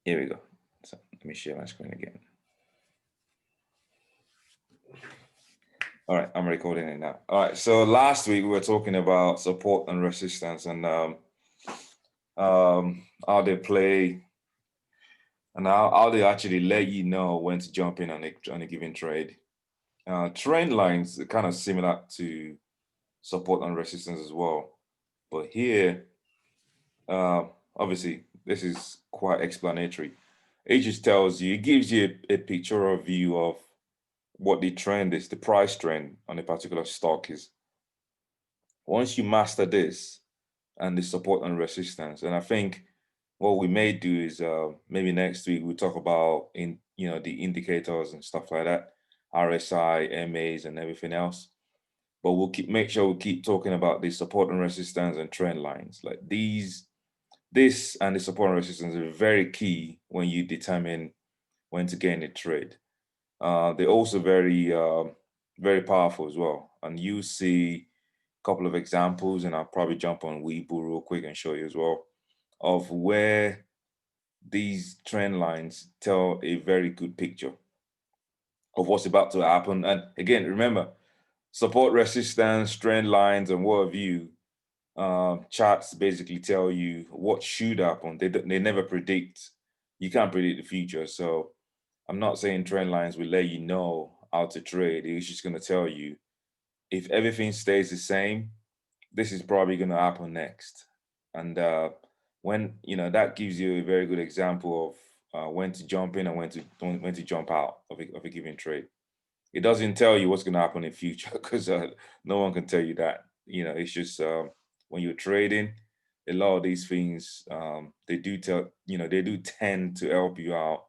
Here we go. So let me share my screen again. All right, I'm recording it now. All right, so last week we were talking about support and resistance and how they play and how they actually let you know when to jump in on a given trade. Trend lines are kind of similar to support and resistance as well, but here, uh, obviously, this is quite explanatory. It just tells you, it gives you a picture or view of what the trend is, the price trend on a particular stock is. Once you master this and the support and resistance, and I think what we may do is maybe next week we talk about the indicators and stuff like that, RSI, MAs, and everything else. But we'll make sure we keep talking about the support and resistance and trend lines. Like this and the support and resistance are very key when you determine when to get in a trade. They're also very powerful as well. And you see a couple of examples, and I'll probably jump on Weibo real quick and show you as well of where these trend lines tell a very good picture of what's about to happen. And again, remember, support, resistance, trend lines, and what have you. Charts basically tell you what should happen. They never predict. You can't predict the future. So I'm not saying trend lines will let you know how to trade. It's just going to tell you if everything stays the same, this is probably going to happen next. And when that gives you a very good example of when to jump in and when to jump out of a given trade. It doesn't tell you what's going to happen in the future because no one can tell you that. It's just when you're trading, a lot of these things they do tend to help you out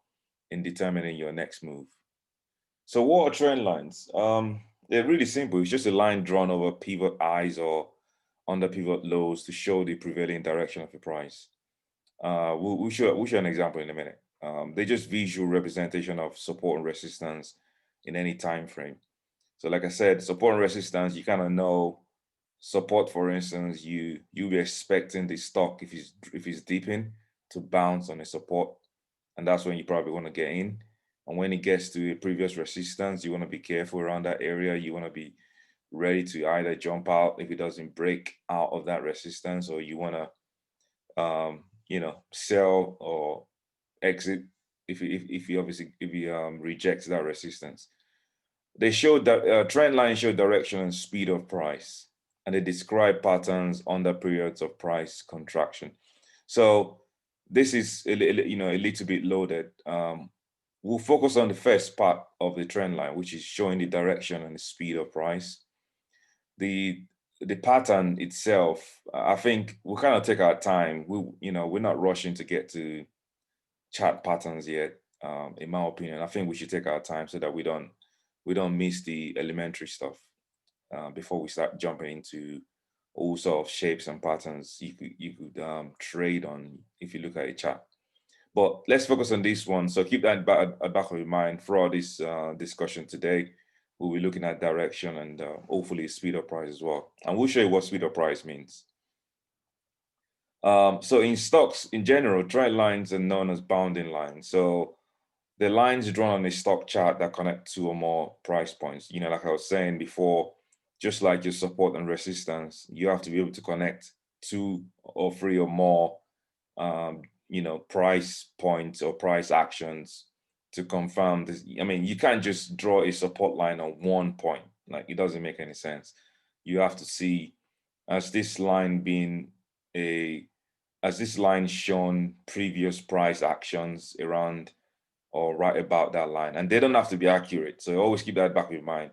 in determining your next move. So what are trend lines? They're really simple. It's just a line drawn over pivot highs or under pivot lows to show the prevailing direction of the price. We'll show an example in a minute. They're just visual representation of support and resistance in any time frame. So, like I said, support and resistance, you kind of know support. For instance, you'll be expecting the stock if it's dipping to bounce on a support, and that's when you probably want to get in. And when it gets to a previous resistance, you want to be careful around that area. You want to be ready to either jump out if it doesn't break out of that resistance, or you want to sell or exit if you obviously if you reject that resistance. They show that trend lines show direction and speed of price, and they describe patterns under periods of price contraction. So this is a little bit loaded. We'll focus on the first part of the trend line, which is showing the direction and the speed of price. The pattern itself, I think we'll kind of take our time. We're not rushing to get to chart patterns yet. In my opinion, I think we should take our time so that we don't miss the elementary stuff before we start jumping into all sort of shapes and patterns you could trade on if you look at a chart. But let's focus on this one. So keep that back of your mind for this discussion today. We'll be looking at direction and hopefully speed of price as well. And we'll show you what speed of price means. So in stocks in general, trend lines are known as bounding lines. So the lines drawn on a stock chart that connect two or more price points. Like I was saying before, just like your support and resistance, you have to be able to connect two or three or more, price points or price actions to confirm this. I mean, you can't just draw a support line on one point. Like it doesn't make any sense. You have to see as this line being a as this line shown previous price actions around or right about that line. And they don't have to be accurate. So always keep that back in mind.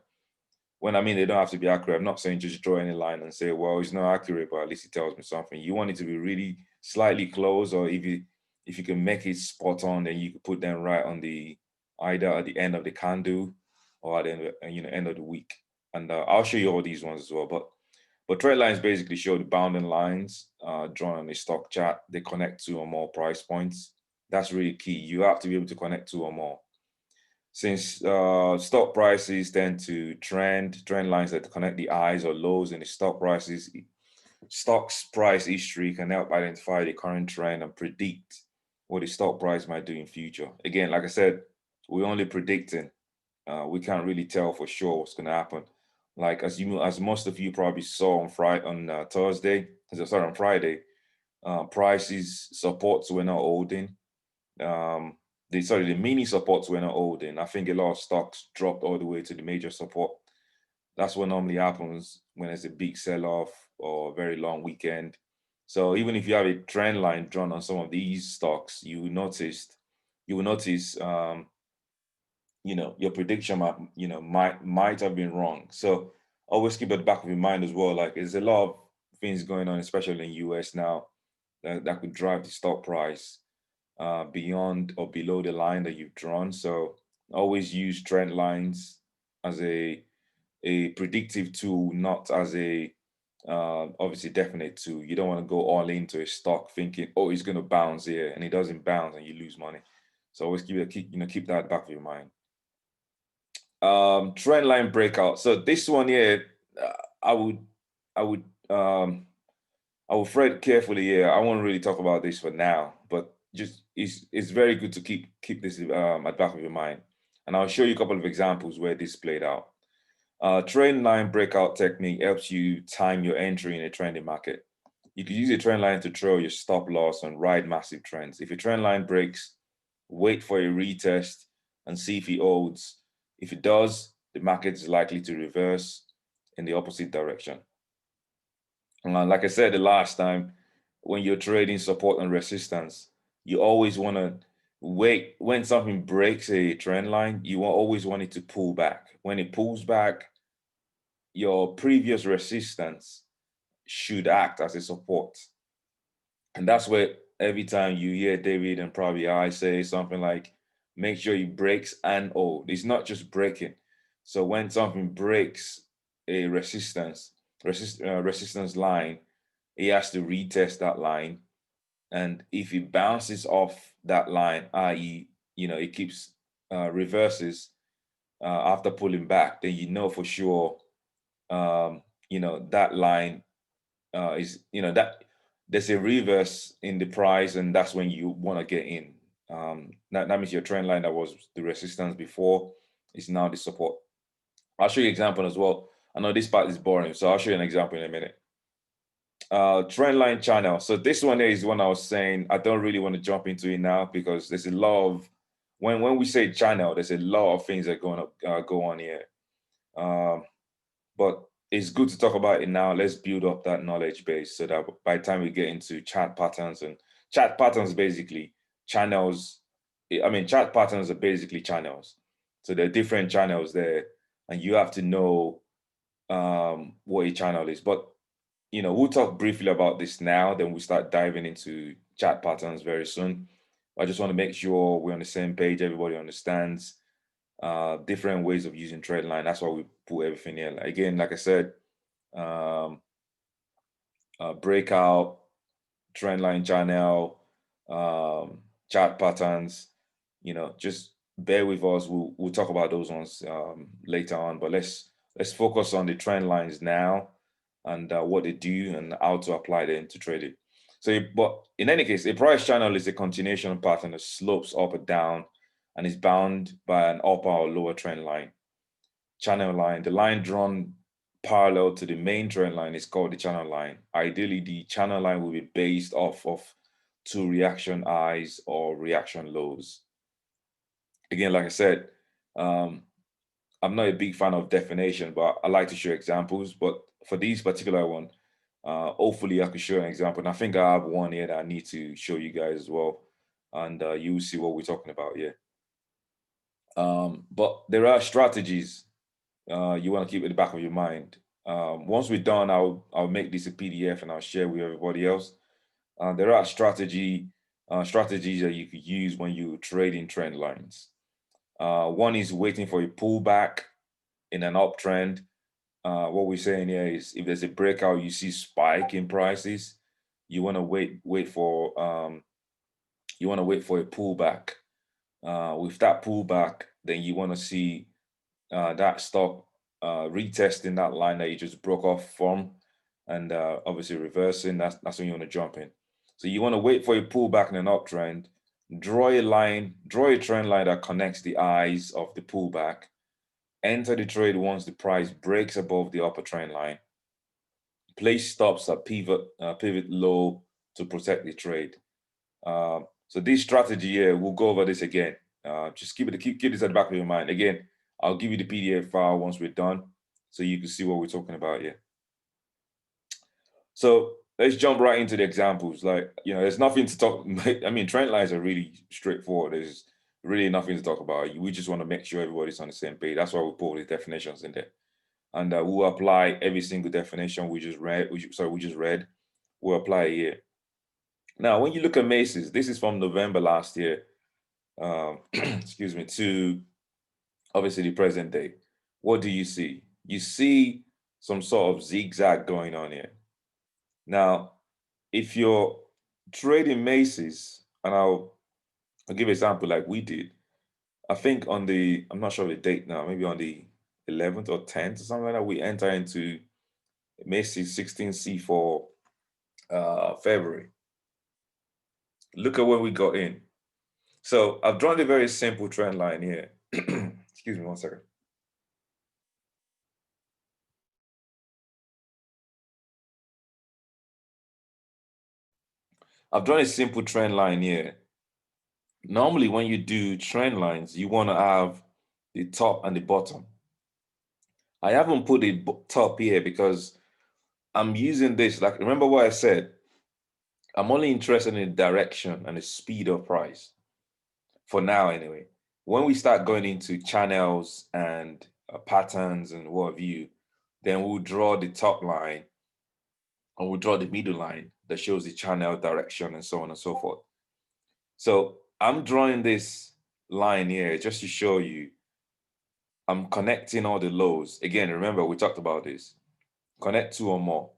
When I mean they don't have to be accurate, I'm not saying just draw any line and say, well, it's not accurate, but at least it tells me something. You want it to be really slightly close, or if you can make it spot on, then you could put them right on the either at the end of the candle or at the end of the week. And I'll show you all these ones as well. But trend lines basically show the bounding lines drawn on a stock chart. They connect two or more price points. That's really key. You have to be able to connect two or more. Since stock prices tend to trend lines that connect the highs or lows in the stock prices, stock's price history can help identify the current trend and predict what the stock price might do in future. Again, like I said, we're only predicting. We can't really tell for sure what's going to happen. Like as most of you probably saw on Friday, on Thursday, sorry, on Friday, prices supports were not holding. The mini supports were not holding. I think a lot of stocks dropped all the way to the major support. That's what normally happens when there's a big sell-off or a very long weekend. So even if you have a trend line drawn on some of these stocks, you will notice your prediction might have been wrong. So always keep at the back of your mind as well. Like there's a lot of things going on, especially in US now, that could drive the stock price beyond or below the line that you've drawn. So always use trend lines as a predictive tool, not as a obviously definite tool. You don't want to go all into a stock thinking, oh, it's going to bounce here, and it doesn't bounce, and you lose money. So always keep that at the back of your mind. Trend line breakout. So this one here, I would I would I will thread carefully here. I won't really talk about this for now, but just it's very good to keep this at the back of your mind. And I'll show you a couple of examples where this played out. Trend line breakout technique helps you time your entry in a trending market. You can use a trend line to throw your stop loss and ride massive trends. If your trend line breaks, wait for a retest and see if it holds. If it does, the market is likely to reverse in the opposite direction. Like I said the last time, when you're trading support and resistance, you always want to wait. When something breaks a trend line, you always want it to pull back. When it pulls back, your previous resistance should act as a support. And that's where every time you hear David and probably I say something like, make sure it breaks and hold. It's not just breaking. So when something breaks a resistance line, he has to retest that line. And if it bounces off that line, i.e., it keeps reverses after pulling back, then you know for sure, that line is, that there's a reverse in the price, and that's when you want to get in. That means your trend line that was the resistance before is now the support. I'll show you an example as well. I know this part is boring, so I'll show you an example in a minute. Trend line channel. So this one is one I was saying I don't really want to jump into it now because there's a lot of when we say channel, there's a lot of things that are going to go on here. But it's good to talk about it now. Let's build up that knowledge base so that by the time we get into chart patterns, and chart patterns basically channels. I mean, chart patterns are basically channels. So there are different channels there, and you have to know what a channel is. But we'll talk briefly about this now, then we'll start diving into chat patterns very soon. I just want to make sure we're on the same page, everybody understands different ways of using trendline. That's why we put everything here. Again, like I said, breakout, trendline channel, chat patterns, just bear with us. We'll talk about those ones later on, but let's focus on the trend lines now and what they do and how to apply them to trade it. So, but in any case, a price channel is a continuation pattern that slopes up or down and is bound by an upper or lower trend line. Channel line, the line drawn parallel to the main trend line is called the channel line. Ideally, the channel line will be based off of two reaction highs or reaction lows. Again, like I said, I'm not a big fan of definition, but I like to show examples. But for these particular one, hopefully I could show an example. And I think I have one here that I need to show you guys as well. And you will see what we're talking about here. But there are strategies you want to keep at the back of your mind. Once we're done, I'll make this a PDF and I'll share with everybody else. There are strategies that you could use when you trade in trend lines. One is waiting for a pullback in an uptrend. What we're saying here is if there's a breakout, you see spike in prices, you want to wait for a pullback. With that pullback, then you want to see that stock retesting that line that you just broke off from, and obviously reversing. That's when you want to jump in. So you want to wait for a pullback in an uptrend. draw a line, draw a trend line that connects the eyes of the pullback, enter the trade once the price breaks above the upper trend line, place stops at pivot low to protect the trade. So this strategy here, we'll go over this again. Just keep this at the back of your mind. Again, I'll give you the PDF file once we're done, so you can see what we're talking about here. So let's jump right into the examples. Like, there's nothing to talk. I mean, trend lines are really straightforward. There's really nothing to talk about. We just want to make sure everybody's on the same page. That's why we put all the definitions in there, and we'll apply every single definition we just read. We'll apply it here. Now, when you look at Macy's, this is from November last year. Excuse me, to obviously the present day. What do you see? You see some sort of zigzag going on here. Now, if you're trading Macy's, and I'll give an example like we did. I think I'm not sure of the date now, maybe on the 11th or 10th or something like that, we enter into Macy's 16C for February. Look at where we got in. So I've drawn a very simple trend line here. Excuse me 1 second. I've drawn a simple trend line here. Normally, when you do trend lines, you want to have the top and the bottom. I haven't put the top here because I'm using this. Like, remember what I said? I'm only interested in the direction and the speed of price for now, anyway. When we start going into channels and patterns and what have you, then we'll draw the top line and we'll draw the middle line that shows the channel direction and so on and so forth. So I'm drawing this line here just to show you I'm connecting all the lows. Again, remember, we talked about this. Connect two or more.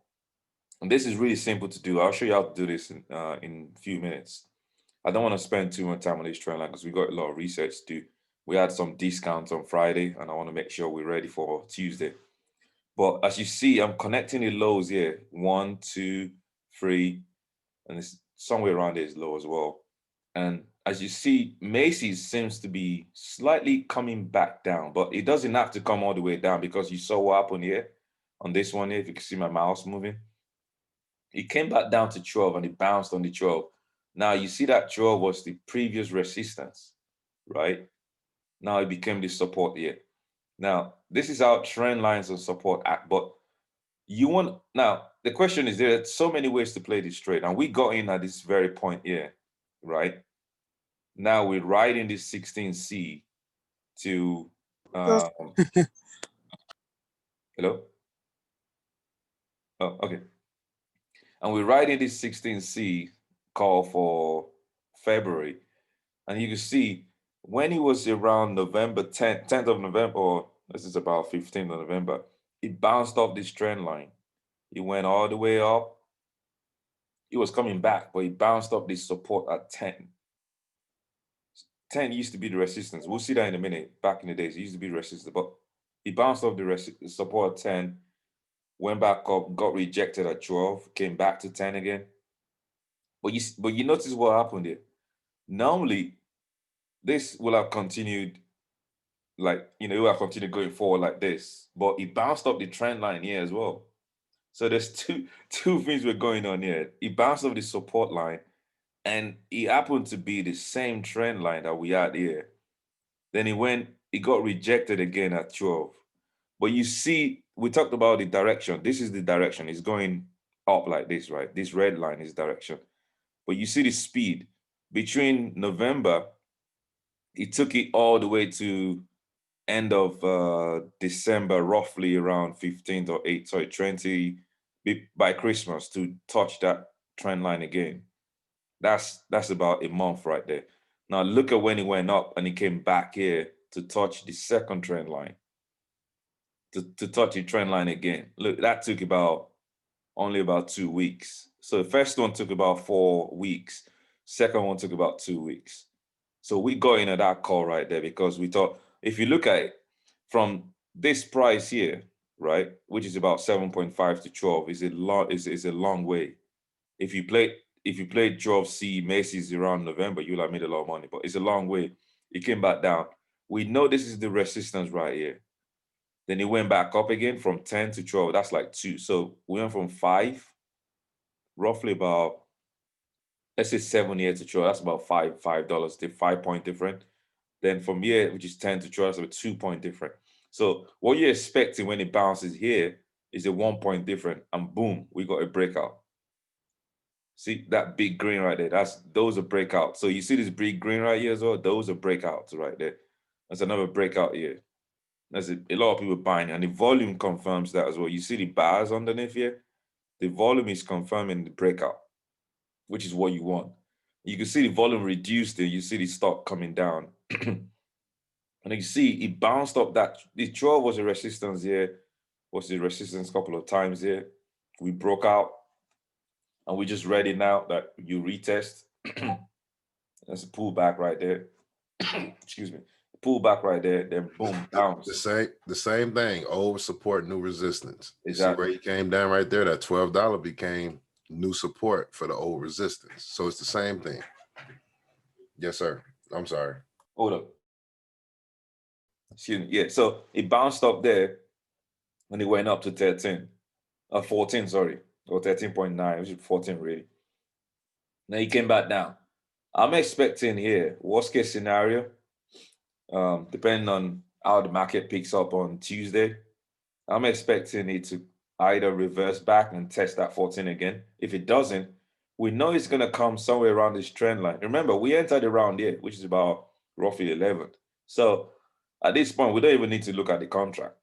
And this is really simple to do. I'll show you how to do this in a few minutes. I don't want to spend too much time on this trend line because we got a lot of research to do. We had some discounts on Friday, and I want to make sure we're ready for Tuesday. But as you see, I'm connecting the lows here. 1, 2, 3, and it's somewhere around this low as well. And as you see, Macy's seems to be slightly coming back down, but it doesn't have to come all the way down because you saw what happened here on this one here. If you can see my mouse moving, it came back down to 12 and it bounced on the 12. Now you see that 12 was the previous resistance, right? Now it became the support here. Now, this is how trend lines and support act, but now the question is, there are so many ways to play this trade, and we got in at this very point here, right? Now we're riding this 16C to, hello? Oh, okay. And we're riding this 16C call for February. And you can see when it was around November 10th of November, or this is about 15th of November, it bounced off this trend line. It went all the way up. It was coming back, but it bounced up this support at 10. 10 used to be the resistance. We'll see that in a minute. Back in the days, it used to be the resistance, but it bounced off the support at 10, went back up, got rejected at 12, came back to 10 again. But you notice what happened here. Normally, this will have continued, like, it will have continued going forward like this, but it bounced up the trend line here as well. So there's two things were going on here. It bounced off the support line, and it happened to be the same trend line that we had here. Then it got rejected again at 12. But you see, we talked about the direction. This is the direction. It's going up like this, right? This red line is direction. But you see the speed. Between November, it took it all the way to end of December, roughly around 15th or 8th, sorry, 20, by Christmas, to touch that trend line again. That's about a month right there. Now look at when it went up and it came back here to touch the second trend line, to touch the trend line again. Look, that took only about 2 weeks. So the first one took about 4 weeks. Second one took about 2 weeks. So we got into that call right there because we thought, if you look at it from this price here, right, which is about 7.5 to 12, is a long way. If you play if you played 12C Macy's around November, you'll have made a lot of money, but it's a long way. It came back down. We know this is the resistance right here. Then it went back up again from 10 to 12. That's like 2. So we went from 5, roughly about, let's say 7 here to 12. That's about $5. The 5 point different. Then from here, which is 10 to 12, that's a 2 point different. So what you're expecting when it bounces here is a 1 point different, and boom, we got a breakout. See that big green right there? Those are breakouts. So you see this big green right here as well? Those are breakouts right there. That's another breakout here. That's a lot of people buying, and the volume confirms that as well. You see the bars underneath here? The volume is confirming the breakout, which is what you want. You can see the volume reduced there. You see the stock coming down. And you see it bounced up. That the 12 was a resistance here, was the resistance a couple of times here. We broke out, and we just ready now that you retest. That's a pullback right there. Excuse me. Pullback right there, then boom, bounce. The same thing. Old support, new resistance. You Exactly. see where he came down right there? That $12 became new support for the old resistance. So it's the same thing. Yes, sir. I'm sorry. Hold up. Excuse me. Yeah. So it bounced up there and it went up to 14, sorry, or 13.9, which is 14 really. Now he came back down. I'm expecting here, worst case scenario, depending on how the market picks up on Tuesday, I'm expecting it to either reverse back and test that 14 again. If it doesn't, we know it's going to come somewhere around this trend line. Remember, we entered around here, which is about roughly 11. So at this point, we don't even need to look at the contract.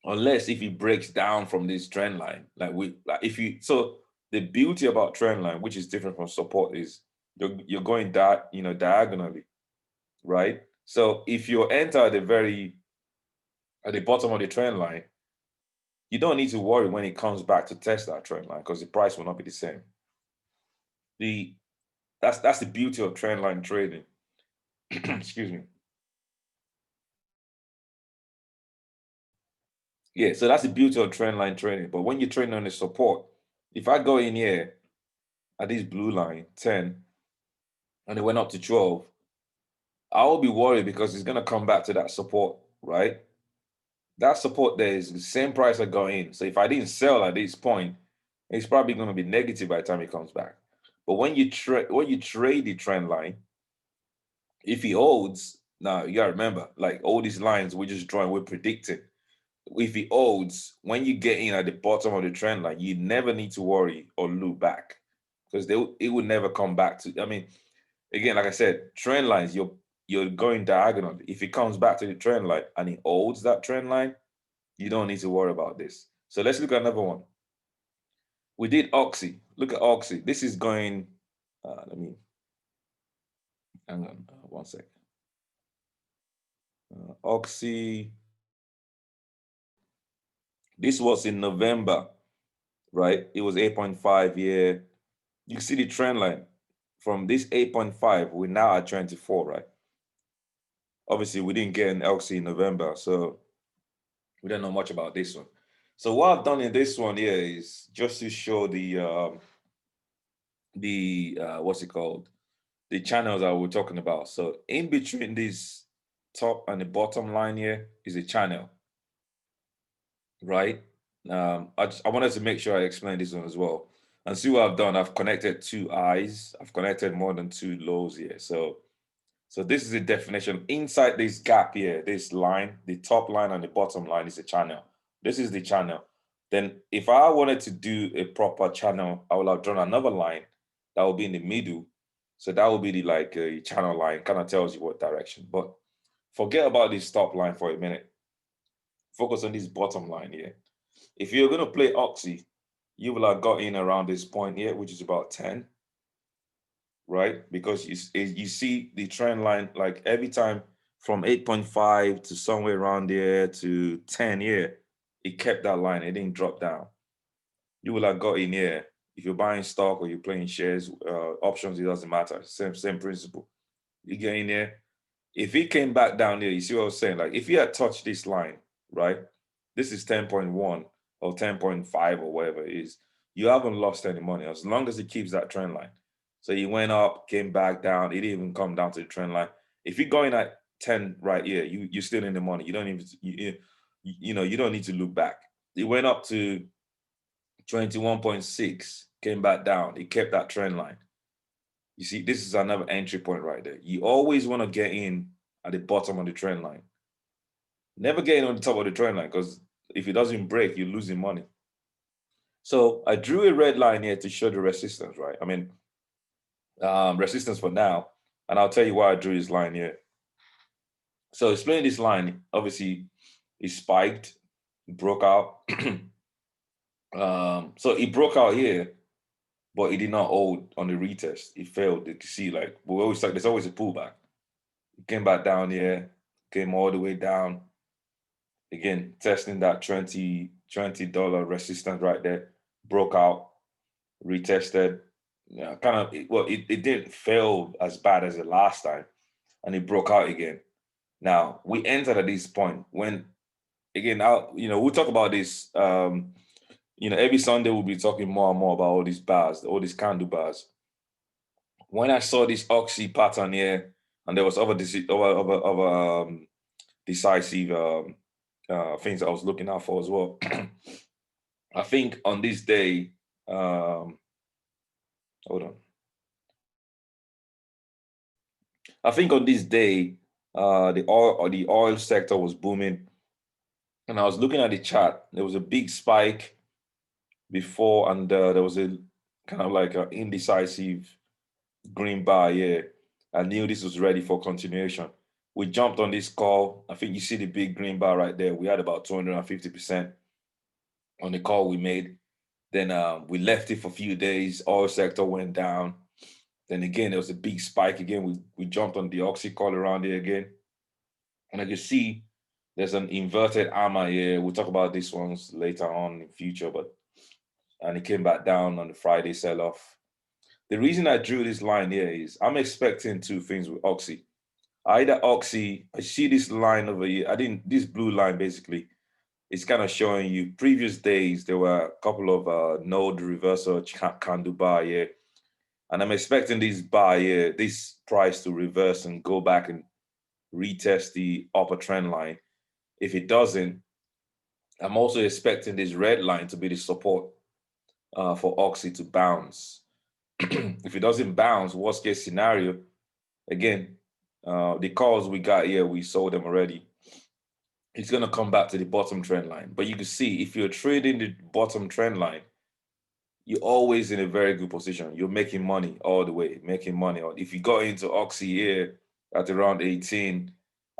Unless if it breaks down from this trend line. So the beauty about trend line, which is different from support, is you're going diagonally, right? So if you enter at the bottom of the trend line, you don't need to worry when it comes back to test that trend line because the price will not be the same. That's the beauty of trend line trading. Excuse me. Yeah, so that's the beauty of trend line trading. But when you're trading on the support, if I go in here at this blue line, 10, and it went up to 12, I will be worried because it's going to come back to that support, right? That support there is the same price I got in. So if I didn't sell at this point, it's probably going to be negative by the time it comes back. But when you trade the trend line, if it holds, now you got to remember, like all these lines we're just drawing, we're predicting. If it holds, when you get in at the bottom of the trend line, you never need to worry or look back because it would never come back to. I mean, again, like I said, trend lines, you're going diagonal. If it comes back to the trend line and it holds that trend line, you don't need to worry about this. So let's look at another one. We did Oxy. Look at Oxy. This is going. Let me hang on 1 second. Oxy. This was in November, right? It was 8.5 here. You see the trend line from this 8.5. We're now at 24, right? Obviously, we didn't get an Oxy in November, so we don't know much about this one. So what I've done in this one here is just to show the what's it called? The channels that we're talking about. So in between this top and the bottom line here is a channel, right? I wanted to make sure I explain this one as well. And see what I've done. I've connected 2 highs. I've connected more than 2 lows here. So this is the definition. Inside this gap here, this line, the top line and the bottom line is a channel. This is the channel. Then if I wanted to do a proper channel, I would have drawn another line that will be in the middle. So that will be a channel line, kind of tells you what direction. But forget about this top line for a minute. Focus on this bottom line here. If you're going to play Oxy, you will have got in around this point here, which is about 10. Right? Because you see the trend line, like every time from 8.5 to somewhere around there to 10 here, it kept that line. It didn't drop down. You will have got in here. If you're buying stock or you're playing shares, options, it doesn't matter. Same principle. You get in there. If it came back down there, you see what I was saying? Like if you had touched this line, right? This is 10.1 or 10.5 or whatever it is. you haven't lost any money as long as it keeps that trend line. So you went up, came back down. It didn't even come down to the trend line. If you're going at 10 right here, you're still in the money. You don't even you don't need to look back. It went up to 21.6, came back down. It kept that trend line. You see, this is another entry point right there. You always want to get in at the bottom of the trend line. Never get in on the top of the trend line, because if it doesn't break, you're losing money. So I drew a red line here to show the resistance, right? I mean, resistance for now. And I'll tell you why I drew this line here. So explaining this line, obviously, it spiked, broke out. So it broke out here, but it did not hold on the retest. It failed. You can see, like, we always talk, there's always a pullback. It came back down here, came all the way down. Again, testing that $20 resistance right there, broke out, retested. Yeah, kind of, it didn't fail as bad as the last time, and it broke out again. Now we entered at this point when, again, we'll talk about this. Every Sunday we'll be talking more and more about all these bars, all these candle bars. When I saw this oxy pattern here, and there was other decisive things I was looking out for as well. I think on this day, hold on. I think on this day, the oil sector was booming, and I was looking at the chart. There was a big spike before, and there was a kind of like an indecisive green bar here. I knew this was ready for continuation. We jumped on this call. I think you see the big green bar right there. We had about 250% on the call we made. Then we left it for a few days. Oil sector went down. Then again, there was a big spike again. We jumped on the oxy call around here again. And I can see there's an inverted armor here. We'll talk about these ones later on in future, and it came back down on the Friday sell-off. The reason I drew this line here is I'm expecting two things with Oxy. Either Oxy, I see this line over here. This blue line basically, it's kind of showing you previous days, there were a couple of node reversal candle bar here. And I'm expecting this bar here, this price to reverse and go back and retest the upper trend line. If it doesn't, I'm also expecting this red line to be the support for Oxy to bounce. If it doesn't bounce, worst case scenario, again, the calls we got here, we sold them already. It's going to come back to the bottom trend line. But you can see if you're trading the bottom trend line, you're always in a very good position. You're making money all the way, making money. If you go into Oxy here at around 18,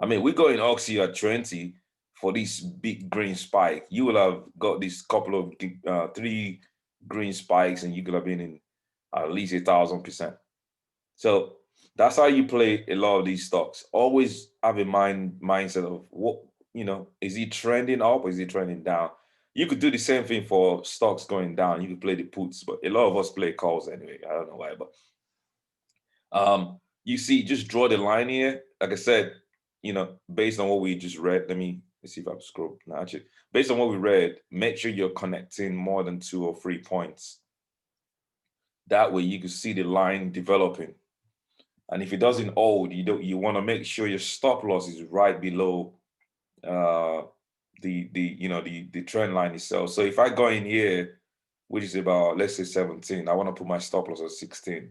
I mean, we go in Oxy at 20 for this big green spike. You will have got this couple of 3 green spikes, and you could have been in at least 1,000%. So that's how you play a lot of these stocks. Always have a mindset of what, is it trending up or is it trending down? You could do the same thing for stocks going down. You could play the puts, but a lot of us play calls anyway. I don't know why, but you see, just draw the line here. Like I said, based on what we just read, let's see if I scroll. No, actually, based on what we read, make sure you're connecting more than 2 or 3 points. That way you can see the line developing. And if it doesn't hold, you want to make sure your stop loss is right below the trend line itself. So if I go in here, which is about, let's say 17, I want to put my stop loss at 16,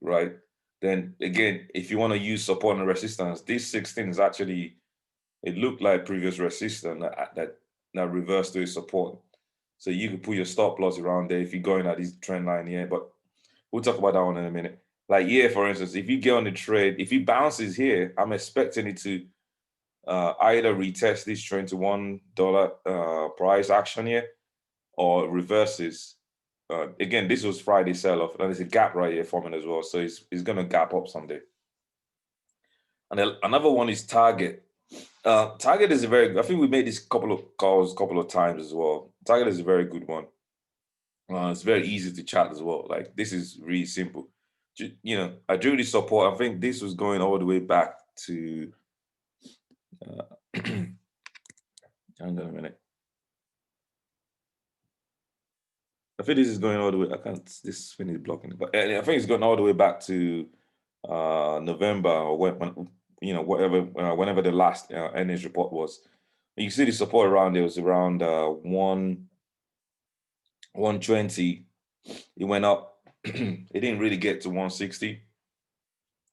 right? Then again, if you want to use support and resistance, this 16 is actually, it looked like previous resistance that reversed to a support. So you could put your stop loss around there if you're going at this trend line here, but we'll talk about that one in a minute. Like here, for instance, if you get on the trade, if it bounces here, I'm expecting it to either retest this $21 price action here or reverses. Again, this was Friday sell-off, and there's a gap right here forming as well. So it's going to gap up someday. And then another one is Target. Target is I think we made this couple of times as well. Target is a very good one. It's very easy to chart as well. Like, this is really simple. I drew the support. I think this was going all the way back to, hang on a minute. I think this is going all the way. I can't. This thing is blocking it, but I think it's going all the way back to November or when whatever whenever the last earnings report was. You see the support around there was around 120. It went up. It didn't really get to 160.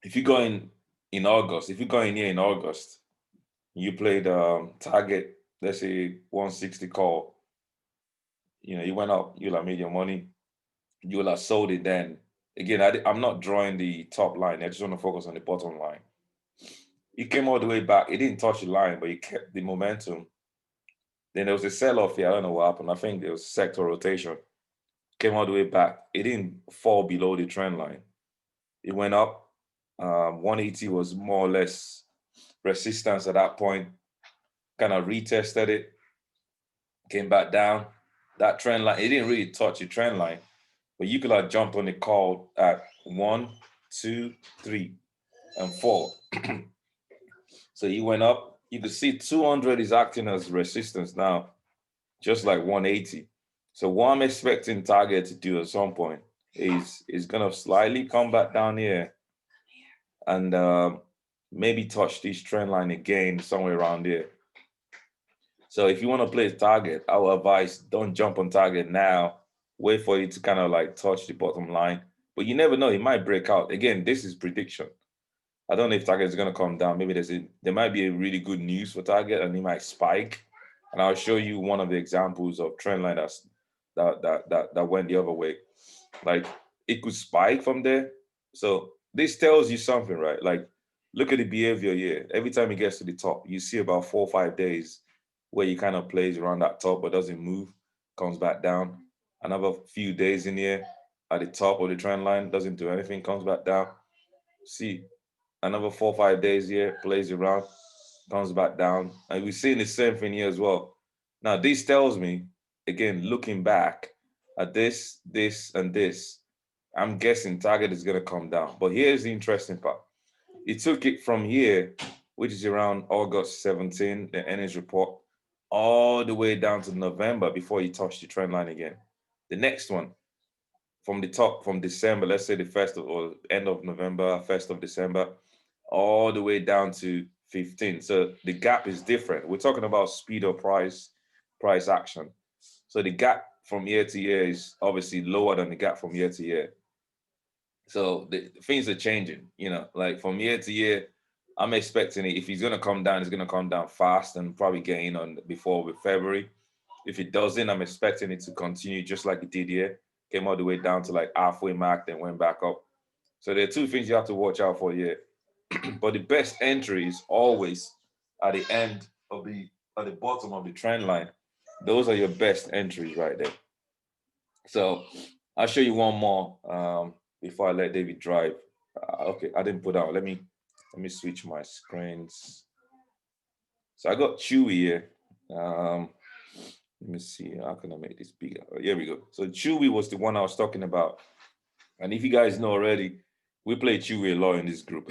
If you go in August, if you go in here in August, you played target, let's say 160 call. You went up. You'll have made your money. You'll have sold it then. Again, I'm not drawing the top line. I just want to focus on the bottom line. It came all the way back. It didn't touch the line, but it kept the momentum. Then there was a sell-off here. I don't know what happened. I think there was sector rotation. Came all the way back. It didn't fall below the trend line. It went up. 180 was more or less resistance at that point. Kind of retested it. Came back down. That trend line, it didn't really touch the trend line, but you could have jumped on the call at 1, 2, 3, and 4. So he went up. You could see 200 is acting as resistance now, just like 180. So what I'm expecting target to do at some point is gonna slightly come back down here and maybe touch this trend line again somewhere around here. So if you want to play target, I would advise don't jump on target now. Wait for it to kind of like touch the bottom line. But you never know, it might break out. Again, this is prediction. I don't know if target is going to come down. Maybe there might be a really good news for target and it might spike. And I'll show you one of the examples of trend line that went the other way. Like it could spike from there. So this tells you something, right? Like look at the behavior here. Every time it gets to the top, you see about 4 or 5 days where he kind of plays around that top but doesn't move, comes back down. Another few days in here at the top of the trend line, doesn't do anything, comes back down. See, another 4 or 5 days here, plays around, comes back down. And we're seeing the same thing here as well. Now, this tells me, again, looking back at this, and this, I'm guessing target is going to come down. But here's the interesting part. It took it from here, which is around August 17, the earnings report, all the way down to November before he touched the trend line again. The next one, from the top, from December, let's say the first of or end of November, 1st of December, all the way down to 15. So the gap is different. We're talking about speed of price action. So the gap from year to year is obviously lower than the gap from year to year. So the things are changing, like from year to year. I'm expecting it. If he's going to come down, it's going to come down fast and probably gain on before with February. If it doesn't, I'm expecting it to continue just like it did here. Came all the way down to like halfway mark, then went back up. So there are two things you have to watch out for here. But the best entry is always at the end of at the bottom of the trend line. Those are your best entries right there. So I'll show you one more before I let David drive. Okay, I didn't put out. Let me switch my screens. So I got Chewy here. Let me see. How can I make this bigger? Oh, here we go. So Chewy was the one I was talking about. And if you guys know already, we play Chewy a lot in this group.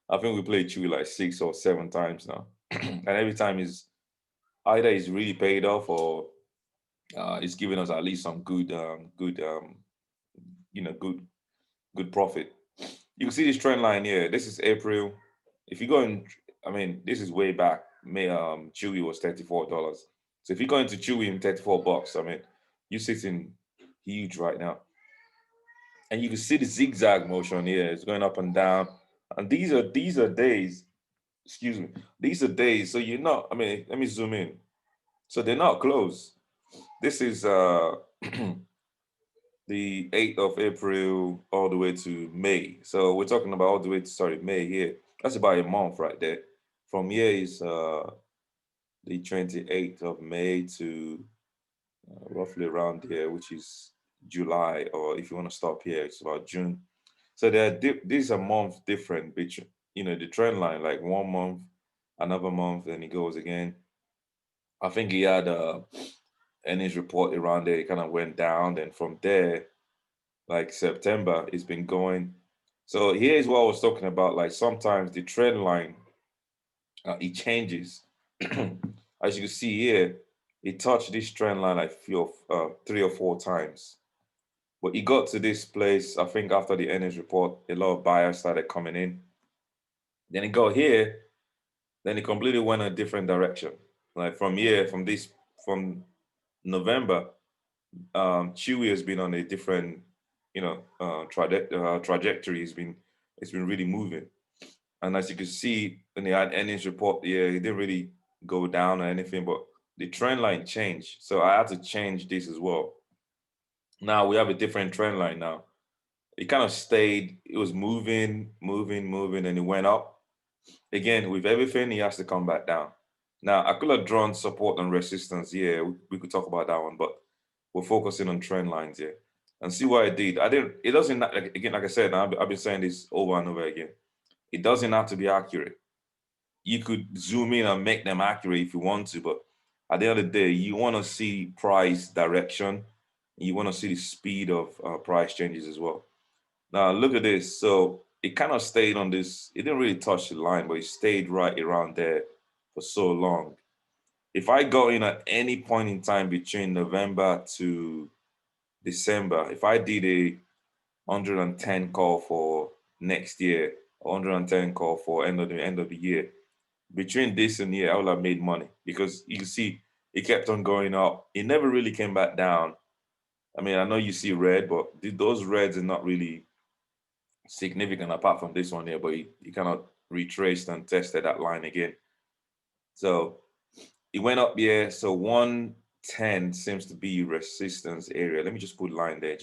I think we played Chewy like 6 or 7 times now. And every time is either it's really paid off or it's giving us at least some good good profit. You can see this trend line here. This is April. If you go in, I mean, this is way back. May Chewy was $34. So if you go into Chewy in $34, I mean, you're sitting huge right now. And you can see the zigzag motion here. It's going up and down. And these are days. Excuse me. These are days. So you're not. I mean, let me zoom in. So they're not close. This is the 8th of April all the way to May. So we're talking about all the way to May here. That's about a month right there. From here is the 28th of May to roughly around here, which is July, or if you want to stop here, it's about June. So these are months different between the trend line, like 1 month, another month, then it goes again. I think he had earnings report around there, it kind of went down. Then from there, like September, it's been going. So here's what I was talking about. Like sometimes the trend line, it changes. As you can see here, it touched this trend line like 3 or 4 times. But it got to this place, I think after the earnings report, a lot of buyers started coming in. Then it got here, then it completely went a different direction. Like from here, from November, Chewy has been on a different, trajectory. It's been really moving. And as you can see in the earnings report, yeah, it didn't really go down or anything, but the trend line changed. So I had to change this as well. Now we have a different trend line now. It kind of stayed, it was moving, moving, moving, and it went up. Again, with everything, it has to come back down. Now, I could have drawn support and resistance. Yeah, we could talk about that one, but we're focusing on trend lines here and see what I did. I didn't, it doesn't, again, like I said, I've been saying this over and over again. It doesn't have to be accurate. You could zoom in and make them accurate if you want to, but at the end of the day, you want to see price direction. You want to see the speed of price changes as well. Now look at this. So it kind of stayed on this. It didn't really touch the line, but it stayed right around there for so long. If I go in at any point in time between November to December, if I did a 110 call for next year, 110 call for end of the year, between this and here, I would have made money because you can see it kept on going up. It never really came back down. I mean, I know you see red, but those reds are not really significant apart from this one here, but he kind of retraced and tested that line again. So it went up here. So 110 seems to be resistance area. Let me just put line there. And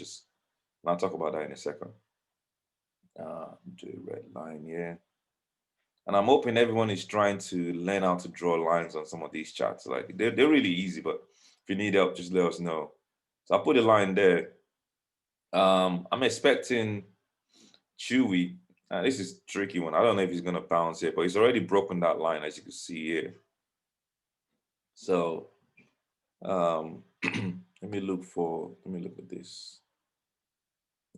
I'll talk about that in a second. Do a red line here. And I'm hoping everyone is trying to learn how to draw lines on some of these charts. Like they're really easy, but if you need help, just let us know. So I put a line there. I'm expecting Chewy. This is a tricky one. I don't know if he's gonna bounce here, but he's already broken that line, as you can see here. So let me look at this.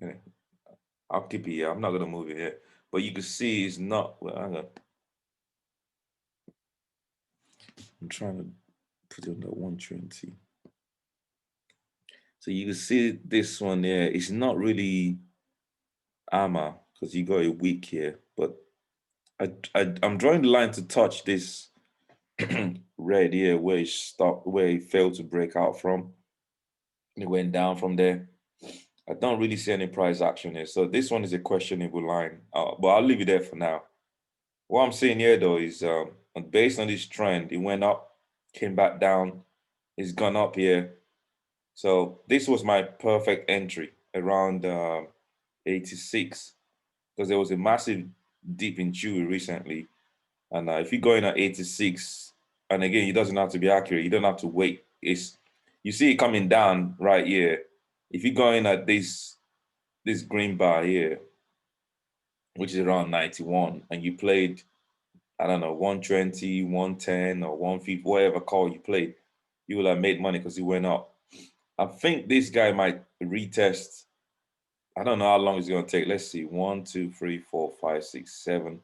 Yeah, I'll keep it here. I'm not gonna move it here. But you can see it's not well, I'm trying to put it on that 120. So you can see this one there. It's not really armor because you got a wick here, but I'm drawing the line to touch this red here where it stopped, where it failed to break out from. It went down from there. I don't really see any price action here. So this one is a questionable line, but I'll leave it there for now. What I'm seeing here though is based on this trend, it went up, came back down, it's gone up here. So this was my perfect entry around 86 because there was a massive dip in Chewy recently. And if you go in at 86, and again, it doesn't have to be accurate. You don't have to wait. You see it coming down right here. If you go in at this green bar here, which is around 91, and you played, I don't know, 120, 110, or 150, whatever call you played, you will have made money because it went up. I think this guy might retest. I don't know how long it's going to take. Let's see. 1, 2, 3, 4, 5, 6, 7.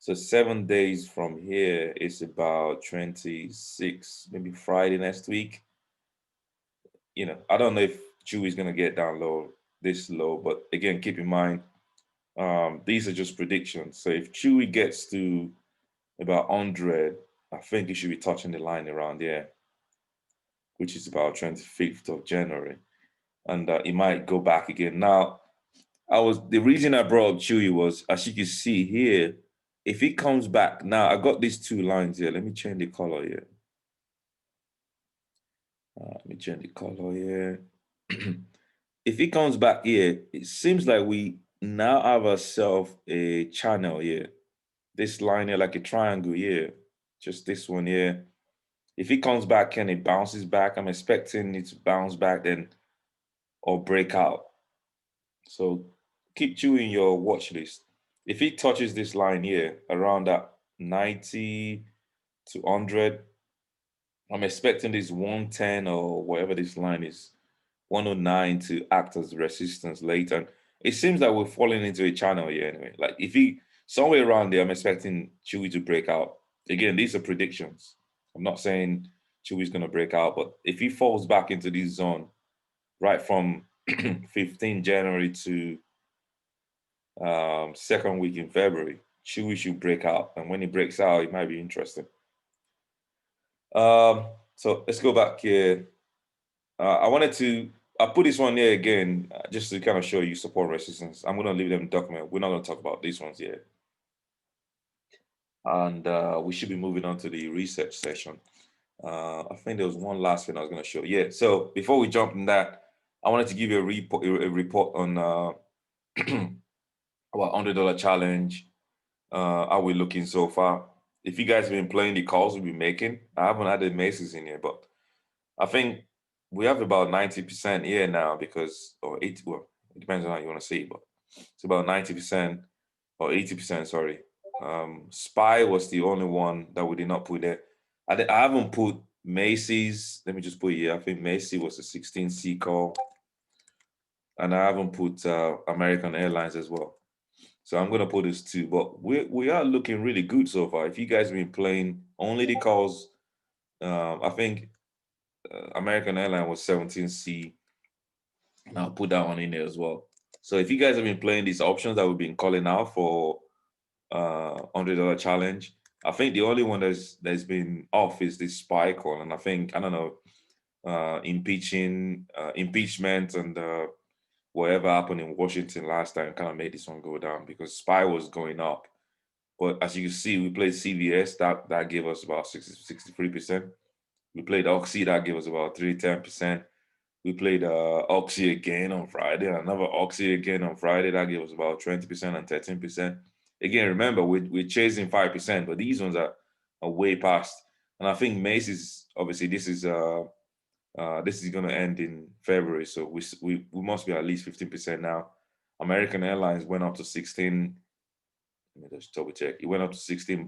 So 7 days from here is about 26, maybe Friday next week. I don't know if Chewy's going to get down low, this low, but again, keep in mind, these are just predictions. So if Chewy gets to about 100, I think he should be touching the line around there, which is about 25th of January. And he might go back again. Now, the reason I brought up Chewy was, as you can see here, if he comes back, now I got these two lines here. Let me change the color here. Let me change the color here. If he comes back here, it seems like we now have ourselves a channel here. This line here, like a triangle here. Just this one here. If he comes back and it bounces back, I'm expecting it to bounce back then or break out. So keep chewing your watch list. If he touches this line here around that 90 to 100, I'm expecting this 110 or whatever this line is, 109 to act as resistance later. And it seems like we're falling into a channel here anyway. Like if he somewhere around there, I'm expecting Chewy to break out. Again, these are predictions. I'm not saying Chewy's going to break out, but if he falls back into this zone right from 15 January to second week in February. We should break out, and when it breaks out, it might be interesting. So let's go back here. I put this one here again just to kind of show you support resistance. I'm going to leave them document. We're not going to talk about these ones yet. And we should be moving on to the research session. I think there was one last thing I was going to show. Yeah. So before we jump in that, I wanted to give you a report on our $100 challenge. How we're looking so far. If you guys have been playing the calls we've been making, I haven't had the Macy's in here, but I think we have about 90% here now because, or 80, well, it depends on how you want to see it, but it's about 90% or 80%, sorry. SPY was the only one that we did not put there. I haven't put Macy's. Let me just put it here. I think Macy was a 16C call. And I haven't put American Airlines as well. So I'm going to put this too. But we are looking really good so far. If you guys have been playing only the calls, I think American Airlines was 17C. And I'll put that one in there as well. So if you guys have been playing these options that we've been calling out for $100 challenge, I think the only one that's been off is this SPY call. And I think, I don't know, impeachment and whatever happened in Washington last time kind of made this one go down because SPY was going up. But as you can see, we played CVS, that gave us about 63%. We played Oxy, that gave us about 10%. We played Oxy again on Friday, another Oxy again on Friday, that gave us about 20% and 13%. Again, remember, we're chasing 5%, but these ones are way past. And I think Macy's, obviously, this is going to end in February, so we must be at least 15% now. American Airlines went up to 16. Let me just double check. It went up to $16.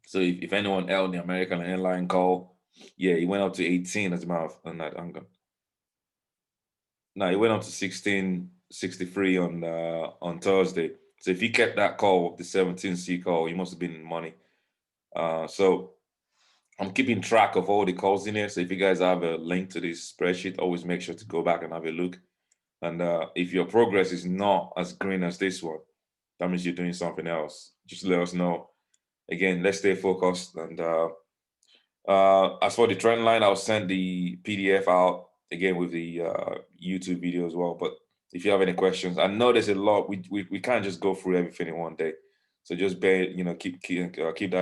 So if anyone held the American Airline call, yeah, it went up to 18 as a matter of on that angle. Now it went up to 16.63 on Thursday. So if you kept that call, the 17C call, you must have been in money. So I'm keeping track of all the calls in here. So if you guys have a link to this spreadsheet, always make sure to go back and have a look. And if your progress is not as green as this one, that means you're doing something else. Just let us know. Again, let's stay focused. And as for the trend line, I'll send the PDF out again with the YouTube video as well. But if you have any questions, I know there's a lot. We can't just go through everything in one day. So just keep that in the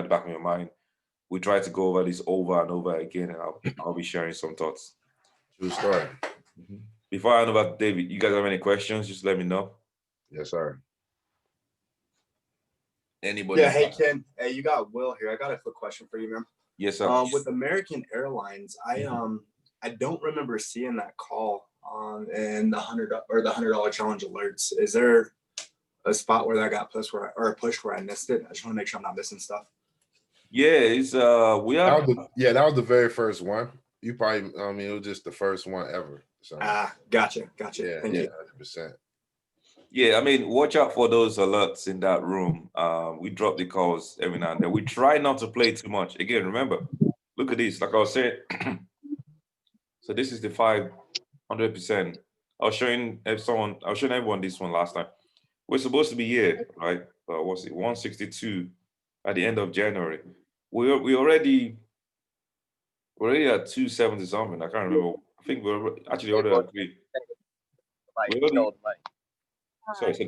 back of your mind. We try to go over this over and over again, and I'll be sharing some thoughts. True story. Before I hand over to David, you guys have any questions? Just let me know. Yes, sir. Anybody? Yeah, hey Ken. Hey, you got Will here. I got a quick question for you, man. Yes, sir. With American Airlines, I don't remember seeing that call in the $100 challenge alerts. Is there a spot where that got pushed where I missed it? I just want to make sure I'm not missing stuff. Yeah, it's we are. That was the very first one. You probably, it was just the first one ever. So Gotcha. Yeah, Thank you. 100%. Yeah, watch out for those alerts in that room. We drop the calls every now and then. We try not to play too much. Again, remember, look at this. Like I was saying, so this is the 500%. I was showing everyone this one last time. We're supposed to be here, right? What's it? 162 at the end of January. We're already at 270 something. I can't remember. I think we're actually already at 3. Sorry. Yeah.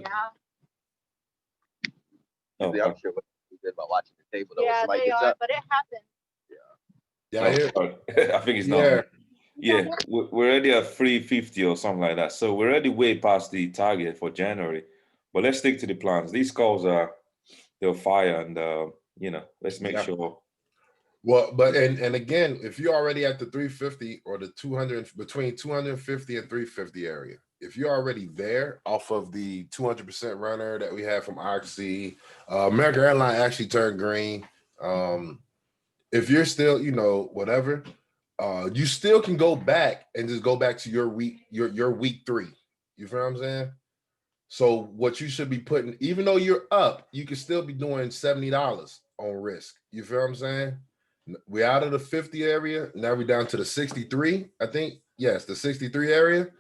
Oh, I'm sure what we did about watching the table. Yeah, they are, but it happened. Yeah. I think it's not. Yeah, we're already at 350 or something like that. So we're already way past the target for January. But let's stick to the plans. These calls they'll fire, and let's make sure. Well, but and again, if you're already at the 350 or the 200, between 250 and 350 area, if you're already there off of the 200% runner that we had from Oxy, American Airlines actually turned green. If you're still, whatever, you still can go back and just go back to your week 3. You feel what I'm saying? So what you should be putting, even though you're up, you can still be doing $70 on risk. You feel what I'm saying? We're out of the 50 area. Now we're down to the 63, I think. Yes, the 63 area.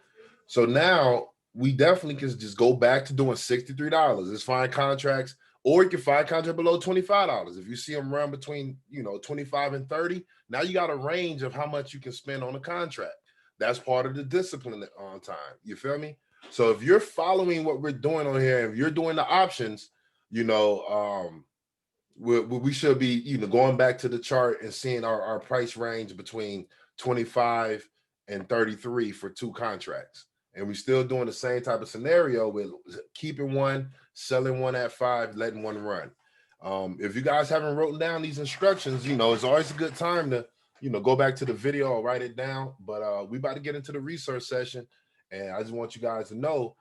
So now we definitely can just go back to doing $63. It's find contracts, or you can find contract below $25. If you see them run between 25 and 30, now you got a range of how much you can spend on a contract. That's part of the discipline on time. You feel me? So if you're following what we're doing on here, if you're doing the options, we should be going back to the chart and seeing our price range between 25 and 33 for 2 contracts. And we're still doing the same type of scenario with keeping one, selling one at 5, letting one run. If you guys haven't written down these instructions, it's always a good time to go back to the video or write it down. But we about to get into the research session, and I just want you guys to know,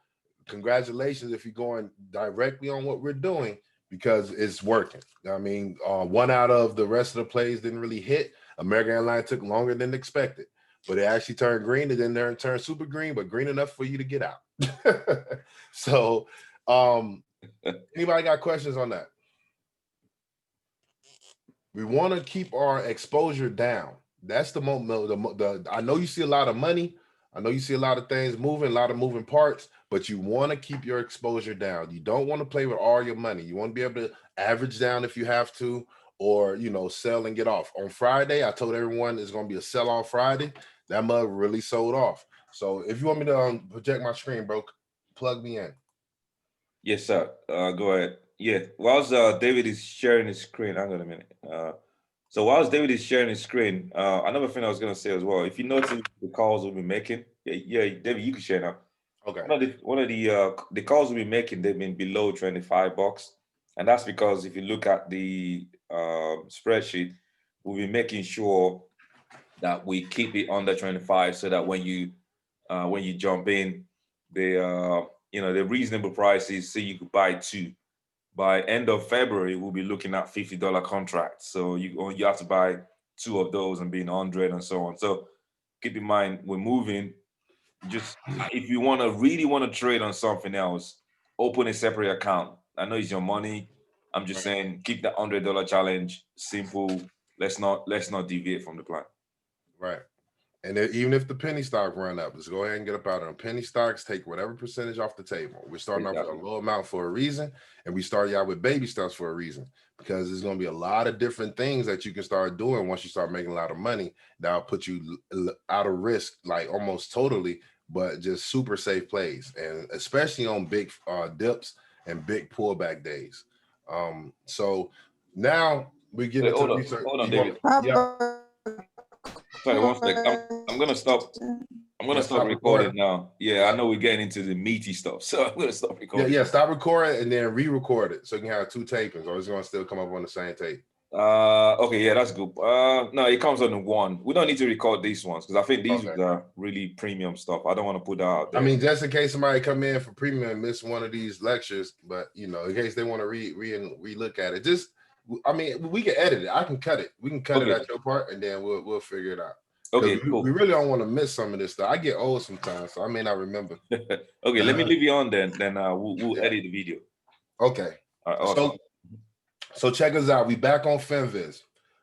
congratulations if you're going directly on what we're doing, because it's working. I mean, 1 out of the rest of the plays didn't really hit. American Airlines took longer than expected, but it actually turned green, and then it turned super green, but green enough for you to get out. So anybody got questions on that? We want to keep our exposure down. That's the moment. I know you see a lot of money. I know you see a lot of things moving, a lot of moving parts, but you want to keep your exposure down. You don't want to play with all your money. You want to be able to average down if you have to, or sell and get off. On Friday, I told everyone it's going to be a sell-off Friday. That mug really sold off. So if you want me to project my screen, bro, plug me in. Yes, sir. Go ahead. Yeah. Whilst David is sharing his screen, hang on a minute. So whilst David is sharing his screen, another thing I was gonna say as well. If you notice the calls we'll be making, yeah, David, you can share now. Okay. One of the calls we'll be making, they've been below $25, and that's because if you look at the spreadsheet, we'll be making sure that we keep it under 25, so that when you jump in, the reasonable prices, so you could buy 2. By end of February, we'll be looking at $50 contracts. So you have to buy 2 of those and be in 100 and so on. So keep in mind, we're moving. Just if you really want to trade on something else, open a separate account. I know it's your money. I'm just saying, keep the $100 challenge simple. Let's not deviate from the plan. Right. And even if the penny stock run up, let's go ahead and get up out of them. Penny stocks take whatever percentage off the table. We're starting off with a low amount for a reason, and we started out with baby steps for a reason, because there's going to be a lot of different things that you can start doing once you start making a lot of money. That'll put you out of risk, like almost totally, but just super safe plays, and especially on big dips and big pullback days. So now we get into the research. Hold on, David. Yeah. Sorry, one sec. I'm gonna stop. I'm gonna stop recording now. Yeah, I know we're getting into the meaty stuff, so I'm gonna stop recording. Yeah, stop recording and then re-record it, so you can have 2 tapings, or it's gonna still come up on the same tape. Okay, yeah, that's good. No, it comes on the 1. We don't need to record these ones, because I think these are really premium stuff. I don't want to put that out there. I mean, just in case somebody come in for premium and miss one of these lectures, but in case they want to re-look at it, we can edit it. I can cut it. We can cut it at your part, and then we'll figure it out. Okay, cool. We really don't want to miss some of this stuff. I get old sometimes, so I may not remember. Okay, let me leave you on then. Then we'll edit the video. Okay. Awesome. So check us out. We back on FinViz.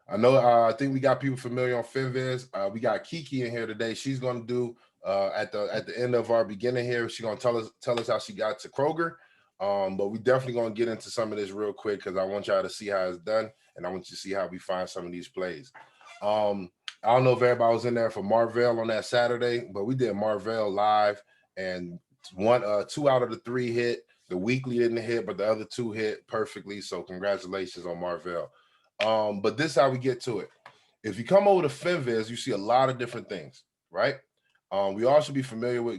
I know. I think we got people familiar on FinViz. We got Kiki in here today. She's going to do at the end of our beginning here. She's going to tell us how she got to Kroger. But we definitely going to get into some of this real quick, because I want y'all to see how it's done, and I want you to see how we find some of these plays. I don't know if everybody was in there for Marvell on that Saturday, but we did Marvell live, and 2 out of the 3 hit. The weekly didn't hit, but the other 2 hit perfectly. So congratulations on Marvell. But this is how we get to it. If you come over to FinViz, you see a lot of different things, right? We all should be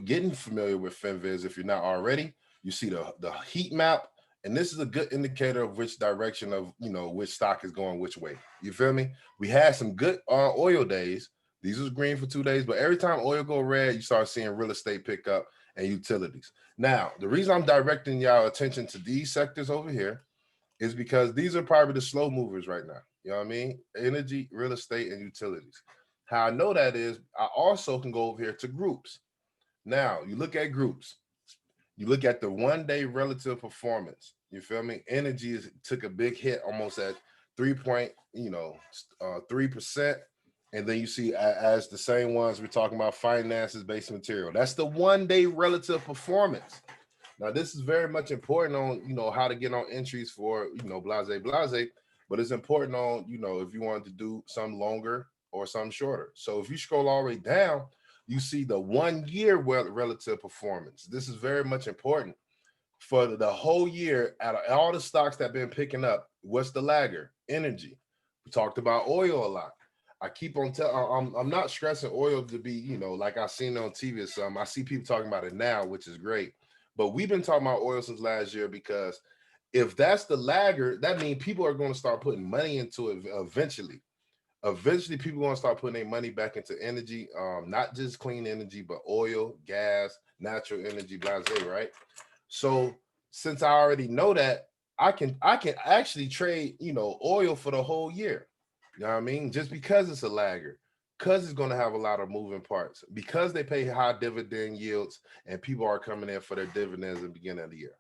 getting familiar with FinViz if you're not already. You see the heat map, and this is a good indicator of which direction of which stock is going which way. You feel me? We had some good oil days. These was green for 2 days, but every time oil go red, you start seeing real estate pick up and utilities. Now, the reason I'm directing y'all attention to these sectors over here is because these are probably the slow movers right now. You know what I mean? Energy, real estate, and utilities. How I know that is, I also can go over here to groups. Now, you look at groups. You look at the 1-day relative performance. You feel me? Energy took a big hit, almost at 3%. And then you see as the same ones we're talking about, finances, base material. That's the 1 day relative performance. Now, this is very much important on, how to get on entries for, blase, but it's important on, if you wanted to do some longer or some shorter. So if you scroll all the way down, you see the 1 year relative performance. This is very much important for the whole year. Out of all the stocks that have been picking up, what's the lagger? Energy. We talked about oil a lot. I keep on telling, I'm not stressing oil to be, like I seen on TV or something. I see people talking about it now, which is great. But we've been talking about oil since last year, because if that's the lagger, that means people are going to start putting money into it eventually. Eventually, people are going to start putting their money back into energy, not just clean energy, but oil, gas, natural energy, blase, right? So since I already know that, I can actually trade, oil for the whole year. You know what I mean? Just because it's a lagger, because it's going to have a lot of moving parts, because they pay high dividend yields and people are coming in for their dividends in the beginning of the year.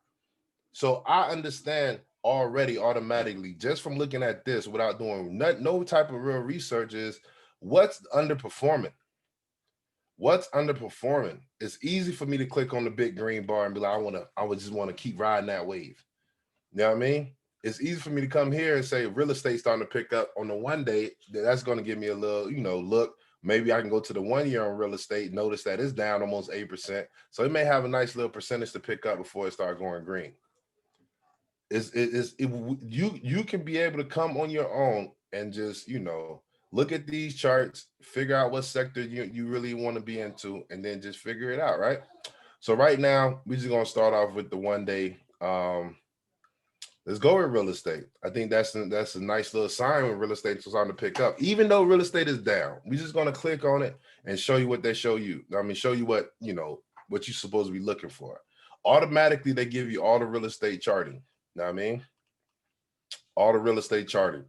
So I understand already automatically, just from looking at this without doing no type of real research, is what's underperforming. What's underperforming? It's easy for me to click on the big green bar and be like, I would just want to keep riding that wave. You know what I mean? It's easy for me to come here and say real estate starting to pick up on the 1 day. That's going to give me a little, look. Maybe I can go to the 1 year on real estate, notice that it's down almost 8%. So it may have a nice little percentage to pick up before it starts going green. You can be able to come on your own and just, look at these charts, figure out what sector you really want to be into, and then just figure it out, right? So right now, we're just going to start off with the 1 day. Let's go with real estate. I think that's a nice little sign when real estate is starting to pick up. Even though real estate is down, we're just going to click on it and show you what they show you. I mean, show you what you're supposed to be looking for. Automatically, they give you all the real estate charting. You know what I mean? All the real estate charting.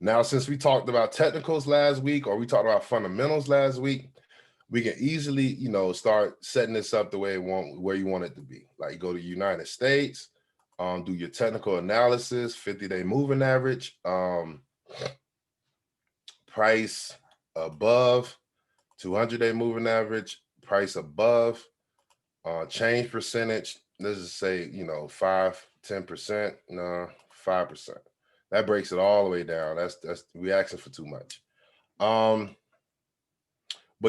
Now, since we talked about technicals last week, or we talked about fundamentals last week, we can easily, start setting this up the way where you want it to be. Like, you go to United States. Do your technical analysis, 50-day moving average, price above, 200-day moving average, price above, change percentage. Let's just say, 5, 10%, no, 5%. That breaks it all the way down. That's we asking for too much. But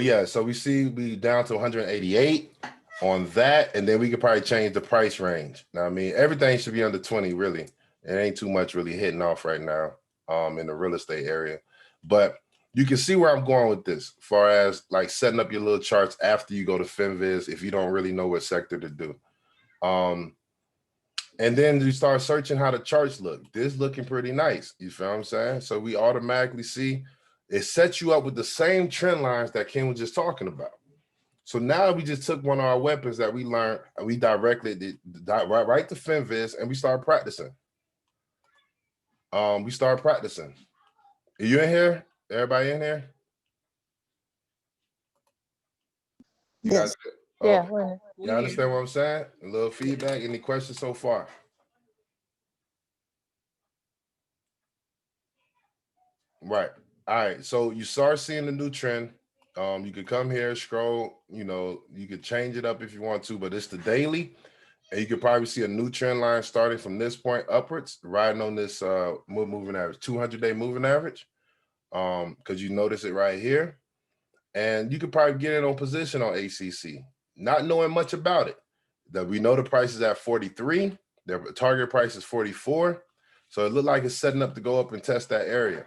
yeah, so we down to 188. On that, and then we could probably change the price range. Now, I mean, everything should be under 20, really. It ain't too much really hitting off right now in the real estate area. But you can see where I'm going with this, as far as like setting up your little charts after you go to FinViz if you don't really know what sector to do. And then you start searching how the charts look. This looking pretty nice. You feel what I'm saying? So we automatically see it sets you up with the same trend lines that Ken was just talking about. So now we just took one of our weapons that we learned and we directed it right to FinViz, and we started practicing. We started practicing. Are you in here? Everybody in here? You Yes. guys? Yeah. Okay. You understand what I'm saying? A little feedback. Any questions so far? Right. All right. So you start seeing the new trend. You could come here, scroll, you could change it up if you want to, but it's the daily. And you could probably see a new trend line starting from this point upwards, riding on this moving average, 200-day moving average. Because you notice it right here. And you could probably get it on position on ACC, not knowing much about it. That we know the price is at 43, their target price is 44. So it looked like it's setting up to go up and test that area.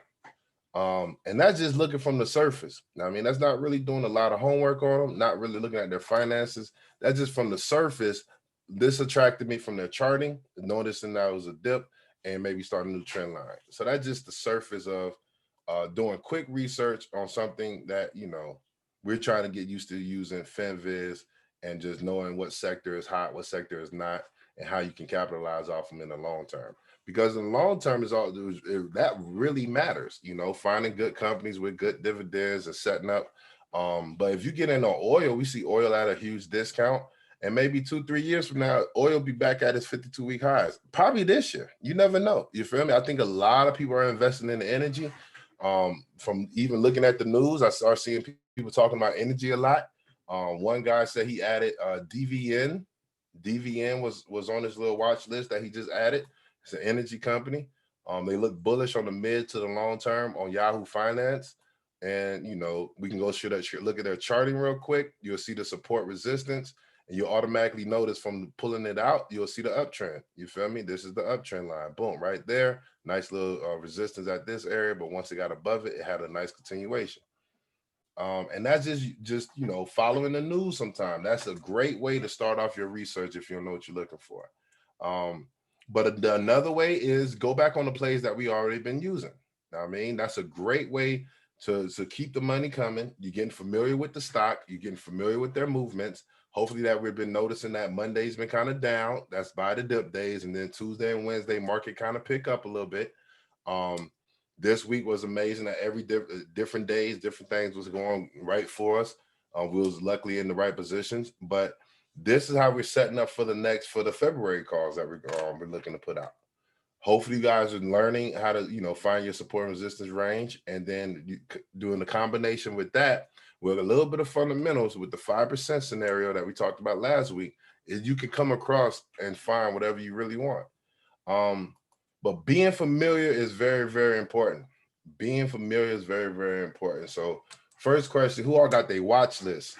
And that's just looking from the surface. I mean, that's not really doing a lot of homework on them, not really looking at their finances. That's just from the surface. This attracted me from their charting, noticing that it was a dip and maybe start a new trend line. So that's just the surface of doing quick research on something that, we're trying to get used to using FinViz and just knowing what sector is hot, what sector is not, and how you can capitalize off them in the long term. Because in the long term that really matters, finding good companies with good dividends and setting up. But if you get into oil, we see oil at a huge discount, and maybe 2-3 years from now, oil will be back at its 52-week highs. Probably this year. You never know. You feel me? I think a lot of people are investing in the energy. From even looking at the news, I start seeing people talking about energy a lot. One guy said he added DVN. DVN was on his little watch list that he just added. It's an energy company. They look bullish on the mid to the long term on Yahoo Finance. And, you know, we can go look at their charting real quick. You'll see the support resistance, and you'll automatically notice from pulling it out, you'll see the uptrend. You feel me? This is the uptrend line. Boom, right there. Nice little resistance at this area, but once it got above it, it had a nice continuation. And that's just you know, following the news sometime. That's a great way to start off your research if you don't know what you're looking for. But another way is go back on the plays that we already been using. I mean, that's a great way to keep the money coming. You're getting familiar with the stock. You're getting familiar with their movements. Hopefully that we've been noticing that Monday's been kind of down. That's by the dip days. And then Tuesday and Wednesday, market kind of pick up a little bit. This week was amazing that every different days, different things was going right for us. We was luckily in the right positions. But this is how we're setting up for the February calls that we're looking to put out. Hopefully you guys are learning how to, you know, find your support and resistance range, and then doing the combination with that with a little bit of fundamentals with the 5% scenario that we talked about last week, is you can come across and find whatever you really want. But being familiar is very, very important. Being familiar is very, very important. So first question, who all got their watch list?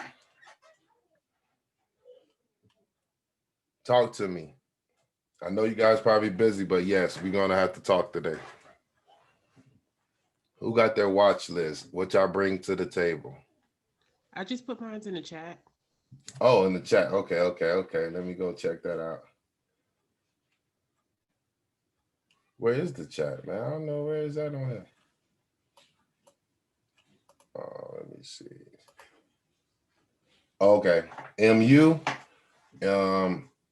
Talk to me. I know you guys probably busy, but yes, we're going to have to talk today. Who got their watch list? What y'all bring to the table? I just put mine in the chat. Oh, in the chat. Okay. Let me go check that out. Where is the chat, man? I don't know. Where is that on here? Oh, let me see. Okay. MU.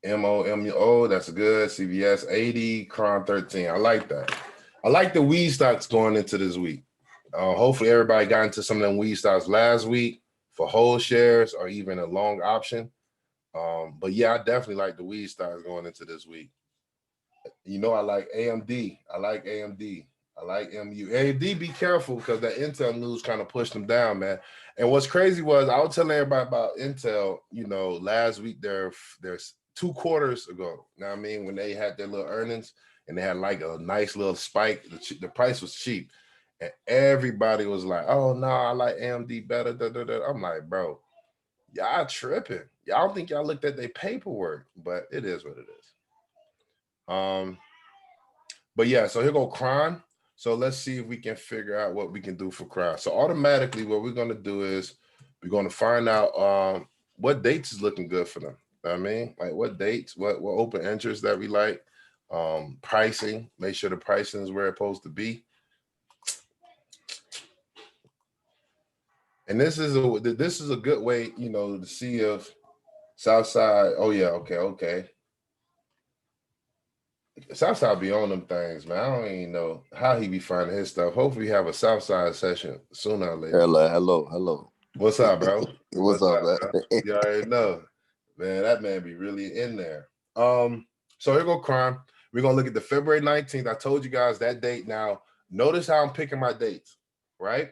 MOMO, that's good. CVS 80, Cron 13. I like that. I like the weed stocks going into this week. Hopefully everybody got into some of them weed stocks last week for whole shares or even a long option. But yeah, I definitely like the weed stocks going into this week. You know, I like AMD. I like AMD. I like MU. AMD, be careful because that Intel news kind of pushed them down, man. And what's crazy was I was telling everybody about Intel, you know, last week, there's 2 quarters ago. You know what I mean? When they had their little earnings and they had like a nice little spike, the price was cheap. And everybody was like, oh, no, I like AMD better. I'm like, bro, y'all tripping. Y'all don't think y'all looked at their paperwork, but it is what it is. But yeah, so here go Cron. So let's see if we can figure out what we can do for Cron. So automatically what we're going to do is we're going to find out what dates is looking good for them. I mean, like what dates, what open interest that we like, pricing, make sure the pricing is where it's supposed to be. And this is a good way, you know, to see if Southside, oh yeah, okay. Southside be on them things, man. I don't even know how he be finding his stuff. Hopefully we have a Southside session sooner or later. Hello. What's up, bro? What's up, man? You already know. Man, that man be really in there. So here go crime. We're gonna look at the February 19th. I told you guys that date. Now, notice how I'm picking my dates, right?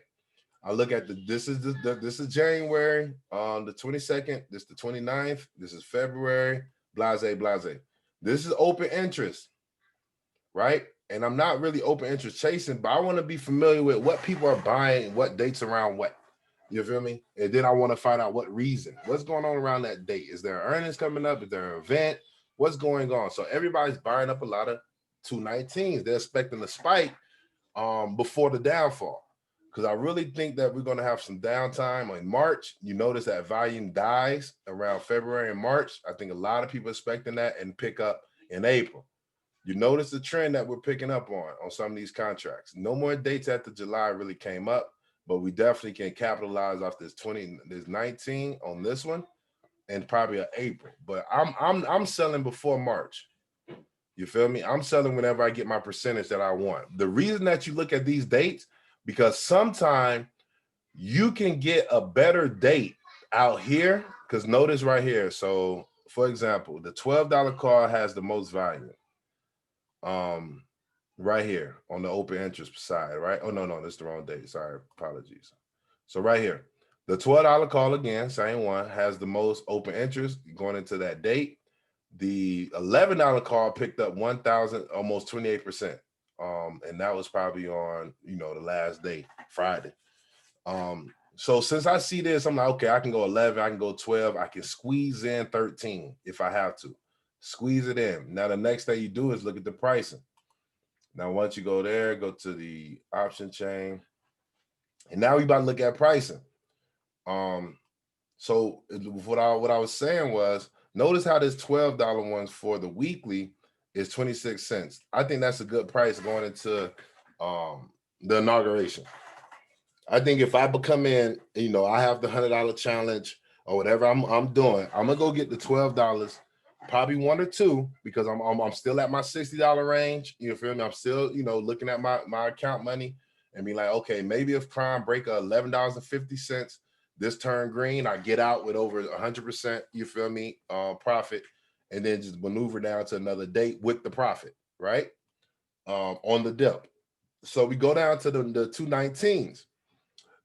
I look at this is January, the 22nd, this is the 29th, this is February, blase. This is open interest, right? And I'm not really open interest chasing, but I want to be familiar with what people are buying, what dates around what. You feel me? And then I want to find out what reason. What's going on around that date? Is there earnings coming up? Is there an event? What's going on? So everybody's buying up a lot of 219s. They're expecting a spike before the downfall. Because I really think that we're going to have some downtime in March. You notice that volume dies around February and March. I think a lot of people expecting that and pick up in April. You notice the trend that we're picking up on some of these contracts. No more dates after July really came up, but we definitely can capitalize off this 19 on this one and probably April. But I'm selling before March. You feel me? I'm selling whenever I get my percentage that I want. The reason that you look at these dates, because sometimes you can get a better date out here. Because notice right here. So, for example, the $12 card has the most value. right here on the open interest side, right? Oh, no, that's the wrong date. Sorry, apologies. So right here, the $12 call again, same one, has the most open interest going into that date. The $11 call picked up 1,000, almost 28%. And that was probably on, the last day, Friday. So since I see this, I'm like, okay, I can go 11, I can go 12, I can squeeze in 13 if I have to. Squeeze it in. Now, the next thing you do is look at the pricing. Now, once you go there, go to the option chain. And now we about to look at pricing. So what I was saying was, notice how this $12 ones for the weekly is 26 cents. I think that's a good price going into the inauguration. I think if I become in, I have the $100 challenge or whatever I'm doing, I'm gonna go get the $12, probably one or two, because I'm still at my $60 range. You feel me? I'm still, looking at my account money and be like, okay, maybe if Prime break $11.50, this turn green, I get out with over 100%. You feel me? Profit, and then just maneuver down to another date with the profit, right? On the dip. So we go down to the 219s.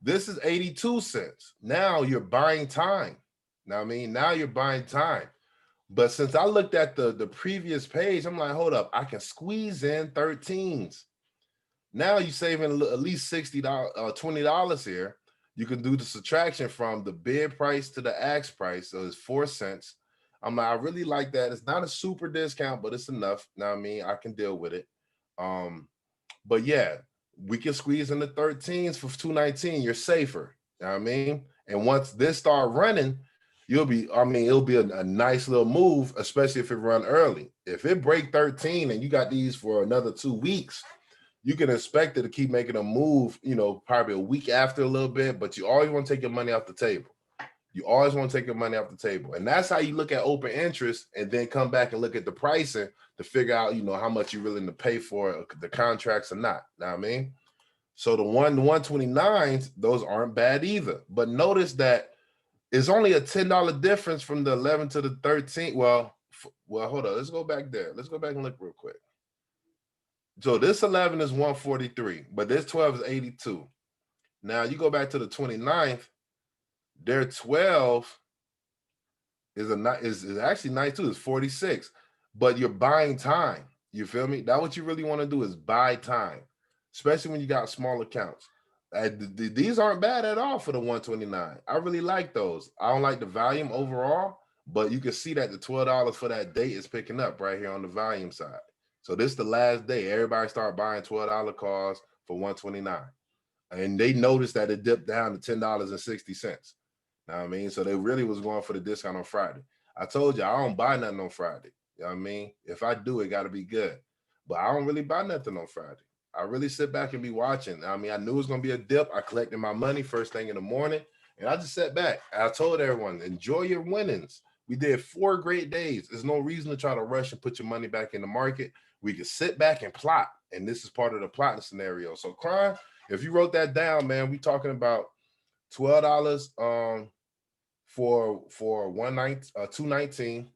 This is 82 cents. Now you're buying time. Now you're buying time. But since I looked at the previous page, I'm like, hold up, I can squeeze in 13s. Now you're saving at least $60, $20 here. You can do the subtraction from the bid price to the ask price. So it's 4 cents. I'm like, I really like that. It's not a super discount, but it's enough. I can deal with it. But yeah, we can squeeze in the 13s for 219. You're safer. You know what I mean? And once this start running, it'll be a nice little move, especially if it run early. If it break 13 and you got these for another 2 weeks, you can expect it to keep making a move, probably a week after a little bit, but you always want to take your money off the table. You always want to take your money off the table. And that's how you look at open interest and then come back and look at the pricing to figure out, how much you're willing to pay for the contracts or not. Know what I mean? So the 129s, those aren't bad either. But notice that it's only a $10 difference from the 11 to the 13. Well, hold on. Let's go back there. Let's go back and look real quick. So this 11 is 143, but this 12 is 82. Now you go back to the 29th, their 12 is actually nice too. It's 46, but you're buying time. You feel me? That's what you really want to do, is buy time, especially when you got small accounts. These aren't bad at all for the 129. I really like those. I don't like the volume overall, but you can see that the $12 for that date is picking up right here on the volume side. So this is the last day. Everybody start buying $12 calls for 129. And they noticed that it dipped down to $10.60. Know what I mean? So they really was going for the discount on Friday. I told you I don't buy nothing on Friday. You know what I mean? If I do, it got to be good. But I don't really buy nothing on Friday. I really sit back and be watching. I knew it was going to be a dip. I collected my money first thing in the morning, and I just sat back. I told everyone, enjoy your winnings. We did 4 great days. There's no reason to try to rush and put your money back in the market. We can sit back and plot, and this is part of the plotting scenario. So, Crime, if you wrote that down, man, we talking about $12 for 219,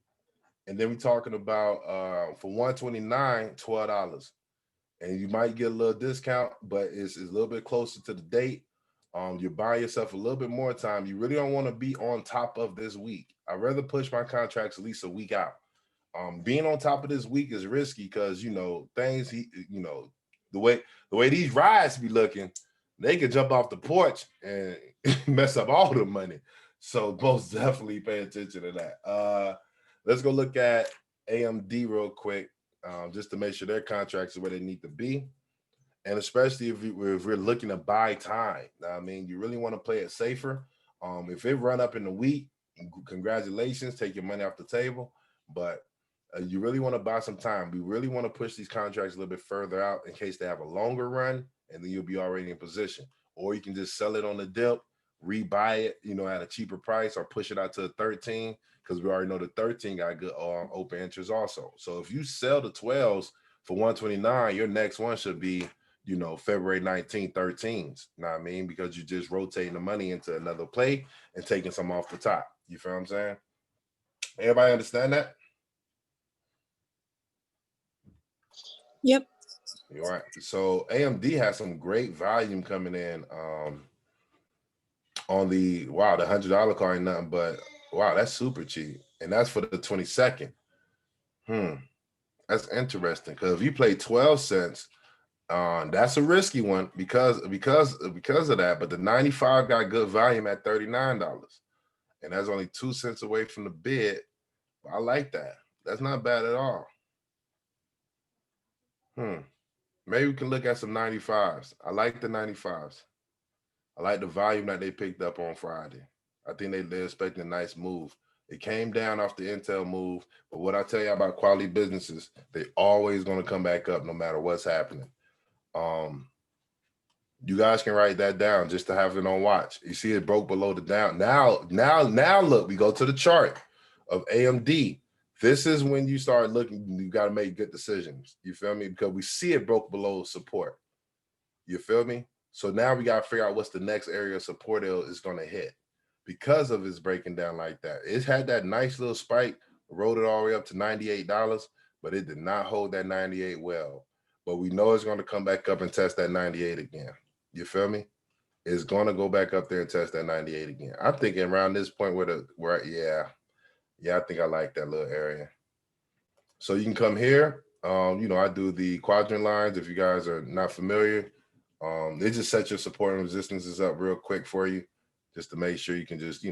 and then we talking about for 129, $12. And you might get a little discount, but it's a little bit closer to the date. You're buying yourself a little bit more time. You really don't want to be on top of this week. I'd rather push my contracts at least a week out. Being on top of this week is risky because things the way these rides be looking, they could jump off the porch and mess up all the money. So most definitely pay attention to that. Let's go look at AMD real quick, just to make sure their contracts are where they need to be. And especially if we're looking to buy time. You really want to play it safer. If it run up in the week, congratulations, take your money off the table. But you really want to buy some time. We really want to push these contracts a little bit further out in case they have a longer run, and then you'll be already in position. Or you can just sell it on the dip, rebuy it, at a cheaper price, or push it out to a 13, because we already know the 13 got good open interest also. So if you sell the 12s for 129, your next one should be, February 19th, 13s. Know what I mean? Because you're just rotating the money into another play and taking some off the top. You feel what I'm saying? Everybody understand that? Yep. You're right. So AMD has some great volume coming in. On the the $100 car ain't nothing but wow, that's super cheap, and that's for the 22nd. That's interesting because if you play 12 cents, that's a risky one because of that. But the 95 got good volume at $39, and that's only 2 cents away from the bid. I like that. That's not bad at all. Maybe we can look at some 95s. I like the 95s. I like the volume that they picked up on Friday. I think they're expecting a nice move. It came down off the Intel move, but what I tell you about quality businesses, they always going to come back up no matter what's happening. You guys can write that down just to have it on watch. You see it broke below the down. Now look, we go to the chart of AMD. This is when you start looking, you got to make good decisions. You feel me? Because we see it broke below support. You feel me? So now we got to figure out what's the next area of support is going to hit because of its breaking down like that. It had that nice little spike, rode it all the way up to $98, but it did not hold that 98 well. But we know it's going to come back up and test that 98 again. You feel me? It's going to go back up there and test that 98 again. I'm thinking around this point I think I like that little area. So you can come here. I do the quadrant lines. If you guys are not familiar, they just set your support and resistances up real quick for you, just to make sure you can just,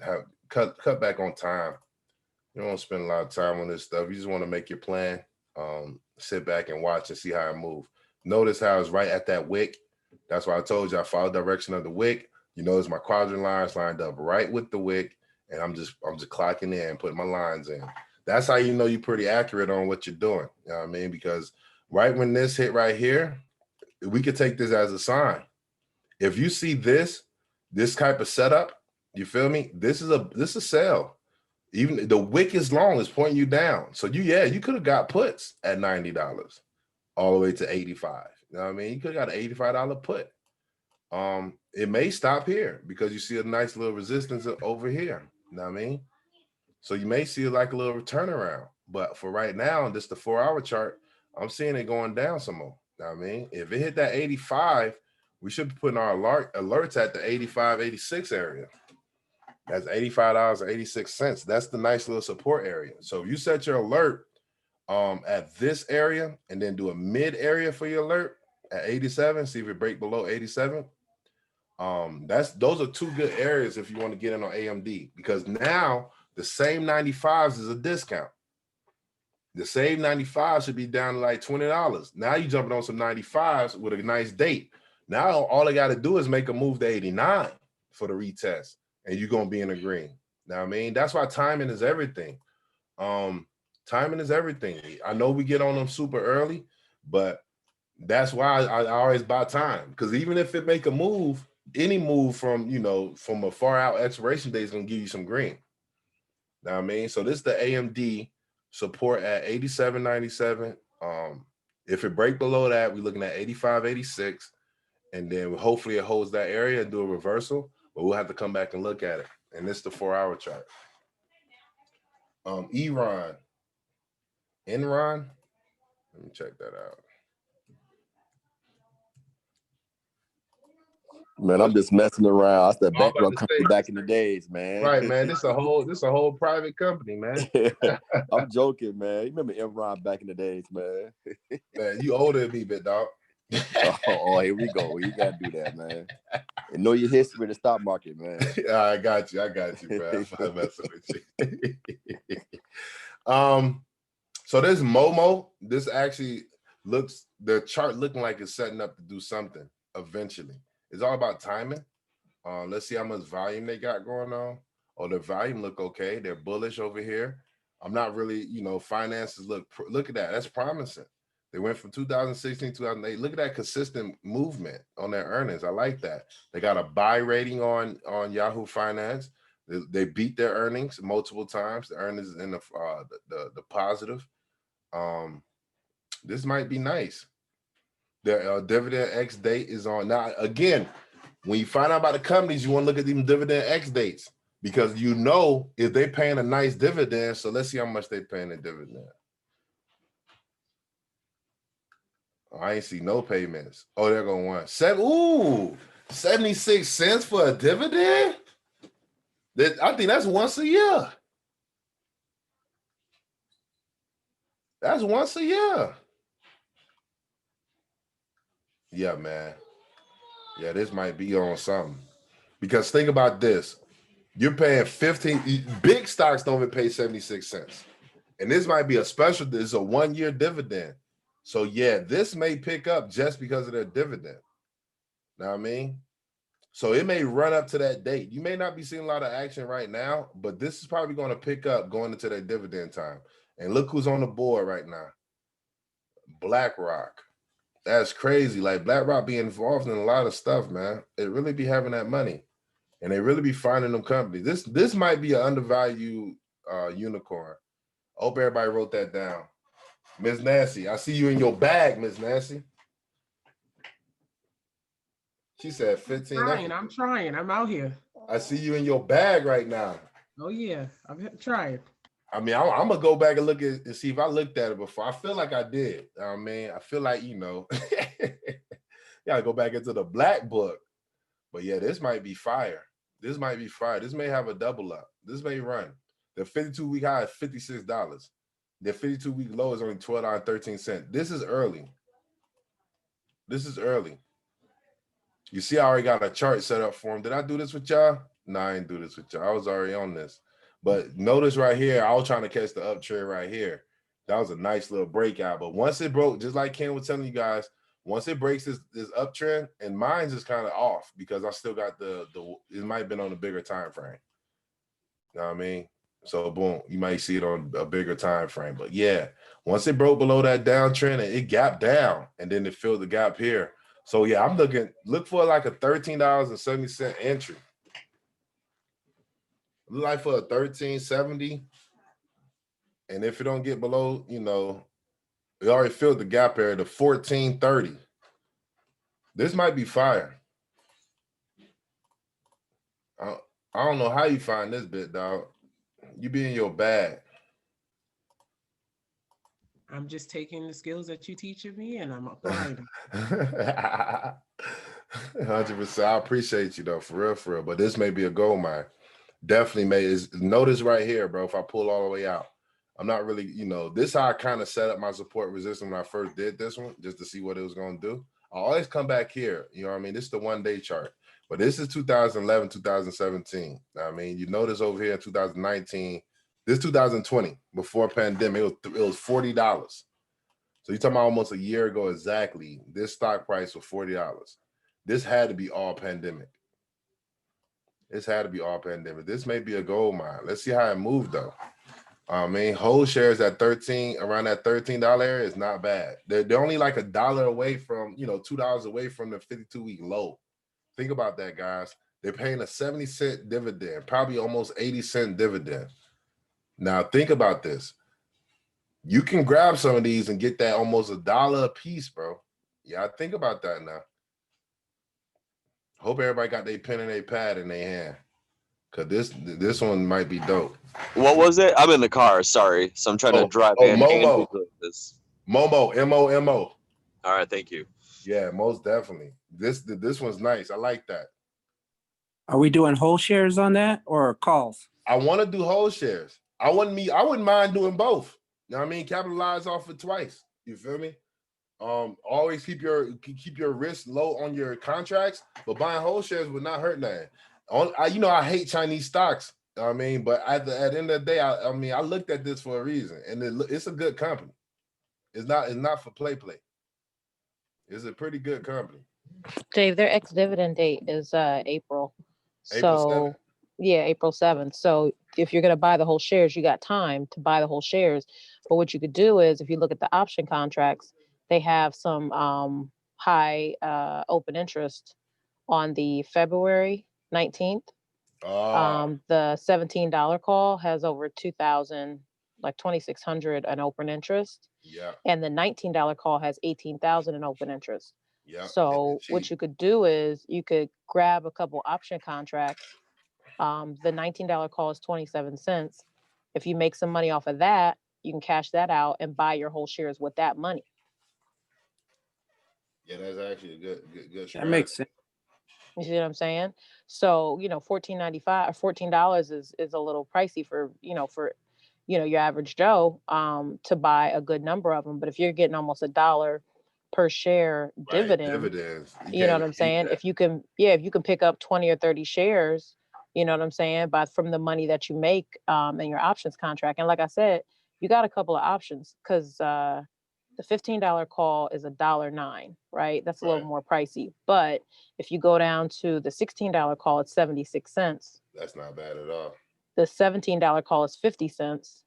have cut back on time. You don't want to spend a lot of time on this stuff. You just want to make your plan, sit back and watch and see how it moves. Notice how it's right at that wick. That's why I told you I follow the direction of the wick. You notice my quadrant lines lined up right with the wick, and I'm just clocking in and putting my lines in. That's how you know you're pretty accurate on what you're doing. You know what I mean? Because right when this hit right here, we could take this as a sign. If you see this type of setup, you feel me? This is a sell. Even the wick is long, it's pointing you down. So you could have got puts at $90 all the way to 85. You know what I mean? You could have got an $85 put. It may stop here because you see a nice little resistance over here. You know what I mean? So you may see like a little turnaround. But for right now, this the 4-hour chart, I'm seeing it going down some more. You know what I mean? If it hit that 85, we should be putting our alerts at the 85, 86 area. That's $85.86. That's the nice little support area. So if you set your alert at this area and then do a mid area for your alert at 87, see if it break below 87. Those are two good areas if you want to get in on AMD, because now the same 95s is a discount. The same 95 should be down to like $20. Now you jumping on some 95s with a nice date. Now all they got to do is make a move to 89 for the retest, and you're gonna be in the green. Now I mean, that's why timing is everything. Timing is everything. I know we get on them super early, but that's why I always buy time, because even if it make a move, any move from a far out expiration date is gonna give you some green. Now I mean, so this is the AMD support at 87.97. If it break below that, we're looking at 85.86, and then hopefully it holds that area and do a reversal, but we'll have to come back and look at it. And this is the 4-hour chart. Enron. Let me check that out. Man, I'm just messing around. That's the background company back in the days, man. Right, man. This a whole private company, man. I'm joking, man. You remember Enron back in the days, man. Man, you older than me, big dog. Oh, here we go. You gotta do that, man. And know your history in the stock market, man. I got you, bro. I'm messing with you. So this Momo, this actually looks, the chart looking like it's setting up to do something eventually. It's all about timing. Let's see how much volume they got going on. Oh, the volume look okay. They're bullish over here. I'm not really, finances look at that. That's promising. They went from 2016 to 2008. Look at that consistent movement on their earnings. I like that. They got a buy rating on Yahoo Finance. They beat their earnings multiple times. The earnings is in the positive. This might be nice. The dividend X date is on. Now, again, when you find out about the companies, you want to look at them dividend X dates, because if they're paying a nice dividend. So let's see how much they're paying in dividend. Oh, I ain't see no payments. Oh, they're going one. 76 cents for a dividend? I think that's once a year. That's once a year. Yeah, man. Yeah, this might be on something. Because think about this. You're paying 15. Big stocks don't even pay 76 cents. And this might be a special. This is a 1 year dividend. So yeah, this may pick up just because of their dividend. Know what I mean? So it may run up to that date. You may not be seeing a lot of action right now, but this is probably going to pick up going into that dividend time. And look who's on the board right now. BlackRock. That's crazy. Like BlackRock be involved in a lot of stuff, man. It really be having that money. And they really be finding them companies. This might be an undervalued unicorn. I hope everybody wrote that down. Miss Nancy, I see you in your bag, Miss Nancy. She said 15. I'm trying. I'm out here. I see you in your bag right now. Oh yeah, I'm trying. I mean, I'm gonna go back and look at and see if I looked at it before. I feel like I did. I mean, I feel like gotta go back into the black book. But yeah, this might be fire. This might be fire. This may have a double up. This may run. The 52-week high is $56. The 52-week low is only $12.13. This is early. This is early. You see, I already got a chart set up for him. Did I do this with y'all? No, I didn't do this with y'all. I was already on this. But notice right here, I was trying to catch the uptrend right here. That was a nice little breakout. But once it broke, just like Ken was telling you guys, once it breaks this uptrend, and mine's is kind of off because I still got it might have been on a bigger time frame. You know what I mean? So boom, you might see it on a bigger time frame. But yeah, once it broke below that downtrend, it gapped down, and then it filled the gap here. So yeah, I'm look for like a $13.70 entry. Look like for a $13.70. And if it don't get below, it already filled the gap area to $14.30. This might be fire. I don't know how you find this bit, dog. You be in your bag. I'm just taking the skills that you teaching me and I'm applying them. 100%. I appreciate you though, for real. But this may be a gold mine. Definitely may. Notice right here, bro. If I pull all the way out, I'm not really, this is how I kind of set up my support resistance when I first did this one, just to see what it was going to do. I always come back here. You know what I mean? This is the 1 day chart, but this is 2011, 2017. I mean, you notice over here in 2019, this 2020 before pandemic, it was $40. So you're talking about almost a year ago exactly. This stock price was $40. This had to be all pandemic. This had to be all pandemic. This may be a gold mine. Let's see how it moved though. I mean, whole shares at 13, around that $13 area is not bad. They're only like $1 away from, $2 away from the 52-week low. Think about that, guys. They're paying a 70-cent dividend, probably almost 80-cent dividend. Now think about this. You can grab some of these and get that almost $1 a piece, bro. Yeah, think about that now. Hope everybody got their pen and their pad in their hand. Cause this one might be dope. What was it? I'm in the car. Sorry, so I'm trying to drive in. Momo. This. Momo. MOMO. All right, thank you. Yeah, most definitely. This one's nice. I like that. Are we doing whole shares on that or calls? I want to do whole shares. I wouldn't mind doing both. You know what I mean? Capitalize off it twice. You feel me? Always keep your risk low on your contracts, but buying whole shares would not hurt nothing. I hate Chinese stocks. I mean, but at the end of the day, I looked at this for a reason, and it's a good company. It's not for play. It's a pretty good company. Dave, their ex-dividend date is April. So April 7th. So if you're going to buy the whole shares, you got time to buy the whole shares. But what you could do is, if you look at the option contracts, they have some high open interest on the February 19th. The $17 call has over 2,000, like 2,600 an open interest. Yeah. And the $19 call has 18,000 in open interest. Yeah. So what you could do is you could grab a couple option contracts. The $19 call is 27 cents. If you make some money off of that, you can cash that out and buy your whole shares with that money. Yeah, that's actually a good That strategy. makes sense. You see what I'm saying? So, $14.95 or $14 is a little pricey for, your average Joe to buy a good number of them. But if you're getting almost $1 per share Right, dividend, dividends. you know what I'm saying? If you can pick up 20 or 30 shares, you know what I'm saying, from the money that you make in your options contract. And like I said, you got a couple of options because the $15 call is $1.09, right? That's a little Right. more pricey. But if you go down to the $16 call, it's 76 cents. That's not bad at all. The $17 call is 50 cents.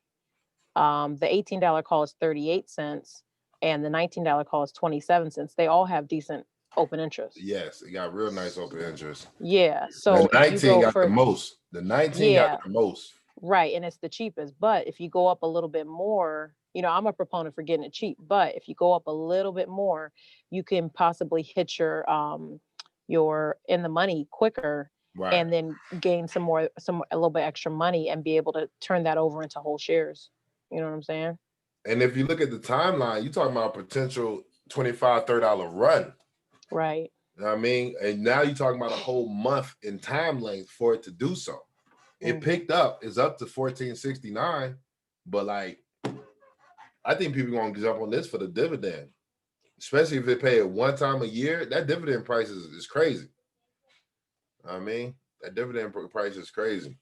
The $18 call is 38 cents. And the $19 call is 27 cents. They all have decent open interest. Yes, it got real nice open interest. Yeah. So the if you 19 go got for the most. The 19 Yeah. got the most. Right, and it's the cheapest. But if you go up a little bit more, I'm a proponent for getting it cheap. But if you go up a little bit more, you can possibly hit your in the money quicker, Right. and then gain a little bit extra money and be able to turn that over into whole shares. You know what I'm saying? And if you look at the timeline, you're talking about a potential $25, $30 run. Right. You know what I mean? And now you're talking about a whole month in time length for it to do so. It picked up, it's up to 14.69, but like I think people are gonna jump on this for the dividend, especially if they pay it one time a year. That dividend price is crazy. I mean, that dividend price is crazy.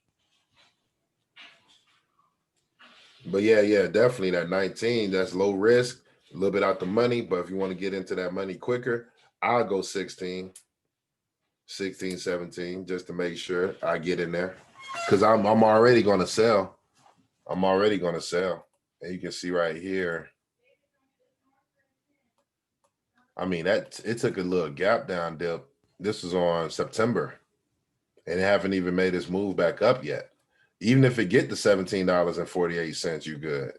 But yeah, definitely that 19, that's low risk, a little bit out the money. But if you want to get into that money quicker, I'll go 16, 17, just to make sure I get in there. Because I'm already gonna sell. I'm already gonna sell. And you can see right here. I mean, it took a little gap down dip. This was on September, and it haven't even made its move back up yet. Even if it get to $17.48, you good.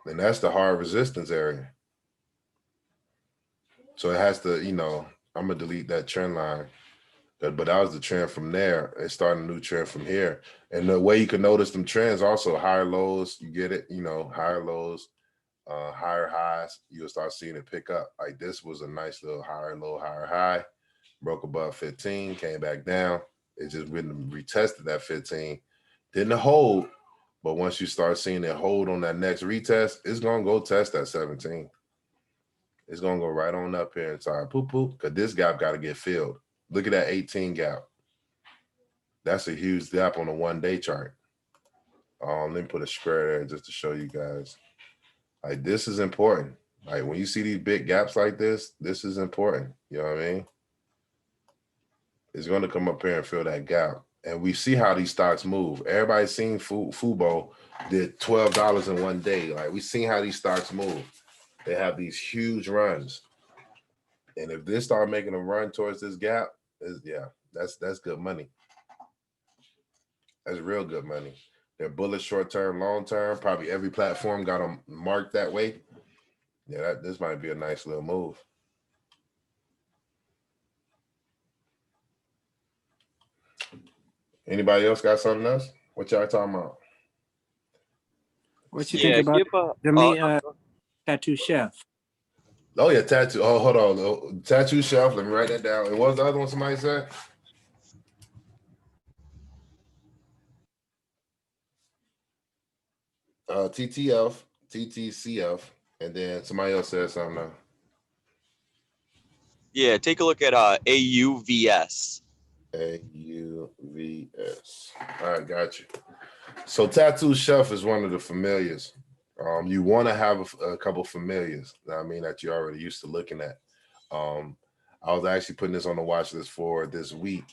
And that's the hard resistance area. So it has to, I'm gonna delete that trend line. But that was the trend from there. It's starting a new trend from here. And the way you can notice them trends also, higher lows, you get it, higher lows, higher highs, you'll start seeing it pick up. Like this was a nice little higher low, higher high, broke above 15, came back down. It just went retested that 15, didn't hold. But once you start seeing it hold on that next retest, it's gonna go test that 17. It's gonna go right on up here inside poop, because this gap got to get filled. Look at that 18 gap. That's a huge gap on a 1-day chart. Let me put a square there just to show you guys. Like this is important. Like when you see these big gaps like this is important. You know what I mean? It's going to come up here and fill that gap. And we see how these stocks move. Everybody's seen Fubo did $12 in 1 day. Like we seen how these stocks move. They have these huge runs. And if this start making a run towards this gap, that's good money. That's real good money. They're bullish short-term, long-term. Probably every platform got them marked that way. Yeah, this might be a nice little move. Anybody else got something else? What y'all talking about? What you think about the tattoo chef? Oh yeah, tattoo. Oh, hold on. Tattoo chef. Let me write that down. And what was the other one somebody said? TTF, TTCF, and then somebody else said something now. Yeah, take a look at AUVS. AUVS. All right, got you. So Tattoo Chef is one of the familiars. You want to have a couple familiars, that you're already used to looking at. I was actually putting this on the watch list for this week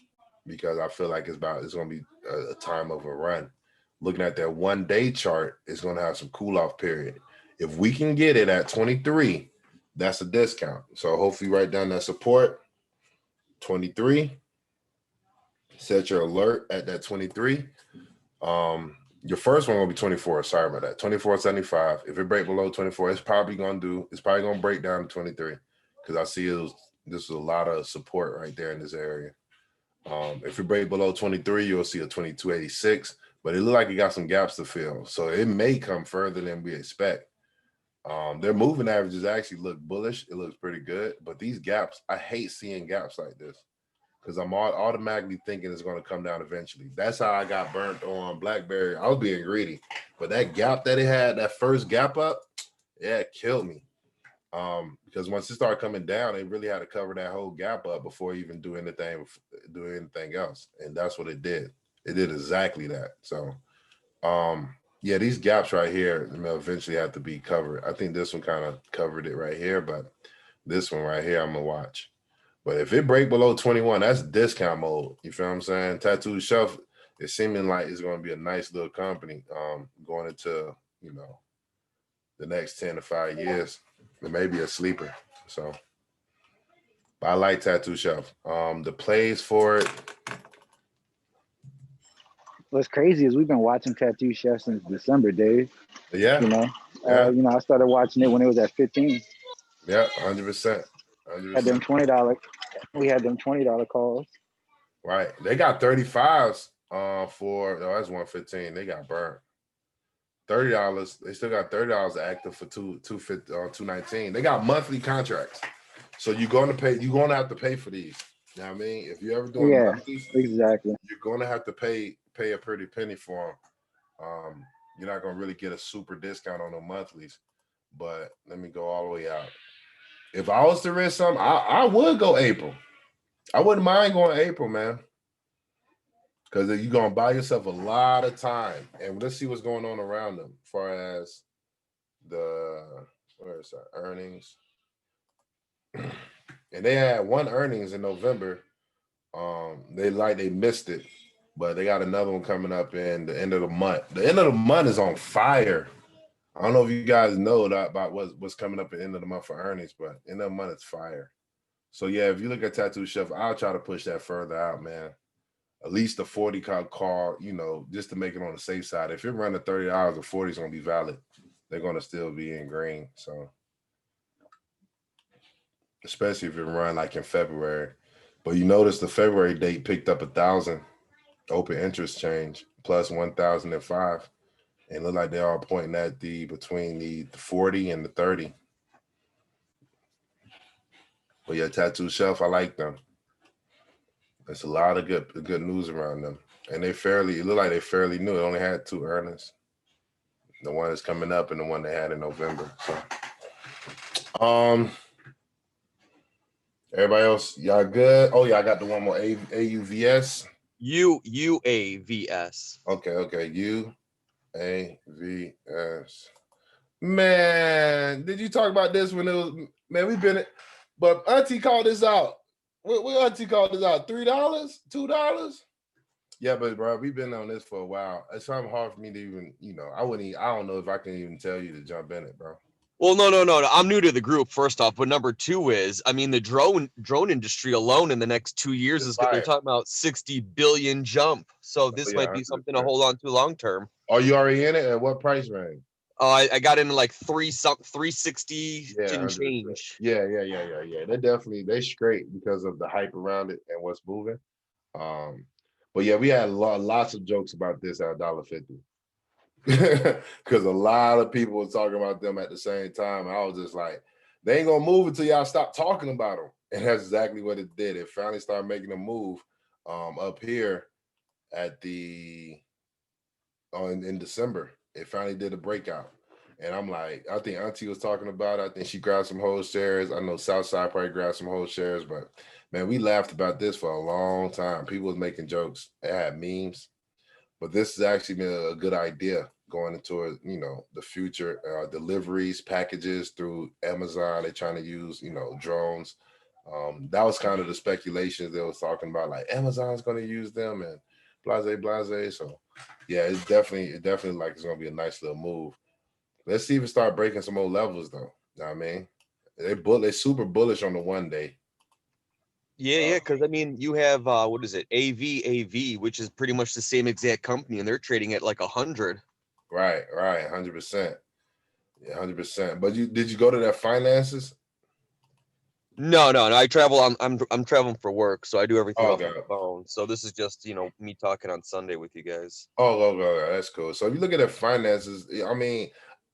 because I feel like it's going to be a time of a run. Looking at that 1-day chart, it's going to have some cool off period. If we can get it at 23, that's a discount. So hopefully write down that support, 23. Set your alert at that 23. Your first one will be 24. Sorry about that. 24.75. If it break below 24, it's probably gonna break down to 23 because I see this is a lot of support right there in this area. If it break below 23, you'll see a 22.86, but it look like it got some gaps to fill, so it may come further than we expect. Their moving averages actually look bullish. It looks pretty good, but these gaps, I hate seeing gaps like this because I'm automatically thinking it's going to come down eventually. That's how I got burnt on BlackBerry. I was being greedy, but that gap that it had, that first gap up, yeah, it killed me. Because once it started coming down, they really had to cover that whole gap up before even do anything else, and that's what it did. It did exactly that. So, yeah, these gaps right here eventually have to be covered. I think this one kind of covered it right here, but this one right here, I'm gonna watch. But if it break below 21, that's discount mode. You feel what I'm saying? Tattoo Shelf is seeming like it's going to be a nice little company going into, the next 10 to 5 years. It may be a sleeper. So, but I like Tattoo Shelf. The plays for it. What's crazy is we've been watching Tattoo Chef since December, Dave. Yeah. I started watching it when it was at 15. Yeah, 100%. 100%. Had them $20. We had them $20 calls. Right. They got 35s for that's 115. They got burnt. $30. They still got $30 active for 219. They got monthly contracts. So you're gonna have to pay for these. You know what I mean? If you're ever doing monthlies, exactly. You're gonna have to pay a pretty penny for them. You're not gonna really get a super discount on the monthlies. But let me go all the way out. If I was to risk something, I would go April. I wouldn't mind going April, man. Because you're going to buy yourself a lot of time. And let's see what's going on around them as far as earnings. And they had one earnings in November. They missed it. But they got another one coming up in the end of the month. The end of the month is on fire. I don't know if you guys know about what's coming up at the end of the month for earnings, but end of the month it's fire. So yeah, if you look at Tattoo Chef, I'll try to push that further out, man. At least a 40 call, just to make it on the safe side. If you're running $30, the 40 is gonna be valid. They're gonna still be in green. So especially if you run like in February. But you notice the February date picked up 1,000 open interest change plus 1,005. And look like they're all pointing at between the 40 and the 30. But yeah, Tattoo Shelf, I like them. There's a lot of good news around them. And it look like they fairly new. It only had 2 earnings. The one that's coming up and the one they had in November. So everybody else, y'all good? Oh yeah, I got the one more AUVS. UAVS. Okay. UAVS. Man, did you talk about this when it was, man, but Auntie called this out. What Auntie called this out? $3? $2? Yeah, but bro, we've been on this for a while. It's kind of hard for me to even, I don't know if I can even tell you to jump in it, bro. Well, no. I'm new to the group, first off. But number 2 is, the drone industry alone in the next 2 years they're talking about 60 billion jump. So this might be something to hold on to long term. Are you already in it? At what price range? I got into like 360 and change. Yeah. They straight because of the hype around it and what's moving. But yeah, we had lots of jokes about this at $1.50. Because a lot of people were talking about them at the same time. I was just like, they ain't gonna move until y'all stop talking about them. And that's exactly what it did. It finally started making a move up here at in December. It finally did a breakout. And I'm like, I think Auntie was talking about it. I think she grabbed some whole shares. I know Southside probably grabbed some whole shares, but man, we laughed about this for a long time. People was making jokes. It had memes. But this has actually been a good idea going into the future. Deliveries, packages through Amazon. They're trying to use, drones. That was kind of the speculations they was talking about, like Amazon's going to use them and blase. So yeah, it definitely like it's going to be a nice little move. Let's see if it start breaking some old levels though. You know what I mean? They super bullish on the 1 day. Yeah, because you have what is it, AV, which is pretty much the same exact company, and they're trading at like 100. Right, 100%. Yeah, 100%. But did you go to their finances? No. I travel. I'm traveling for work, so I do everything off the phone. So this is just me talking on Sunday with you guys. Oh, that's cool. So if you look at their finances,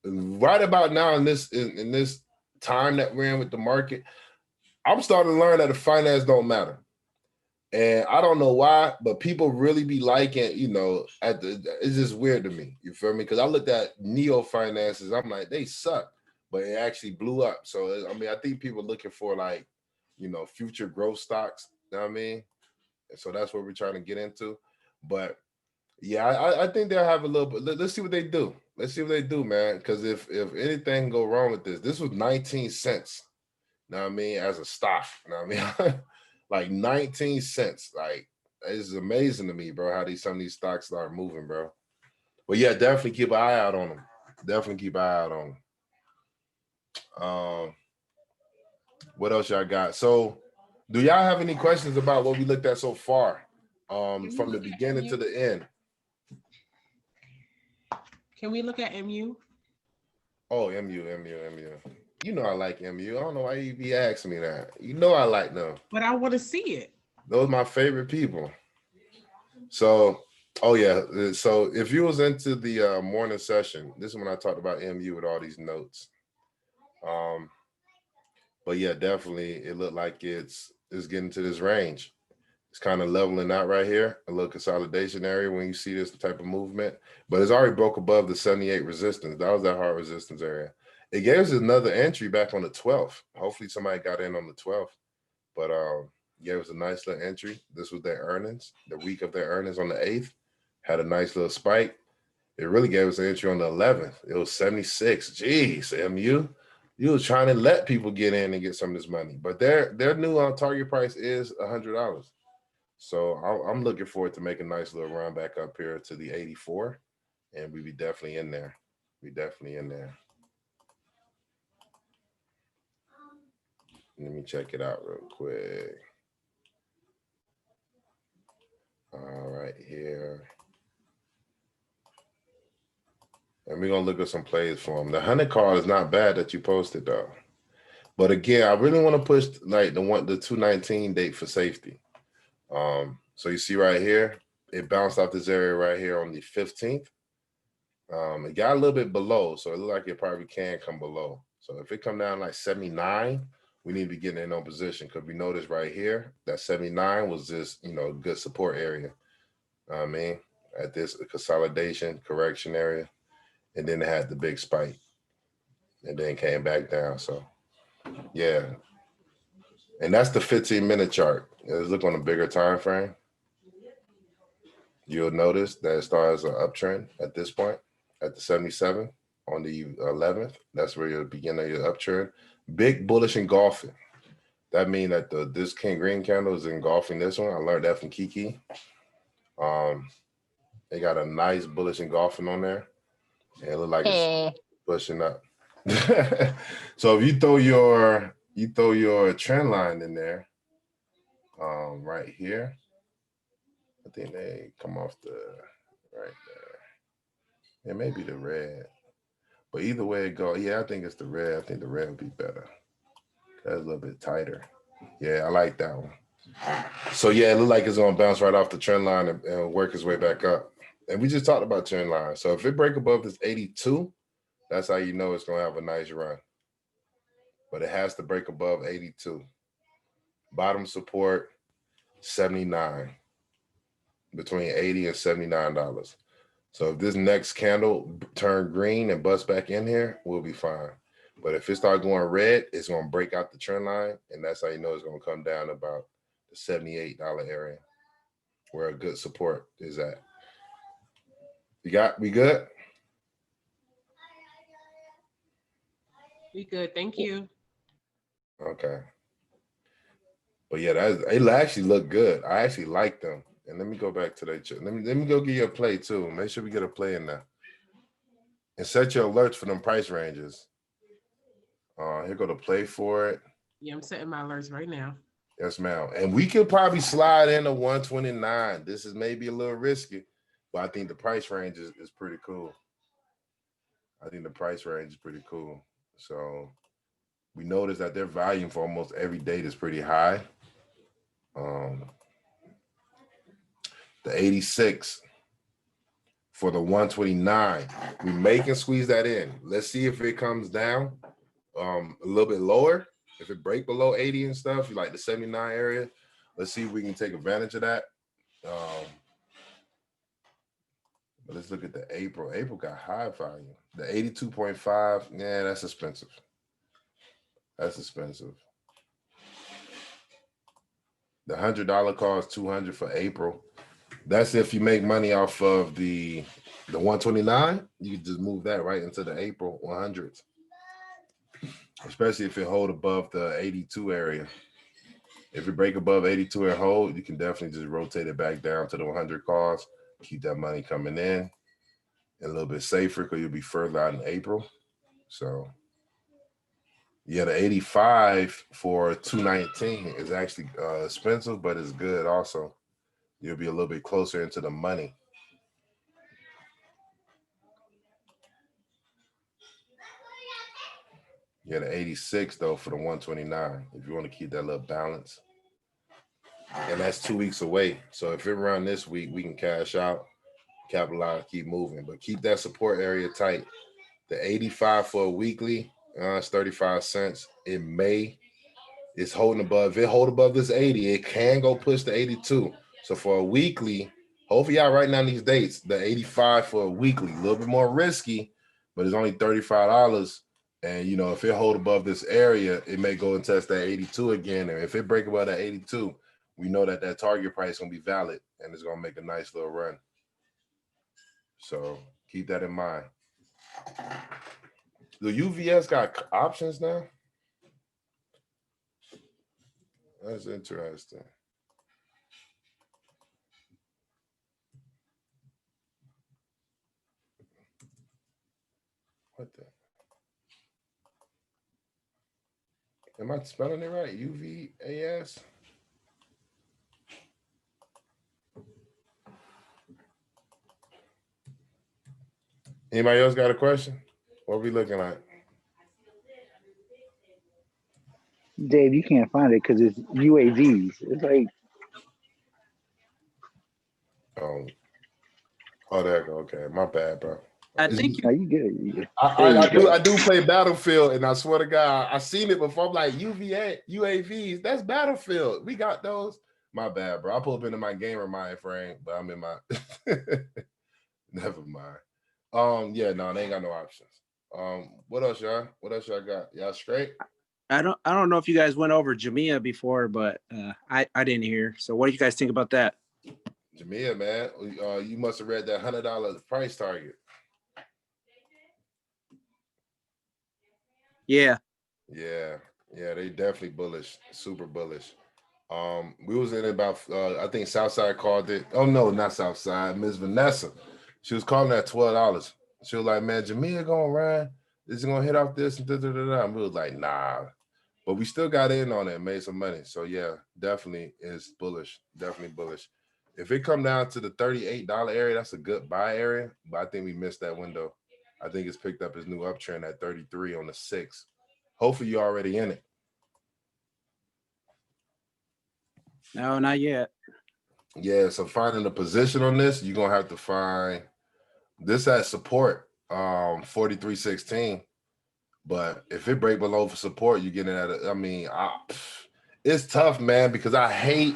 right about now in this time that we're in with the market, I'm starting to learn that the finance don't matter. And I don't know why, but people really be liking, it's just weird to me. You feel me? Because I looked at neo finances, I'm like, they suck, but it actually blew up. So I mean, I think people are looking for like, future growth stocks. You know what I mean? And so that's what we're trying to get into. But yeah, I think they'll have a little bit. Let's see what they do. Let's see what they do, man. Because if anything go wrong with this was 19 cents. You know what I mean? As a stock. You know what I mean? Like 19 cents. Like, it's amazing to me, bro, how some of these stocks start moving, bro. But yeah, definitely keep an eye out on them. Definitely keep an eye out on them. What else y'all got? So do y'all have any questions about what we looked at so far? From the beginning to the end. Can we look at MU? Oh, MU. You know I like MU. I don't know why you be asking me that. You know I like them. But I want to see it. Those are my favorite people. So, oh yeah. So if you was into the morning session, this is when I talked about MU with all these notes. But yeah, definitely it looked like it's getting to this range. It's kind of leveling out right here, a little consolidation area when you see this type of movement. But it's already broke above the 78 resistance. That was that hard resistance area. It gave us another entry back on the 12th. Hopefully somebody got in on the 12th. But gave us a nice little entry. This was their earnings, the week of their earnings on the 8th. Had a nice little spike. It really gave us an entry on the 11th. It was 76. Jeez, MU. You was trying to let people get in and get some of this money. But their new target price is $100. So I'm looking forward to make a nice little run back up here to the 84, and we be definitely in there. Let me check it out real quick. All right, here. And we're going to look at some plays for them. The 100 card is not bad that you posted, though. But again, I really want to push like the 219 date for safety. So you see right here, it bounced off this area right here on the 15th. It got a little bit below, so it looked like it probably can come below. So if it come down like 79, we need to be getting in on position because we noticed right here that 79 was just, a good support area. I mean, at this consolidation correction area, and then it had the big spike, and then came back down. So yeah, and that's the 15-minute chart. Let's look on a bigger time frame. You'll notice that it starts an uptrend at this point, at the 77 on the 11th. That's where you'll begin your uptrend. Big bullish engulfing. That means that this green candle is engulfing this one. I learned that from Kiki. They got a nice bullish engulfing on there. And it look like it's pushing up. So if you throw your trend line in there, right here, I think they come off the right there. It may be the red, but either way it go, yeah, I think it's the red. I think the red would be better. That's a little bit tighter. Yeah, I like that one. So yeah, it looks like it's gonna bounce right off the trend line and work its way back up. And we just talked about trend line. So if it break above this 82, that's how you know it's gonna have a nice run. But it has to break above 82. Bottom support 79, between $80 and $79. So if this next candle turn green and bust back in here, we'll be fine. But if it starts going red, it's going to break out the trend line, and that's how you know it's going to come down about the $78 area where a good support is at. We good? We good. Thank you. Okay. But yeah, it actually looked good. I actually like them. And let me go back to that. Let me go get you a play too. Make sure we get a play in there. And set your alerts for them price ranges. Here go to play for it. Yeah, I'm setting my alerts right now. Yes, ma'am. And we could probably slide into 129. This is maybe a little risky, but I think the price range is pretty cool. So we noticed that their volume for almost every date is pretty high. The 86 for the 129. We may can squeeze that in. Let's see if it comes down a little bit lower. If it break below 80 and stuff, you like the 79 area. Let's see if we can take advantage of that. But let's look at the April. April got high volume. The 82.5, yeah, that's expensive. That's expensive. The $100 call is $200 for April. That's if you make money off of the 129. You can just move that right into the April 100s, especially if it hold above the 82 area. If you break above 82 and hold, you can definitely just rotate it back down to the 100 calls. Keep that money coming in, and a little bit safer because you'll be further out in April. So, yeah, the 85 for 219 is actually expensive, but it's good also. You'll be a little bit closer into the money. Yeah, the 86 though for the 129. If you want to keep that little balance, and that's 2 weeks away. So if it run this week, we can cash out, capitalize, keep moving, but keep that support area tight. The 85 for a weekly, it's 35 cents. It's holding above. If it hold above this 80, it can go push to 82. So for a weekly, hopefully y'all writing down these dates. The 85 for a weekly, a little bit more risky, but it's only $35. And you know, if it hold above this area, it may go and test that 82 again. And if it break above that 82, we know that target price is gonna be valid and it's gonna make a nice little run. So keep that in mind. The UVS got options now. That's interesting. What the? Am I spelling it right? UVAS? Anybody else got a question? What are we looking at? Dave, you can't find it because it's UAVs. It's like, Oh, there you go. Okay, my bad, bro. I think no, you good. You good. I do play Battlefield, and I swear to God, I seen it before. I'm like, UAVs, that's Battlefield. We got those. My bad, bro. I pull up into my gamer mind frame, but I'm in my never mind. Yeah, no, they ain't got no options. What else, y'all? What else y'all got? Y'all straight? I don't know if you guys went over Jamia before, but I didn't hear. So what do you guys think about that? Jamia, man, you must have read that $100 price target. Yeah, they definitely bullish, super bullish. We was in about I think Southside called it. Oh no, not Southside, Miss Vanessa. She was calling that $12. She was like, man, Jamia gonna run. Is it gonna hit off this and da da da da? And we was like, nah. But we still got in on it and made some money. So yeah, definitely is bullish. Definitely bullish. If it come down to the $38 area, that's a good buy area. But I think we missed that window. I think it's picked up his new uptrend at 33 on the 6th. Hopefully you're already in it. no, not yet. Yeah, so finding a position on this, you're gonna have to find this at support, 43.16. But if it break below for support, you get it at it's tough, man, because I hate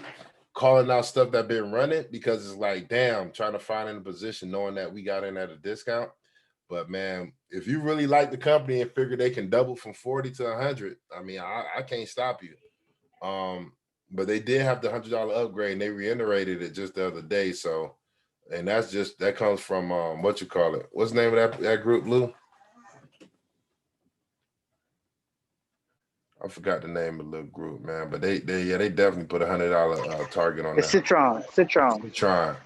calling out stuff that been running because it's like, damn, trying to find in a position knowing that we got in at a discount. But man, if you really like the company and figure they can double from 40 to 100, I can't stop you. But they did have the $100 upgrade and they reiterated it just the other day. So, and that comes from what you call it? What's the name of that group, Lou? I forgot the name of the little group, man. But they definitely put $100 target on that. Citron.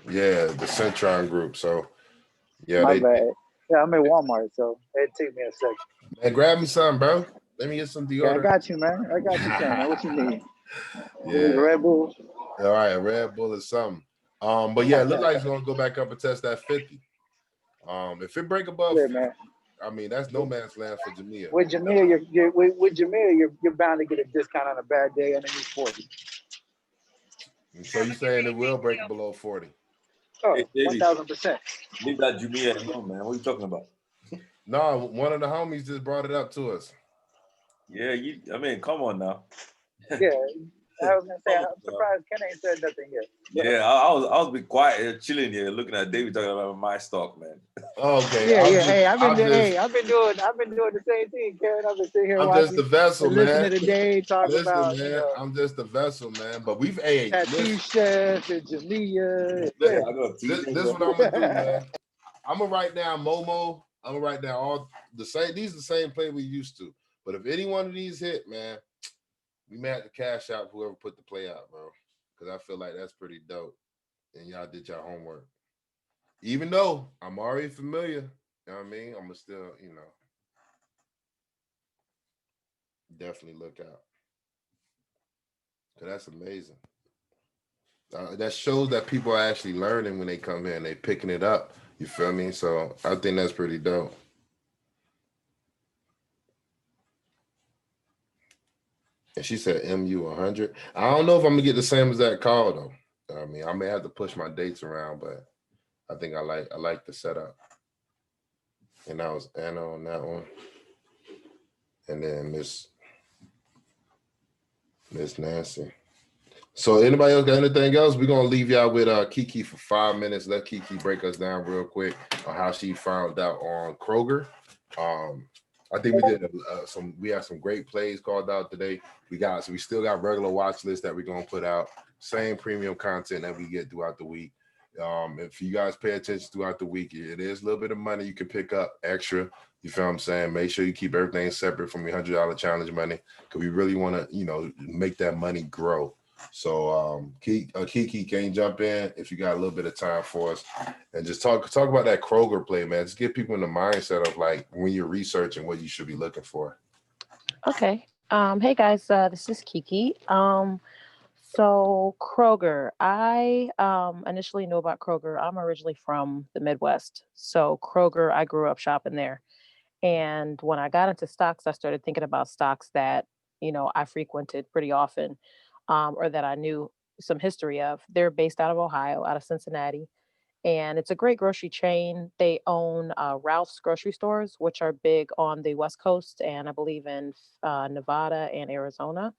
Yeah, the Citron group. So yeah, my bad. Yeah, I'm at Walmart, so it take me a second. Man, grab me some, bro. Let me get some deodorant. Yeah, I got you, man. I got you, man. What you need? Yeah, Red Bull. All right, a Red Bull or something. But yeah, it looks like it's gonna go back up and test that 50. If it break above, yeah, man. That's no man's land for Jamia. With Jamia, you're bound to get a discount on a bad day underneath 40. So you saying it will break below 40? Oh, Hey, David, 1000%. leave that Jumia alone, man. What are you talking about? No, one of the homies just brought it up to us. Yeah, I mean, come on now. Yeah, I was gonna say Come on, I'm bro. surprised Ken ain't said nothing yet. Yeah, I was be quiet, chilling here, looking at David talking about my stock, man. Okay, Yeah, yeah. Hey, I'm just I've been doing the same thing, Ken. I've been sitting here I'm just the watching vessel, and man. listening to Dave talk Listen, about man, I'm just the vessel, man. But we've tattoo chef and Jamia. Yeah, Yeah. I got this TJ, what I'm gonna do, man. I'm gonna write down Momo. I'm gonna write down all the same. These are the same play we used to. But if any one of these hit, man, we may have to cash out whoever put the play out, bro. Because I feel like that's pretty dope. And y'all did your homework. Even though I'm already familiar, you know what I mean? I'm gonna still, definitely look out. Because that's amazing. That shows that people are actually learning when they come here and they picking it up. You feel me? So I think that's pretty dope. And she said MU 100. I don't know if I'm gonna get the same as that call though. I mean, I may have to push my dates around, but I think I like the setup. And that was Anna on that one. And then Miss Nancy. So anybody else got anything else? We're gonna leave y'all with Kiki for 5 minutes. Let Kiki break us down real quick on how she found out on Kroger. I think we did we had some great plays called out today. We still got regular watch lists that we're gonna put out. Same premium content that we get throughout the week. If you guys pay attention throughout the week, it is a little bit of money you can pick up extra. You feel what I'm saying? Make sure you keep everything separate from your $100 challenge money because we really want to, make that money grow. So Kiki, can you jump in if you got a little bit of time for us and just talk about that Kroger play, man? Just get people in the mindset of like when you're researching what you should be looking for. Okay. Hey guys, this is Kiki. So Kroger, I initially knew about Kroger. I'm originally from the Midwest. So Kroger, I grew up shopping there. And when I got into stocks, I started thinking about stocks that, I frequented pretty often, or that I knew some history of. They're based out of Ohio, out of Cincinnati. And it's a great grocery chain. They own Ralph's grocery stores, which are big on the West Coast and I believe in Nevada and Arizona.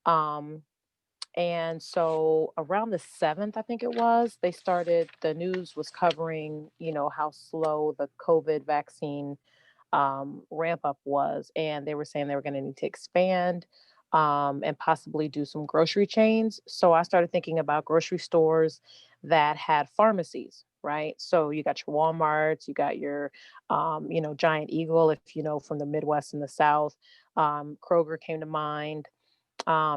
Um, and so around the 7th, I think it was, the news was covering, how slow the COVID vaccine ramp up was. And they were saying they were going to need to expand and possibly do some grocery chains. So I started thinking about grocery stores that had pharmacies, right? So you got your Walmarts, you got your, Giant Eagle, if you know from the Midwest and the South. Kroger came to mind.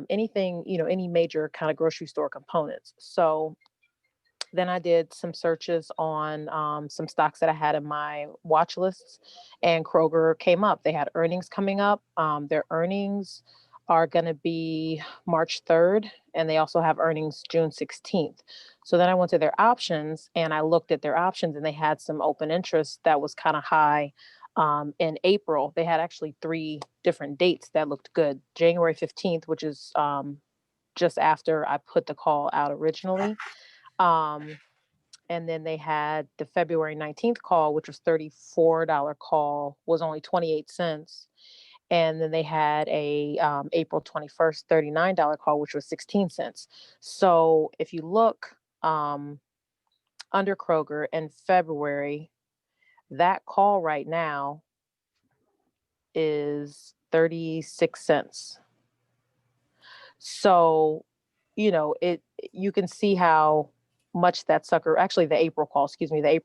Anything, any major kind of grocery store components. So then I did some searches on some stocks that I had in my watch lists, and Kroger came up. They had earnings coming up. Their earnings are going to be March 3rd, and they also have earnings June 16th. So then I went to their options and I looked at their options, and they had some open interest that was kind of high. In April, they had actually 3 different dates that looked good. January 15th, which is just after I put the call out originally. Um, and then they had the February 19th call, which was $34 call, was only 28 cents. And then they had a April 21st, $39 call, which was 16 cents. So if you look under Kroger in February, that call right now is 36 cents. So, you can see how much that sucker, actually the April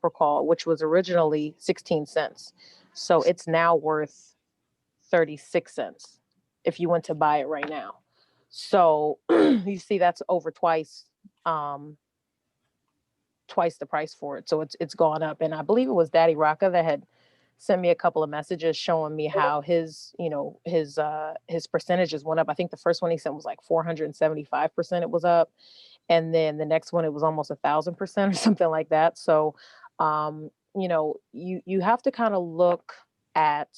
call, which was originally 16 cents. So it's now worth 36 cents if you went to buy it right now. So you see that's over twice the price for it. So it's gone up. And I believe it was Daddy Rocca that had sent me a couple of messages showing me how his percentages went up. I think the first one he sent was like 475% it was up. And then the next one it was almost 1,000% or something like that. So you have to kind of look at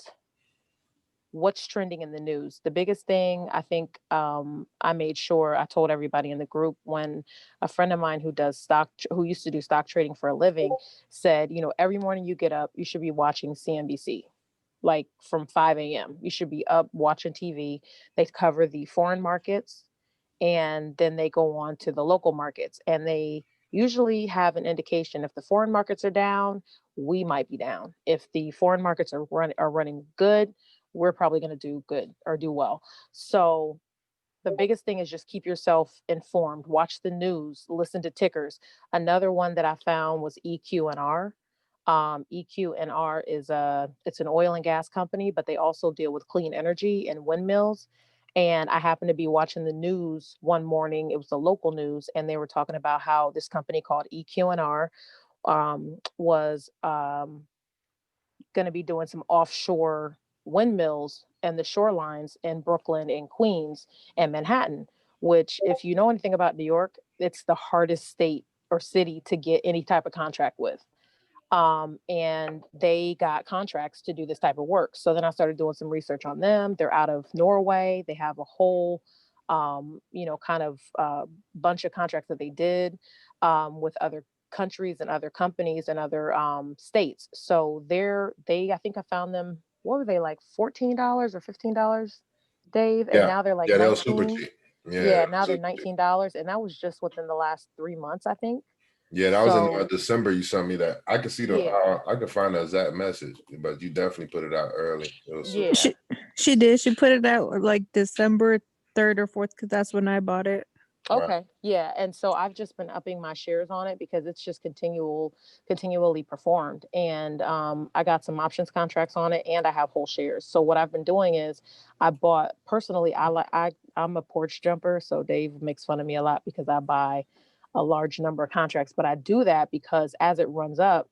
what's trending in the news. The biggest thing I think I made sure I told everybody in the group when a friend of mine who used to do stock trading for a living said, every morning you get up, you should be watching CNBC. Like from 5 a.m. You should be up watching TV. They cover the foreign markets and then they go on to the local markets, and they usually have an indication if the foreign markets are down, we might be down. If the foreign markets are running good, we're probably going to do good or do well. So the biggest thing is just keep yourself informed, watch the news, listen to tickers. Another one that I found was EQ&R. EQ&R it's an oil and gas company, but they also deal with clean energy and windmills. And I happened to be watching the news one morning. It was the local news, and they were talking about how this company called EQ&R was going to be doing some offshore windmills and the shorelines in Brooklyn and Queens and Manhattan, which, if you know anything about New York, it's the hardest state or city to get any type of contract with. And they got contracts to do this type of work. So then I started doing some research on them. They're out of Norway. They have a whole, kind of bunch of contracts that they did with other countries and other companies and other states. So I think I found them, what were they, like $14 or $15, Dave? And Yeah, now they're like yeah, that was super 19. cheap. Yeah, now they're Super cheap. $19. And that was just within the last 3 months, I think. Yeah, that was in So December. You sent me that. I could see yeah, I could find the exact message, but you definitely put it out early. It was super. yeah. She did. She put it out like December 3rd or 4th because that's when I bought it. Right. Okay. Yeah. And so I've just been upping my shares on it because it's just continually performed. And I got some options contracts on it, and I have whole shares. So what I've been doing is I bought personally, I'm a porch jumper. So Dave makes fun of me a lot because I buy a large number of contracts, but I do that because as it runs up,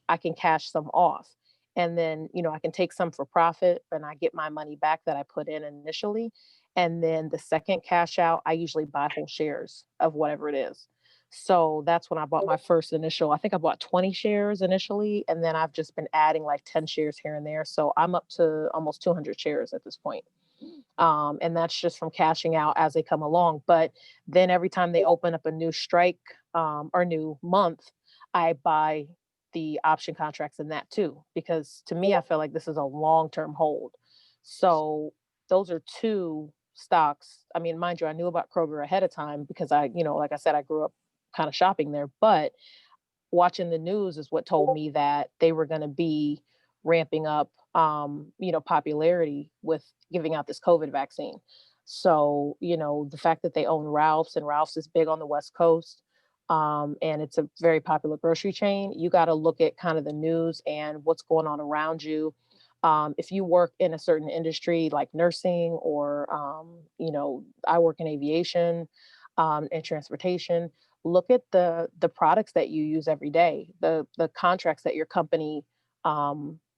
I can cash some off. And then, I can take some for profit and I get my money back that I put in initially. And then the second cash out, I usually buy whole shares of whatever it is. So that's when I bought my first initial. I think I bought 20 shares initially, and then I've just been adding like 10 shares here and there. So I'm up to almost 200 shares at this point. And that's just from cashing out as they come along. But then every time they open up a new strike or new month, I buy the option contracts in that too, because to me, I feel like this is a long-term hold. So those are two stocks. I mean, mind you, I knew about Kroger ahead of time because like I said, I grew up kind of shopping there, but watching the news is what told me that they were going to be ramping up, popularity with giving out this COVID vaccine. So, the fact that they own Ralph's, and Ralph's is big on the West Coast, and it's a very popular grocery chain, you got to look at kind of the news and what's going on around you. If you work in a certain industry like nursing or, I work in aviation and transportation, look at the products that you use every day, the contracts that your company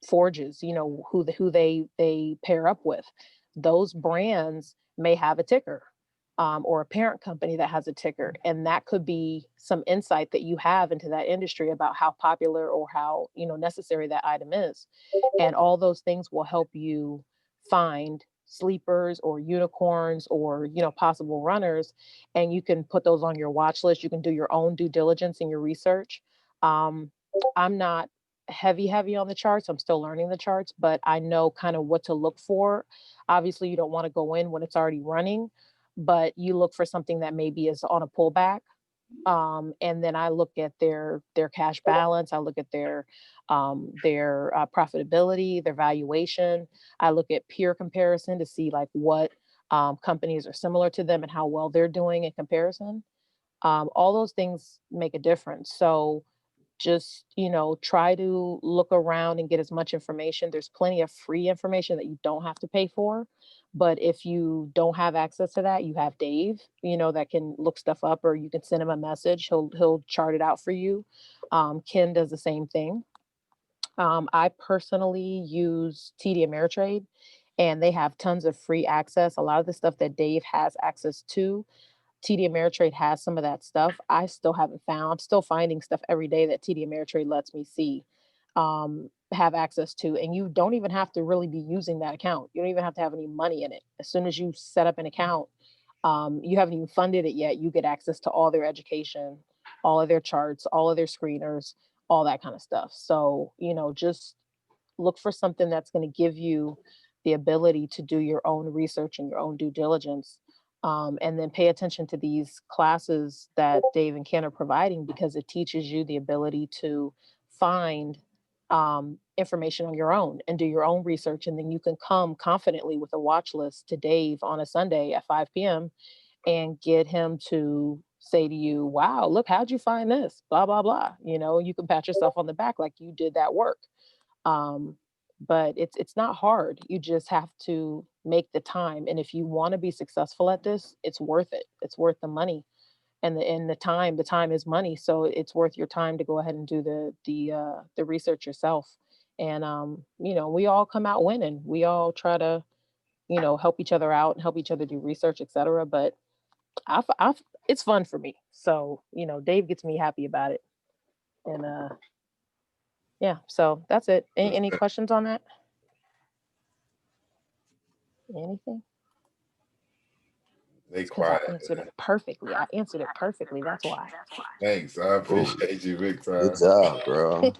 forges, who they pair up with. Those brands may have a ticker, or a parent company that has a ticker, and that could be some insight that you have into that industry about how popular or how necessary that item is. And all those things will help you find sleepers or unicorns or possible runners, and you can put those on your watch list. You can do your own due diligence and your research. I'm not heavy on the charts. I'm still learning the charts, but I know kind of what to look for. Obviously, you don't want to go in when it's already running, but you look for something that maybe is on a pullback. And then I look at their cash balance. I look at their profitability, their valuation. I look at peer comparison to see like what companies are similar to them and how well they're doing in comparison. All those things make a difference. So just try to look around and get as much information. There's plenty of free information that you don't have to pay for, but if you don't have access to that, you have Dave, that can look stuff up, or you can send him a message. He'll chart it out for you. Ken does the same thing. I personally use TD Ameritrade, and they have tons of free access. A lot of the stuff that Dave has access to, TD Ameritrade has some of that stuff. I still haven't found. I'm still finding stuff every day that TD Ameritrade lets me see. have access to, and you don't even have to really be using that account. You don't even have to have any money in it. As soon as you set up an account, you haven't even funded it yet, you get access to all their education, all of their charts, all of their screeners, all that kind of stuff. So, just look for something that's going to give you the ability to do your own research and your own due diligence. And then pay attention to these classes that Dave and Ken are providing, because it teaches you the ability to find information on your own and do your own research. And then you can come confidently with a watch list to Dave on a Sunday at 5 p.m. and get him to say to you, wow, look, how'd you find this? Blah, blah, blah. You can pat yourself on the back like you did that work. But it's not hard. You just have to make the time. And if you want to be successful at this, it's worth it. It's worth the money. And the time is money. So it's worth your time to go ahead and do the research yourself. And we all come out winning. We all try to, help each other out and help each other do research, etc. But it's fun for me. So, Dave gets me happy about it. And yeah, so that's it. Any questions on that? Anything? They Because I quiet. answered it perfectly. That's why. Thanks. I appreciate you big time. Good job, bro.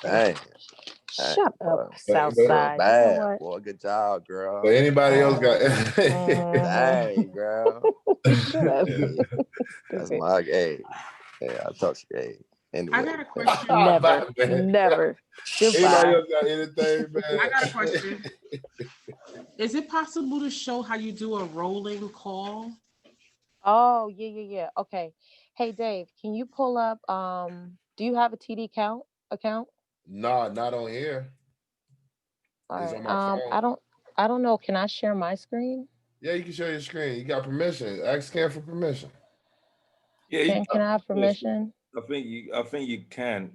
Dang. Shut up, But Southside. You know Bad, what? boy. Good job, girl. But anybody else got? Dang, girl. Shut up. Hey, that's Stupid. my game. Hey, I talk to you. Anyway. I got a question. Never. Anybody Goodbye. else got anything, man? I got a question. Is it possible to show how you do a rolling call? Oh, yeah. Okay. Hey, Dave, can you pull up, do you have a TD account? No, not on here. All It's right. on my phone. I don't know. Can I share my screen? Yeah, you can share your screen. You got permission. Ask Cam for permission. Yeah, Can I have permission? I think you can.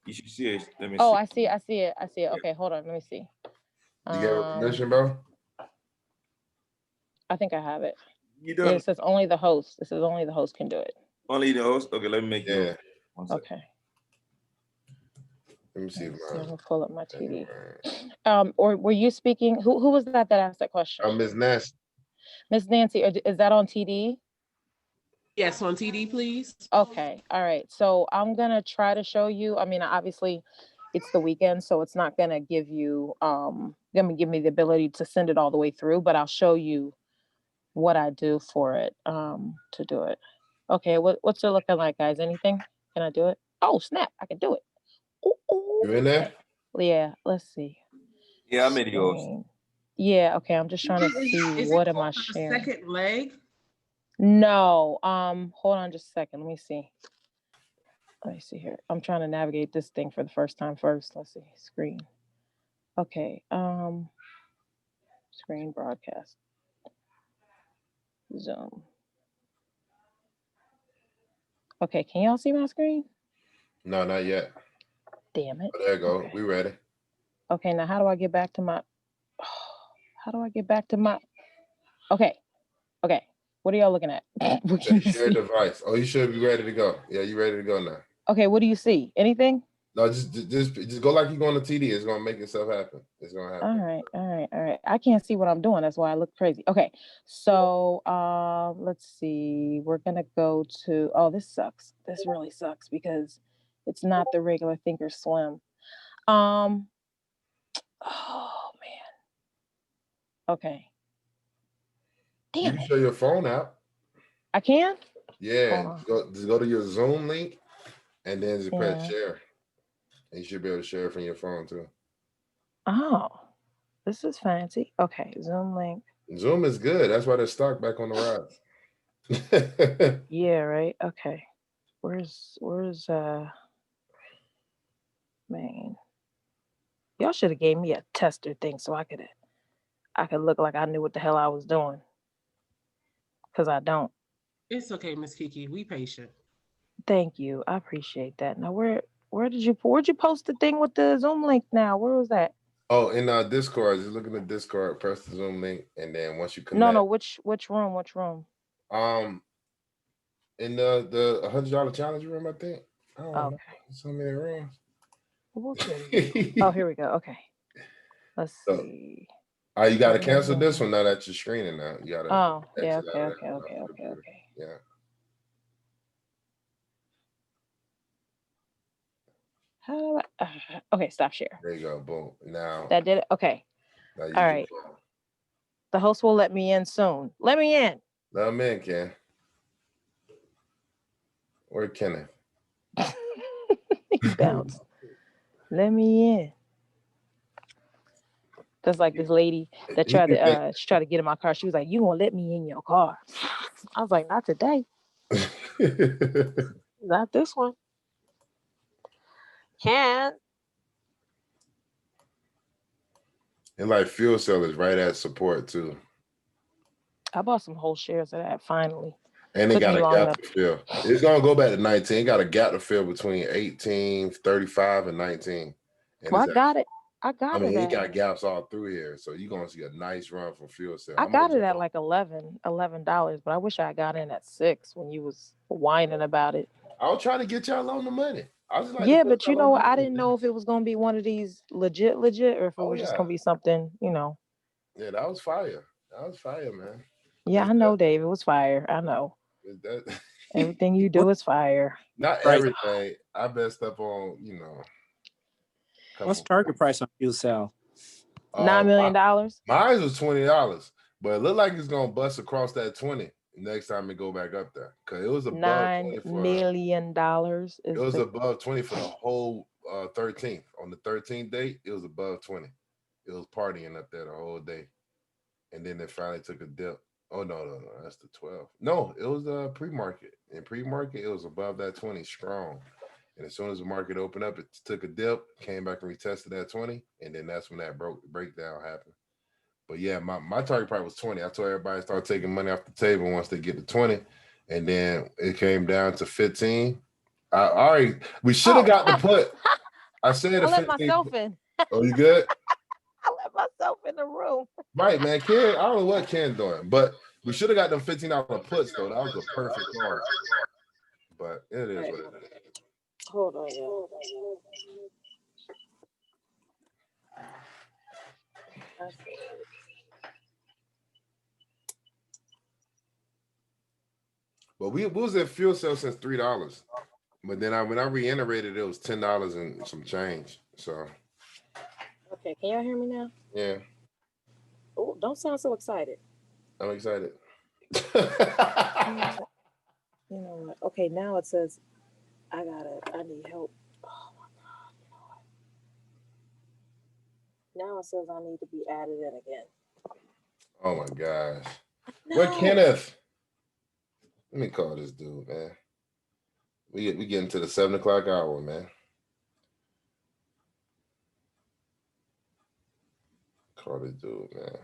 You should see it. Let me Oh, see. I see it. Okay, hold on. Let me see. You gave her permission, bro? I think I have it. You Yeah, don't. it says only the host. It says only the host can do it. Only the host. Okay, let me make you. Yeah. Okay. Let me see. I'm gonna pull up my TD. Or were you speaking? Who was that asked that question? Miss Nash. Miss Nancy, is that on TD? Yes, on TD, please. Okay. All right. So I'm gonna try to show you. I mean, obviously, it's the weekend, so it's not gonna give you gonna give me the ability to send it all the way through, but I'll show you what I do for it to do it. Okay. What's it looking like, guys? Anything? Can I do it? Oh, snap! I can do it. Ooh. You in there? Yeah. Let's see. Yeah, I made yours. Yeah. Okay. I'm just trying to see what am I sharing. Second leg? No. Hold on just a second. Let me see. Let me see here. I'm trying to navigate this thing for the first time first. Let's see. Screen. Okay. Screen broadcast. Zoom. Okay, can y'all see my screen? No, not yet. Damn it. Oh, there you go. Okay. We ready. Okay, now how do I get back to my Okay. What are y'all looking at? Share device. Oh, you should be ready to go. Yeah, you ready to go now. Okay, what do you see? Anything? No, just go like you're going to TD. It's gonna make itself happen. It's gonna happen. All right. I can't see what I'm doing. That's why I look crazy. Okay, so let's see. We're gonna go to. Oh, this sucks. This really sucks because it's not the regular Thinkorswim. Oh man. Okay. Damn You can show your phone out. I can? Yeah. Just go to your Zoom link and then just press share. And you should be able to share from your phone too. Oh, this is fancy. Okay, Zoom link. Zoom is good. That's why they're stuck back on the rise. Yeah, right. Okay. Where's man? Y'all should have gave me a tester thing so I could look like I knew what the hell I was doing. Cause I don't. It's okay, Miss Kiki. We patient. Thank you. I appreciate that. Now where'd you post the thing with the Zoom link now? Where was that? Oh, in Discord. Just look at the Discord, press the Zoom link, and then once you connect. No, which room? Which room? In the $100 challenge room, I think. I don't know. So many rooms. Oh, here we go. Okay. Let's see. You got to cancel this one now that you're screening now. You got to. Oh, yeah. Okay. Yeah. How do okay, stop share. There you go. Boom. Now. That did it. Okay. All right. The host will let me in soon. Let me in. Let him in, Ken. Where Kenneth? He bounced. Let me in. That's like this lady that tried to she tried to get in my car. She was like, "You gonna let me in your car?" I was like, "Not today. Not this one." Can't. And like fuel cell is right at support too. I bought some whole shares of that finally. And they got a gap to fill. It's gonna go back to 19. It got a gap to fill between 18, 35, and 19. And well, I got it. I mean, it got gaps all through here. So you're gonna see a nice run from fuel cell. I got it at like $11, but I wish I got in at $6 when you was whining about it. I was trying to get y'all on the money. I was like, yeah, but you know what? I didn't know if it was gonna be one of these legit, or if it was just gonna be something, you know. Yeah, that was fire. That was fire, man. Yeah, I know, Dave. It was fire. I know. Everything you do is fire. Not everything. I messed up on, you know. What's target price on fuel cell? $9 million. Mine was $20, but it looked like it's gonna bust across that 20 next time it go back up there. Cause it was above $9 million. It was above 20 for the whole 13th. On the 13th date, it was above 20. It was partying up there the whole day. And then it finally took a dip. Oh no, that's the 12. No, it was pre-market. In pre-market, it was above that 20 strong. And as soon as the market opened up, it took a dip, came back and retested that 20, and then that's when that breakdown happened. But yeah, my target price was 20. I told everybody to start taking money off the table once they get to 20, and then it came down to 15. We should have got the put. I said I let myself in. Oh, you good? I let myself in the room. Right, man. Ken, I don't know what Ken's doing, but we should have got them $15 puts though. That was a perfect call. But it is what it is. Hold on, y'all. But we was at fuel cell since $3. But then when I reiterated, it was $10 and some change. So okay, can y'all hear me now? Yeah. Oh, don't sound so excited. I'm excited. You know what? Okay, now it says I need help. Oh my God. You know what? Now it says I need to be added in again. Oh my gosh. No. Where Kenneth? Let me call this dude, man. We getting to the 7 o'clock hour, man. Call this dude, man.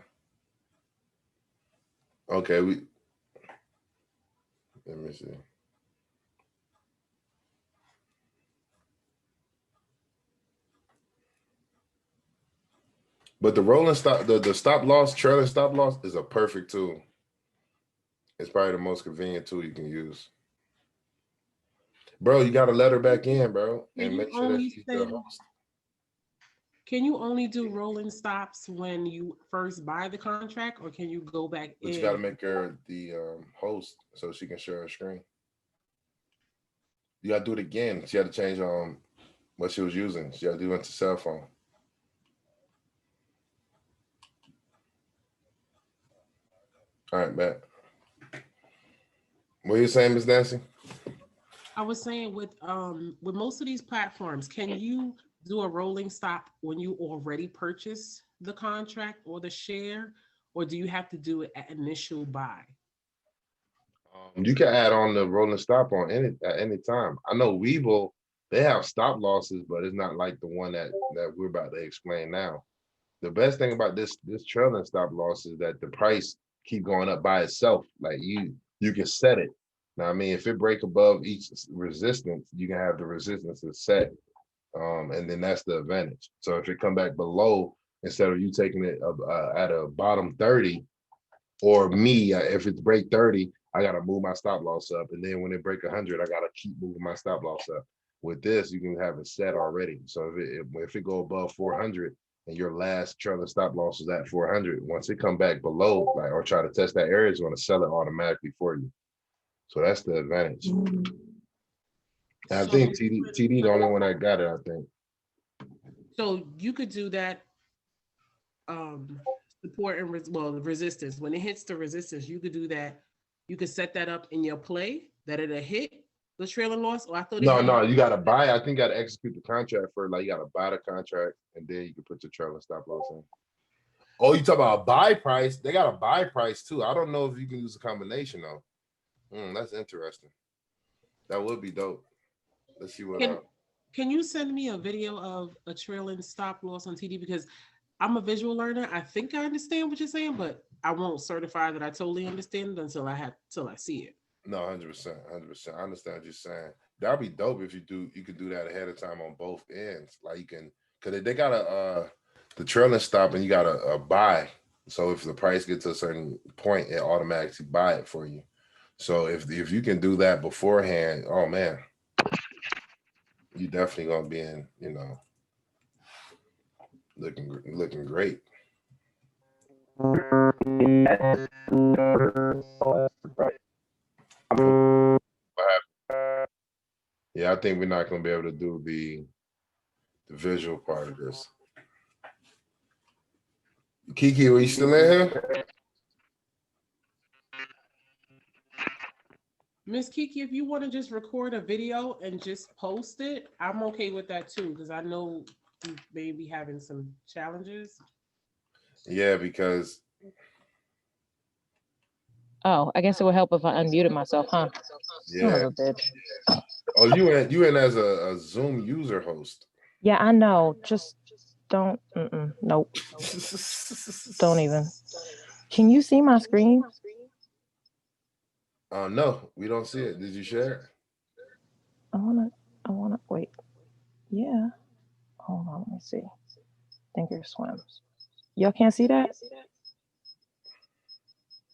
Okay, let me see. But the rolling stop, the stop loss, trailing stop loss is a perfect tool. It's probably the most convenient tool you can use. Bro, you got to let her back in, bro. And make sure that she's the host. Can you only do rolling stops when you first buy the contract, or can you go back in? But you got to make her the host so she can share her screen. You got to do it again. She had to change what she was using. She had to do it to cell phone. All right, Matt. What are you saying, Ms. Nancy? I was saying with most of these platforms, can you do a rolling stop when you already purchase the contract or the share, or do you have to do it at initial buy? You can add on the rolling stop on at any time. I know Webull, they have stop losses, but it's not like the one that we're about to explain now. The best thing about this trailing stop loss is that the price keep going up by itself. Like you can set it. Now, I mean, if it break above each resistance, you can have the resistance set. And then that's the advantage. So if it come back below, instead of you taking it at a bottom 30, or me, if it's break 30, I got to move my stop loss up. And then when it break 100, I got to keep moving my stop loss up. With this, you can have it set already. So if it go above 400 and your last trailing stop loss is at 400, once it come back below, like, or try to test that area, it's going to sell it automatically for you. So that's the advantage. And I think TD the only one that got it, I think. So you could do that support and resistance. When it hits the resistance, you could do that. You could set that up in your play that it'll hit the trailing loss. Or I thought No, you gotta buy. I think you gotta execute the contract first. Like you gotta buy the contract and then you can put your trailing stop loss in. Oh, you talk about buy price? They got a buy price too. I don't know if you can use a combination though. That's interesting. That would be dope. Let's see what. Can you send me a video of a trailing stop loss on TD? Because I'm a visual learner. I think I understand what you're saying, but I won't certify that I totally understand it until I see it. No, 100%. I understand what you're saying. That'd be dope if you could do that ahead of time on both ends. Like you can, because they got the trailing stop and you got a buy. So if the price gets to a certain point, it automatically buy it for you. So if you can do that beforehand, oh man, you definitely gonna be in, looking great. Yeah, I think we're not gonna be able to do the visual part of this. Kiki, are you still in here? Miss Kiki, if you want to just record a video and just post it, I'm okay with that too, because I know you may be having some challenges. Yeah, because. Oh, I guess it would help if I unmuted myself, huh? Yeah. Son of a bitch. Oh, you in as a Zoom user host. Yeah, I know. Just don't. Nope. Don't even. Can you see my screen? No, we don't see it. Did you share it? I wanna wait. Yeah. Hold on, let me see. Thinkorswim. Y'all can't see that?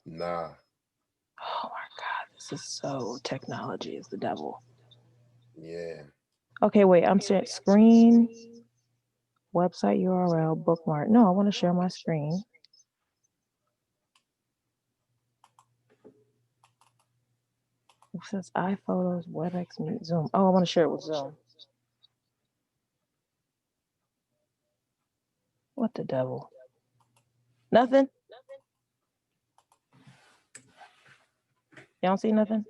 Nah. Oh my God, this is so technology is the devil. Yeah. Okay, wait, I'm saying screen, website URL, bookmark. No, I want to share my screen. It says iPhotos, WebEx, Meet, Zoom. Oh, I want to share it with Zoom. What the devil? Nothing? Y'all don't see nothing?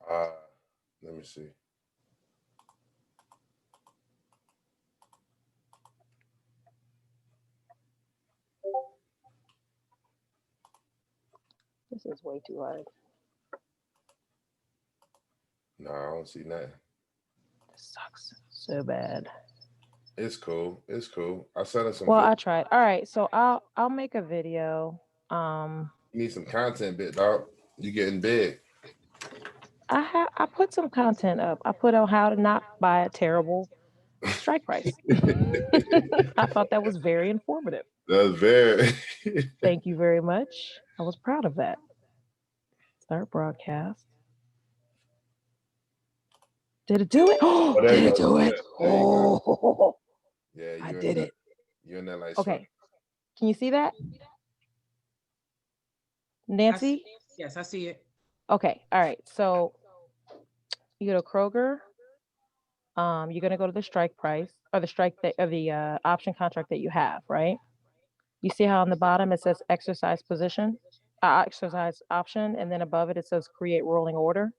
Let me see. This is way too hard. No, I don't see nothing. This sucks so bad. It's cool. It's cool. I sent her some. Well, I tried. All right, so I'll make a video. You need some content, bit dog. You getting big. I put some content up. I put out how to not buy a terrible strike price. I thought that was very informative. That's very. Thank you very much. I was proud of that. Start broadcast. Did it do it? Oh, did it do it? Oh, yeah, I did it. You're in that like. Okay. Can you see that? Nancy? Yes, I see it. Okay. All right. So you go to Kroger. You're gonna go to the strike price or the strike or the option contract that you have, right? You see how on the bottom it says exercise position, exercise option, and then above it says create rolling order.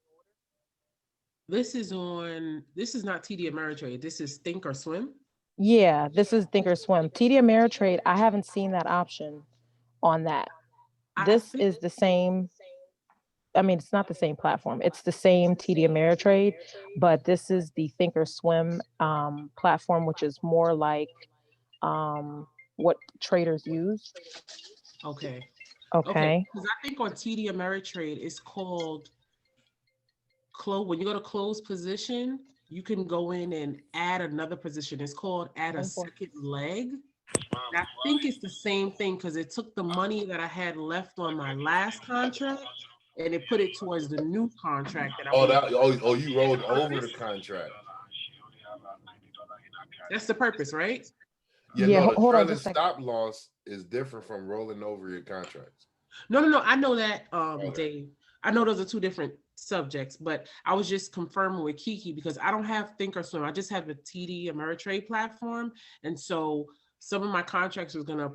This is not TD Ameritrade. This is Thinkorswim. Yeah, this is Thinkorswim. TD Ameritrade, I haven't seen that option on that. This is the same. I mean, it's not the same platform. It's the same TD Ameritrade, but this is the Thinkorswim platform, which is more like what traders use. Okay. Okay. Because I think on TD Ameritrade, it's called close. When you go to close position, you can go in and add another position. It's called add a second leg. And I think it's the same thing because it took the money that I had left on my last contract and it put it towards the new contract that I you rolled over the contract. That's the purpose, right? Yeah, Yeah, no, the hold on trailing just a second. stop loss is different from rolling over your contracts. No. I know that, Okay. Dave. I know those are two different subjects, but I was just confirming with Kiki because I don't have Thinkorswim. I just have a TD Ameritrade platform, and so some of my contracts was gonna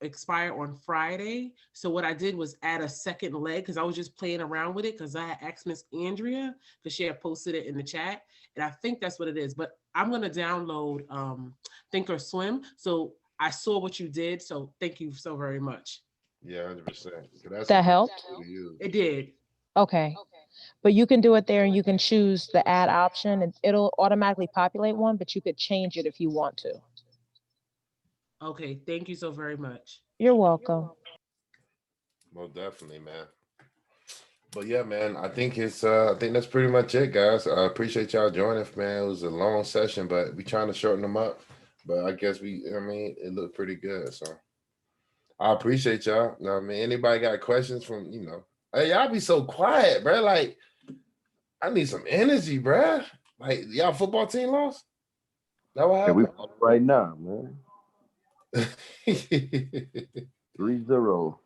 expire on Friday. So what I did was add a second leg because I was just playing around with it because I had asked Miss Andrea because she had posted it in the chat, and I think that's what it is. But I'm gonna download Thinkorswim. So I saw what you did. So thank you so very much. Yeah, 100%. That helped? It did. Okay. But you can do it there and you can choose the add option and it'll automatically populate one, but you could change it if you want to. Okay, thank you so very much. You're welcome. Well, definitely, man. But yeah, man, I think that's pretty much it, guys. I appreciate y'all joining, man. It was a long session, but we trying to shorten them up. But I guess it looked pretty good. So I appreciate y'all. You know what I mean? Anybody got questions from, hey, y'all be so quiet, bro. Like, I need some energy, bro. Like, y'all football team lost? That what happened? We right now, man. 3-0.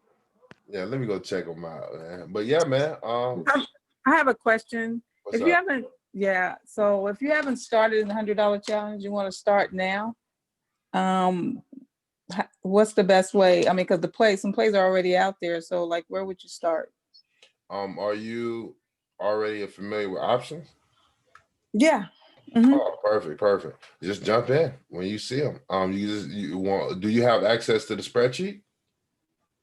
Yeah, let me go check them out, man. But yeah, man. I have a question. What's If you up? haven't, so if you haven't started in the $100 challenge, you want to start now. What's the best way? I mean, because some plays are already out there. So, like, where would you start? Are you already familiar with options? Yeah. Mm-hmm. Oh, perfect. Just jump in when you see them. Do you have access to the spreadsheet?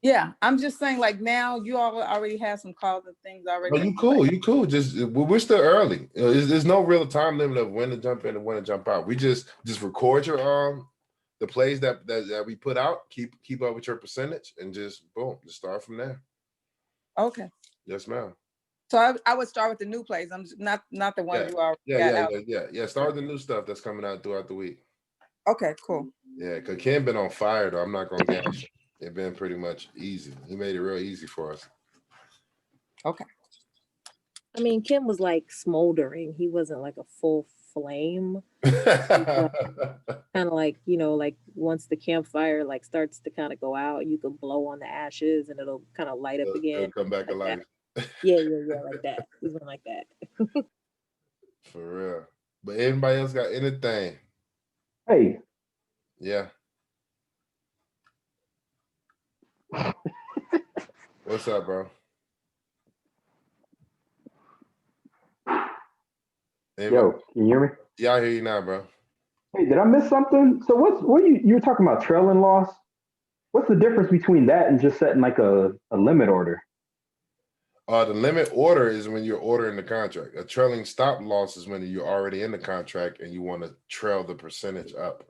Yeah, I'm just saying, like, now you all already have some calls and things already. No, you cool. Just we're still early. There's no real time limit of when to jump in and when to jump out. We just record your the plays that we put out. Keep up with your percentage and just boom, just start from there. Okay. Yes, ma'am. So I would start with the new plays. I'm just not the ones you already got out. Yeah. Start the new stuff that's coming out throughout the week. Okay, cool. Yeah, because Ken been on fire though. I'm not gonna gas you. It's been pretty much easy. He made it real easy for us. Okay. I mean, Kim was like smoldering. He wasn't like a full flame. Kind of like, like once the campfire like starts to kind of go out, you can blow on the ashes and it'll kind of light up again. It'll come back like alive. Yeah, like that. He's been like that. For real. But anybody else got anything? Hey. Yeah. What's up, bro? Yo, can you hear me? Yeah, I hear you now, bro. Hey, did I miss something? So what you were talking about trailing loss? What's the difference between that and just setting like a limit order? The limit order is when you're ordering the contract. A trailing stop loss is when you're already in the contract and you want to trail the percentage up.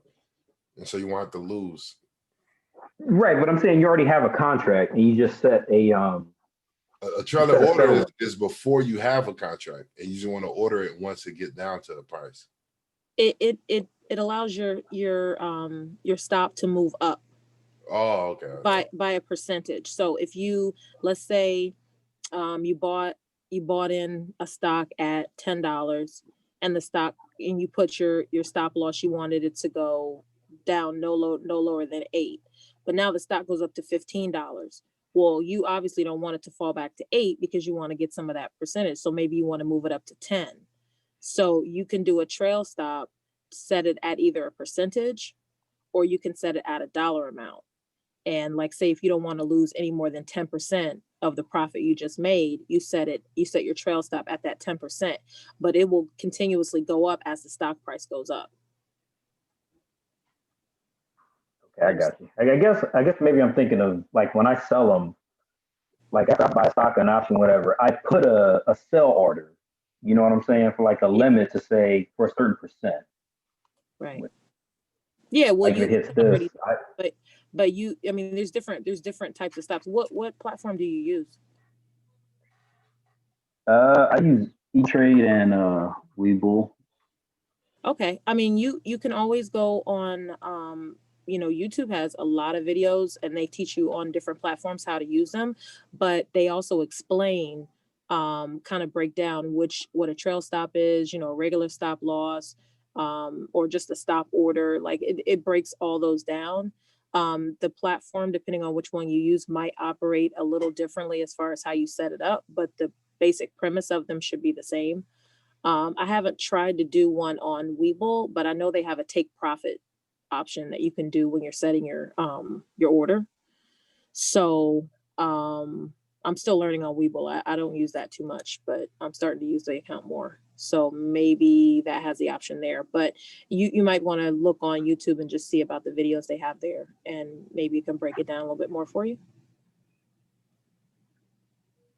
And so you want to lose. Right, but I'm saying you already have a contract and you just set a trailing order is before you have a contract and you just want to order it once it gets down to the price. It allows your stop to move up. Oh, okay. By a percentage. So if you, let's say, you bought in a stock at $10 and you put your stop loss, you wanted it to go down no lower than 8, but now the stock goes up to $15. Well, you obviously don't want it to fall back to 8 because you want to get some of that percentage. So maybe you want to move it up to 10. So you can do a trail stop, set it at either a percentage or you can set it at a dollar amount. And like, say, if you don't want to lose any more than 10% of the profit you just made, you set your trail stop at that 10%, but it will continuously go up as the stock price goes up. Okay, I got you. I guess maybe I'm thinking of like when I sell them, like after I buy a stock, an option, whatever, I put a sell order, you know what I'm saying? For like a limit to say for a certain percent. Right. Yeah. Well, like it hits this. But I mean, there's different types of stops. What platform do you use? I use E-Trade and Webull. Okay. I mean, you can always go on, YouTube has a lot of videos and they teach you on different platforms how to use them, but they also explain, kind of break down what a trail stop is, a regular stop loss, or just a stop order. Like it breaks all those down. The platform, depending on which one you use, might operate a little differently as far as how you set it up, but the basic premise of them should be the same. I haven't tried to do one on Webull, but I know they have a take profit option that you can do when you're setting your order. So I'm still learning on Webull. I don't use that too much, but I'm starting to use the account more. So maybe that has the option there, but you might want to look on YouTube and just see about the videos they have there, and maybe you can break it down a little bit more for you.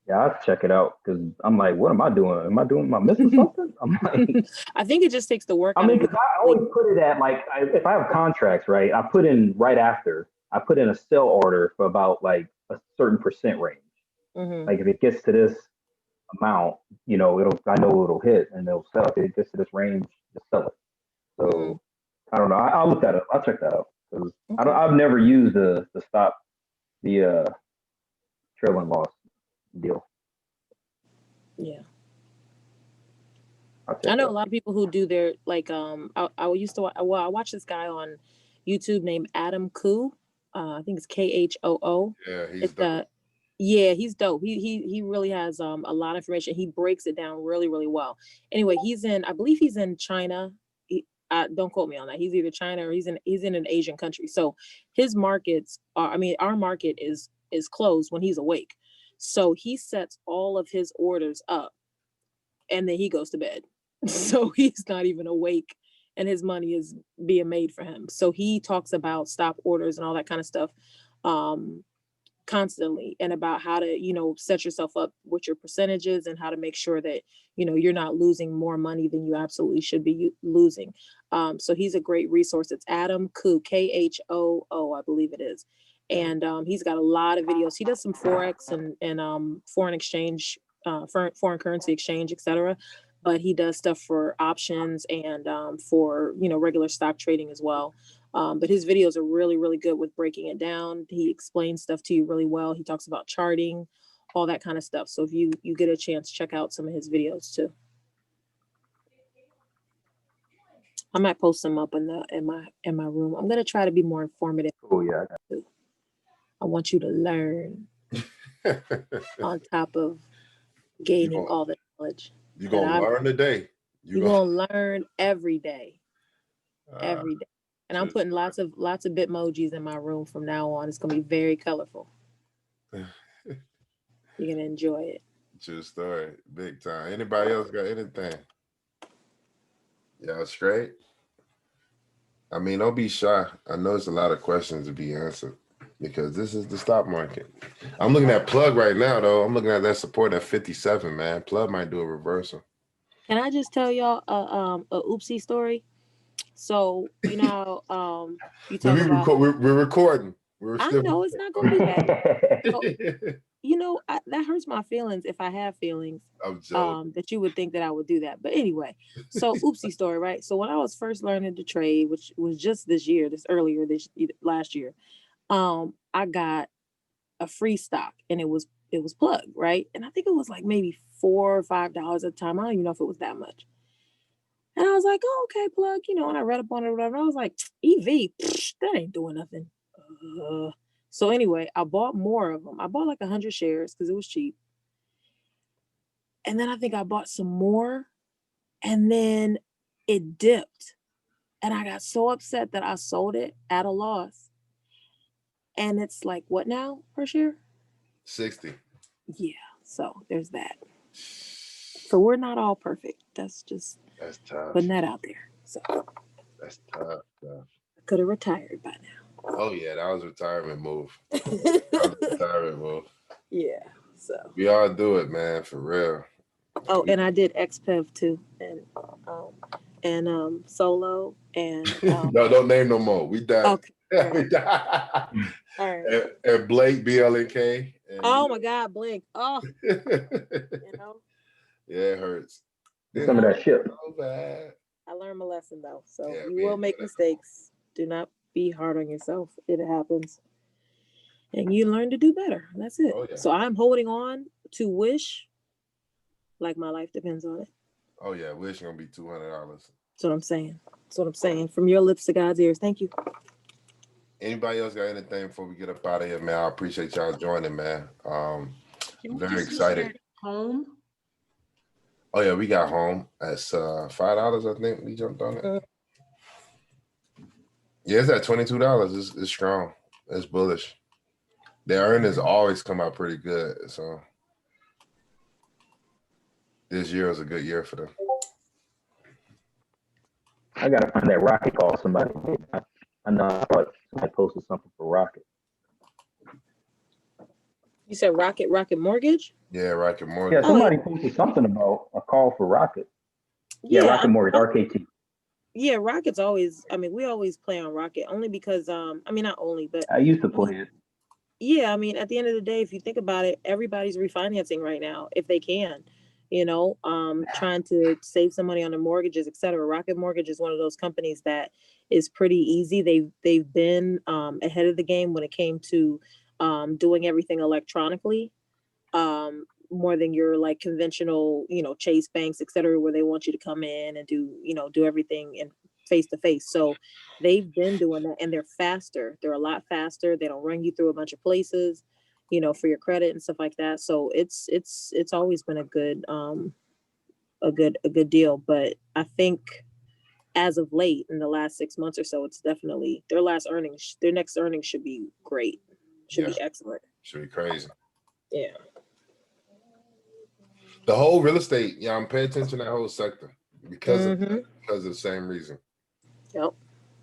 Yeah, I'll check it out because I'm like, what am I doing? Am I missing something? I'm like, I think it just takes the work. I mean, because I always put it at like, if I have contracts, right, I put in right after, I put in a sell order for about like a certain percent range. Like if it gets to this amount, you know, I know it'll hit and it'll sell. If it gets to this range, just sell it. So I don't know. I'll look that up. I'll check that out because I've never used the stop the trailing loss deal. Yeah. I know a lot of people who do their like I used to I watched this guy on YouTube named Adam Koo. I think it's KHOO. Yeah, he's dope. Yeah, he's dope. He really has a lot of information. He breaks it down really, really well. Anyway, I believe he's in China. Don't quote me on that. He's either China or he's in an Asian country. So his markets are, I mean, our market is closed when he's awake. So he sets all of his orders up and then he goes to bed. So he's not even awake and his money is being made for him. So he talks about stop orders and all that kind of stuff constantly, and about how to, you know, set yourself up with your percentages and how to make sure that, you know, you're not losing more money than you absolutely should be losing. So he's a great resource. It's Adam Koo, KHOO, I believe it is. And he's got a lot of videos. He does some Forex and foreign exchange, foreign currency exchange, etc. But he does stuff for options and for, you know, regular stock trading as well. But his videos are really, really good with breaking it down. He explains stuff to you really well. He talks about charting, all that kind of stuff. So if you get a chance, check out some of his videos too. I might post them up in my room. I'm gonna try to be more informative. Oh yeah. I want you to learn on top of gaining all the knowledge. You're gonna learn today. You're gonna learn every day. Every day. And I'm putting lots of Bitmojis in my room from now on. It's gonna be very colorful. You're gonna enjoy it. True story, big time. Anybody else got anything? Y'all straight? I mean, don't be shy. I know it's a lot of questions to be answered because this is the stock market. I'm looking at Plug right now, though. I'm looking at that support at 57, man. Plug might do a reversal. Can I just tell y'all a oopsie story? So, you know, you talk about we're recording. I know it's not gonna be bad. So, you know, that hurts my feelings if I have feelings. That you would think that I would do that. But anyway, so oopsie story, right? So when I was first learning to trade, which was just last year, I got a free stock and it was Plug, right? And I think it was like maybe $4 or $5 at the time. I don't even know if it was that much. And I was like, oh, okay, Plug, you know, and I read up on it or whatever. I was like, EV, that ain't doing nothing. So anyway, I bought more of them. I bought like 100 shares because it was cheap. And then I think I bought some more and then it dipped. And I got so upset that I sold it at a loss. And it's like, what now per share? 60. Yeah, so there's that. So we're not all perfect. That's tough. Putting that out there. So that's tough. I could have retired by now. Oh yeah, that was a retirement move. Yeah. So we all do it, man, for real. Oh, and I did XPEV too, and Solo and no, don't name no more. We done. Okay. All we done. All right. And Blake, BLNK. Oh my God, Blake. Oh, you know. Yeah, it hurts. Some of that shit. So bad. I learned my lesson though, so you will make mistakes. Do not be hard on yourself. It happens, and you learn to do better. That's it. Oh, yeah. So I'm holding on to Wish, like my life depends on it. Oh yeah, Wish gonna be $200. That's what I'm saying. That's what I'm saying. From your lips to God's ears. Thank you. Anybody else got anything before we get up out of here, man? I appreciate y'all joining, man. Very excited. Home. Oh yeah, we got home. That's $5. I think we jumped on it. Yeah, it's at $22. It's strong. It's bullish. Their earnings always come out pretty good. So this year is a good year for them. I gotta find that Rocket call somebody. I know I thought somebody posted something for Rocket. You said Rocket Mortgage? Yeah, Rocket Mortgage. Yeah, somebody posted something about a call for Rocket. Yeah, Rocket Mortgage, RKT. Yeah, Rocket's always, I mean, we always play on Rocket only because, I mean, not only, but I used to play it. Yeah, I mean, at the end of the day, if you think about it, everybody's refinancing right now if they can, trying to save some money on their mortgages, et cetera. Rocket Mortgage is one of those companies that is pretty easy. They've been ahead of the game when it came to doing everything electronically, more than your like conventional, Chase banks, et cetera, where they want you to come in and do everything in face to face. So they've been doing that, and they're faster. They're a lot faster. They don't run you through a bunch of places, for your credit and stuff like that. So it's always been a good deal. But I think as of late in the last 6 months or so, it's definitely their next earnings should be great. Should be excellent. Should be crazy. Yeah. The whole real estate, I'm paying attention to that whole sector because of the same reason. Yep.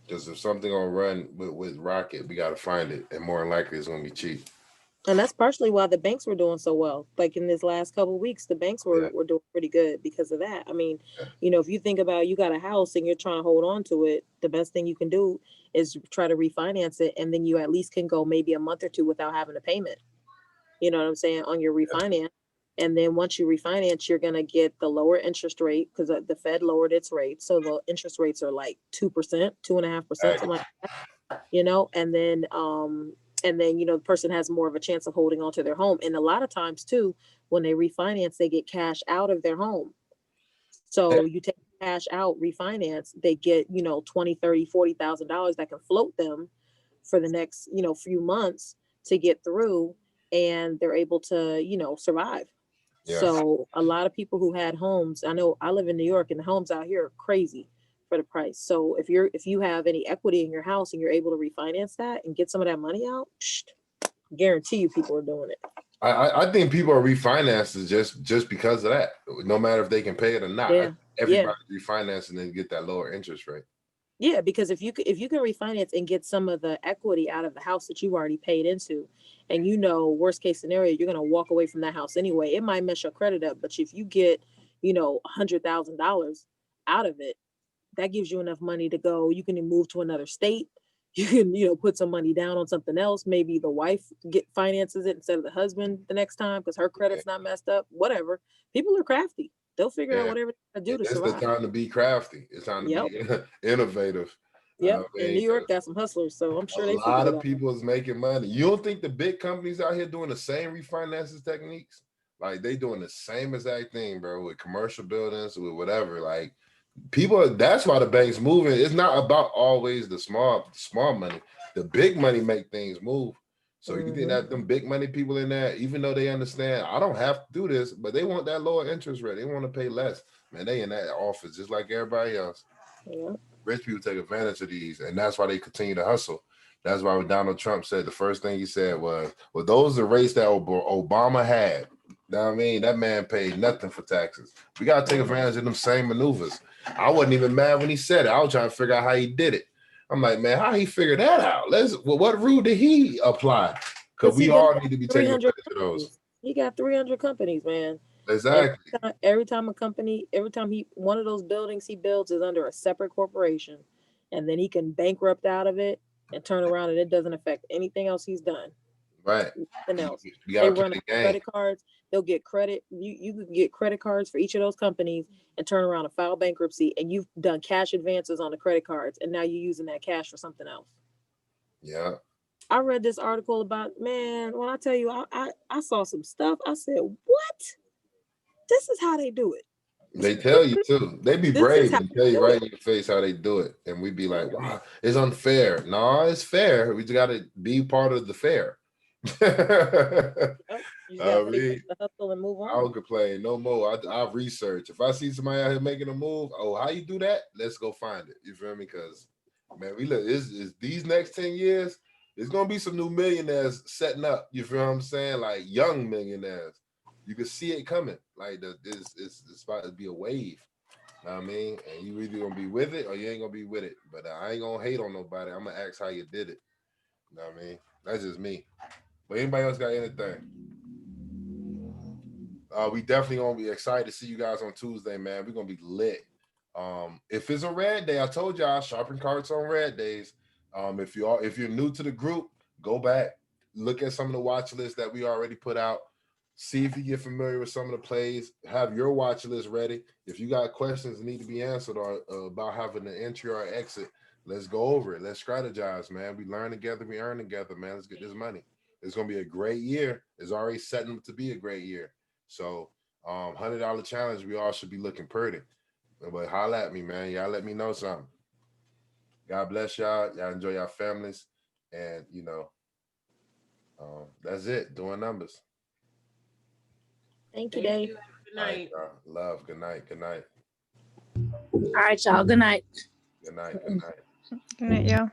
Because if something gonna run with Rocket, we gotta find it, and more than likely it's gonna be cheap. And that's partially why the banks were doing so well. Like in this last couple of weeks, the banks were doing pretty good because of that. I mean, if you think about you got a house and you're trying to hold on to it, the best thing you can do is try to refinance it, and then you at least can go maybe a month or two without having a payment. You know what I'm saying, on your refinance. And then once you refinance, you're going to get the lower interest rate because the Fed lowered its rate. So the interest rates are like 2%, 2.5%, something like that, and then, the person has more of a chance of holding on to their home. And a lot of times too, when they refinance, they get cash out of their home. So you take cash out, refinance, they get, $20,000, $30,000, $40,000 that can float them for the next, few months to get through, and they're able to, survive. Yeah. So a lot of people who had homes, I know I live in New York, and the homes out here are crazy for the price. So if you have any equity in your house and you're able to refinance that and get some of that money out, guarantee you people are doing it. I think people are refinancing just because of that. No matter if they can pay it or not. Yeah. Everybody's refinancing and get that lower interest rate. Yeah, because if you can refinance and get some of the equity out of the house that you already paid into, and worst case scenario, you're gonna walk away from that house anyway. It might mess your credit up, but if you get, $100,000 out of it, that gives you enough money to go. You can move to another state. You can, put some money down on something else. Maybe the wife finances it instead of the husband the next time because her credit's not messed up. Whatever. People are crafty. They'll figure out whatever to do to survive. It's the time to be crafty. It's time to be innovative. Yep. And New York got some hustlers, so I'm sure a lot of people is making money. You don't think the big companies out here doing the same refinances techniques? Like they doing the same exact thing, bro, with commercial buildings, with whatever. Like people, that's why the bank's moving. It's not about always the small money. The big money make things move. So you think that them big money people in there, even though they understand I don't have to do this, but they want that lower interest rate. They want to pay less. Man, they in that office just like everybody else. Yeah. Rich people take advantage of these, and that's why they continue to hustle. That's why when Donald Trump said, the first thing he said was, well, those are the rates that Obama had. You know what I mean? That man paid nothing for taxes. We got to take advantage of them same maneuvers. I wasn't even mad when he said it. I was trying to figure out how he did it. I'm like, man, how he figured that out? What rule did he apply? Because we all need to be taking advantage of those. He got 300 companies, man. Exactly. Every time one of those buildings he builds is under a separate corporation, and then he can bankrupt out of it and turn around, and it doesn't affect anything else he's done. Right. Nothing else. They run credit cards. They'll get credit. You can get credit cards for each of those companies and turn around and file bankruptcy, and you've done cash advances on the credit cards, and now you're using that cash for something else. Yeah. I read this article about, man, when I tell you I saw some stuff, I said, what? This is how they do it. They tell you too. They be This is brave how and tell you right in your face how they do it, and we be like, "Wow, it's unfair." No, it's fair. We just got to be part of the fair. you gotta take the hustle and move I on. don't complain no more. I research. If I see somebody out here making a move, oh, how you do that? Let's go find it. You feel me? Because man, we look. Is these next 10 years? There's gonna be some new millionaires setting up. You feel what I'm saying? Like young millionaires. You can see it coming. Like it's about to be a wave. Know what I mean? And you either gonna be with it or you ain't gonna be with it. But I ain't gonna hate on nobody. I'm gonna ask how you did it. Know what I mean? That's just me. But anybody else got anything? We definitely gonna be excited to see you guys on Tuesday, man. We're gonna be lit. If it's a red day, I told y'all sharpen carts on red days. If you're new to the group, go back, look at some of the watch lists that we already put out. See if you get familiar with some of the plays. Have your watch list ready. If you got questions that need to be answered or about having an entry or exit, let's go over it. Let's strategize, man. We learn together, we earn together, man. Let's get this money. It's gonna be a great year. It's already setting up to be a great year. So $100 challenge, we all should be looking pretty. But holla at me, man. Y'all let me know something. God bless y'all. Y'all enjoy your families. And that's it. Doing numbers. Thank you, Dave. Good night. All right, love. Good night. Good night. All right, y'all. Good night. Good night. Good night. Good night, y'all.